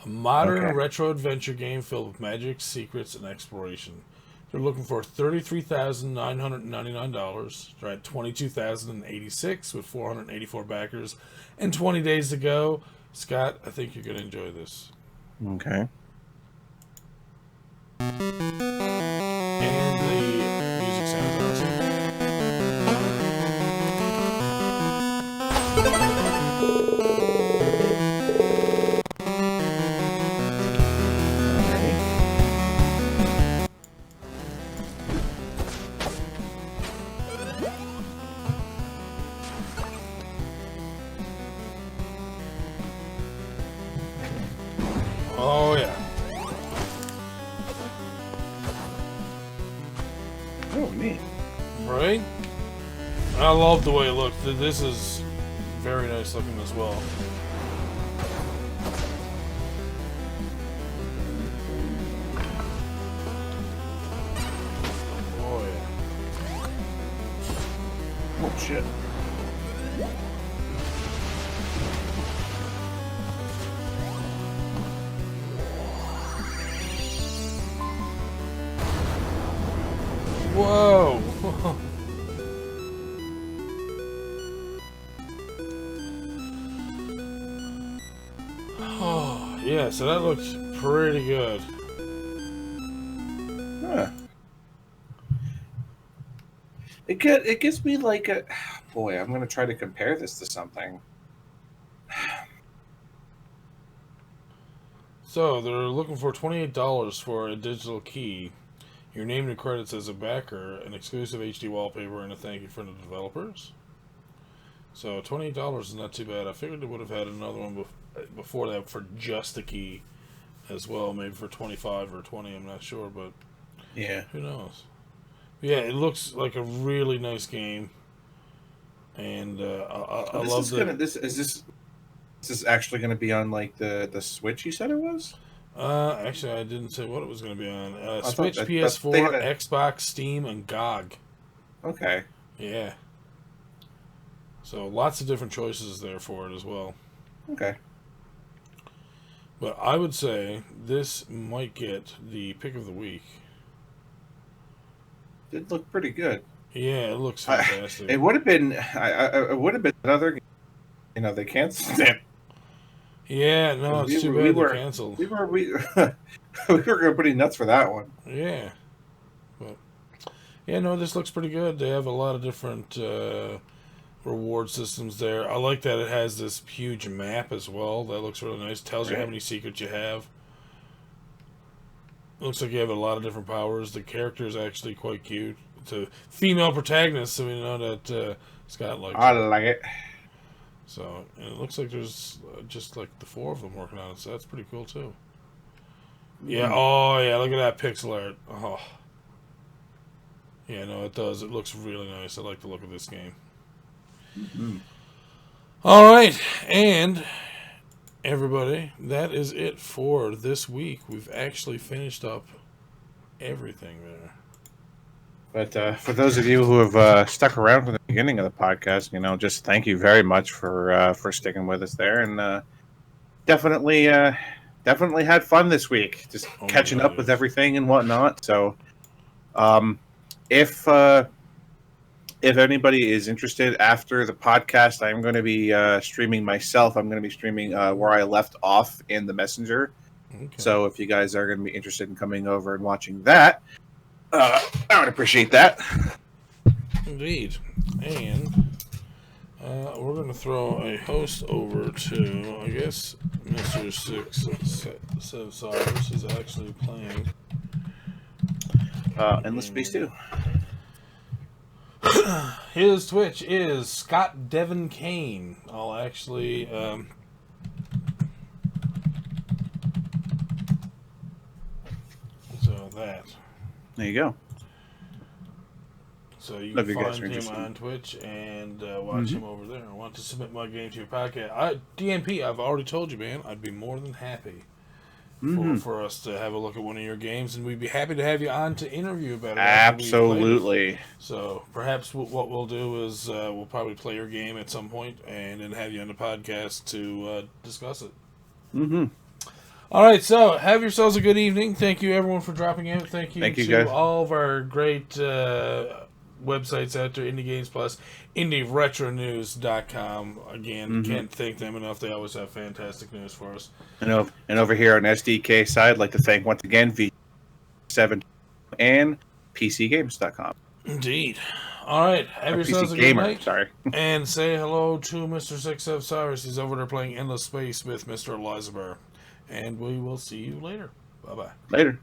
A modern retro adventure game filled with magic, secrets, and exploration. They're looking for $33,999. They're at $22,086 with 484 backers and 20 days to go. Scott, I think you're going to enjoy this. Okay. And the music sounds awesome. Oh, yeah. Oh, neat. Right? I love the way it looks. This is very nice looking as well. Oh, yeah. Oh, shit. Whoa! Oh, yeah, so that looks pretty good. Huh. It gives me like a... Boy, I'm going to try to compare this to something. So, they're looking for $28 for a digital key. Your name and credits as a backer, an exclusive HD wallpaper, and a thank you from the developers. So $28 is not too bad. I figured they would have had another one before that for just the key as well, maybe for 25 or 20. I'm not sure, but Yeah. who knows? Yeah, it looks like a really nice game, and I love the. This is actually going to be on like the Switch. You said it was. Actually, I didn't say what it was going to be on. Switch, thought PS4, Xbox, Steam, and GOG. Okay. Yeah. So lots of different choices there for it as well. Okay. But I would say this might get the pick of the week. It looked pretty good. Yeah, it looks fantastic. It would have been. It would have been another game. You know, they canceled it. Yeah, no, it's too bad they canceled. We were going pretty nuts for that one. Yeah. But yeah, no, this looks pretty good. They have a lot of different reward systems there. I like that it has this huge map as well. That looks really nice. Tells you how many secrets you have. Looks like you have a lot of different powers. The character is actually quite cute. It's a female protagonist, so we know that Scott likes it. I like it. So, and it looks like there's just like the 4 of them working on it, so that's pretty cool too. Yeah, oh yeah, look at that pixel art. Oh. Yeah, no, it does. It looks really nice. I like the look of this game. Mm-hmm. All right, and everybody, that is it for this week. We've actually finished up everything there. But for those of you who have stuck around from the beginning of the podcast, you know, just thank you very much for sticking with us there, and definitely had fun this week, just catching up with everything and whatnot. So, if anybody is interested after the podcast, I'm going to be streaming myself. I'm going to be streaming where I left off in the Messenger. Okay. So if you guys are going to be interested in coming over and watching that, I would appreciate that. Indeed. And we're going to throw a host over to, I guess, Mr. Six Cyrus is actually playing. Endless Space 2. His Twitch is Scott Devin Kane. I'll actually so that. There you go. So you Love can you guys find are him interested. on Twitch and watch him over there. I want to submit my game to your podcast. DMP, I've already told you, man. I'd be more than happy for us to have a look at one of your games, and we'd be happy to have you on to interview about it. Absolutely. So perhaps what we'll do is we'll probably play your game at some point and then have you on the podcast to discuss it. All right, so have yourselves a good evening. Thank you, everyone, for dropping in. Thank you to guys. all of our great websites out there, Indie Games Plus, IndieRetroNews.com. Again, can't thank them enough. They always have fantastic news for us. And over here on SDK side, I'd like to thank once again V7 and PCGames.com. Indeed. All right, have yourselves PC a good Gamer, night. sorry. And say hello to Mr. 6F Cyrus. He's over there playing Endless Space with Mr. Elizabeth. And we will see you later. Bye-bye. Later.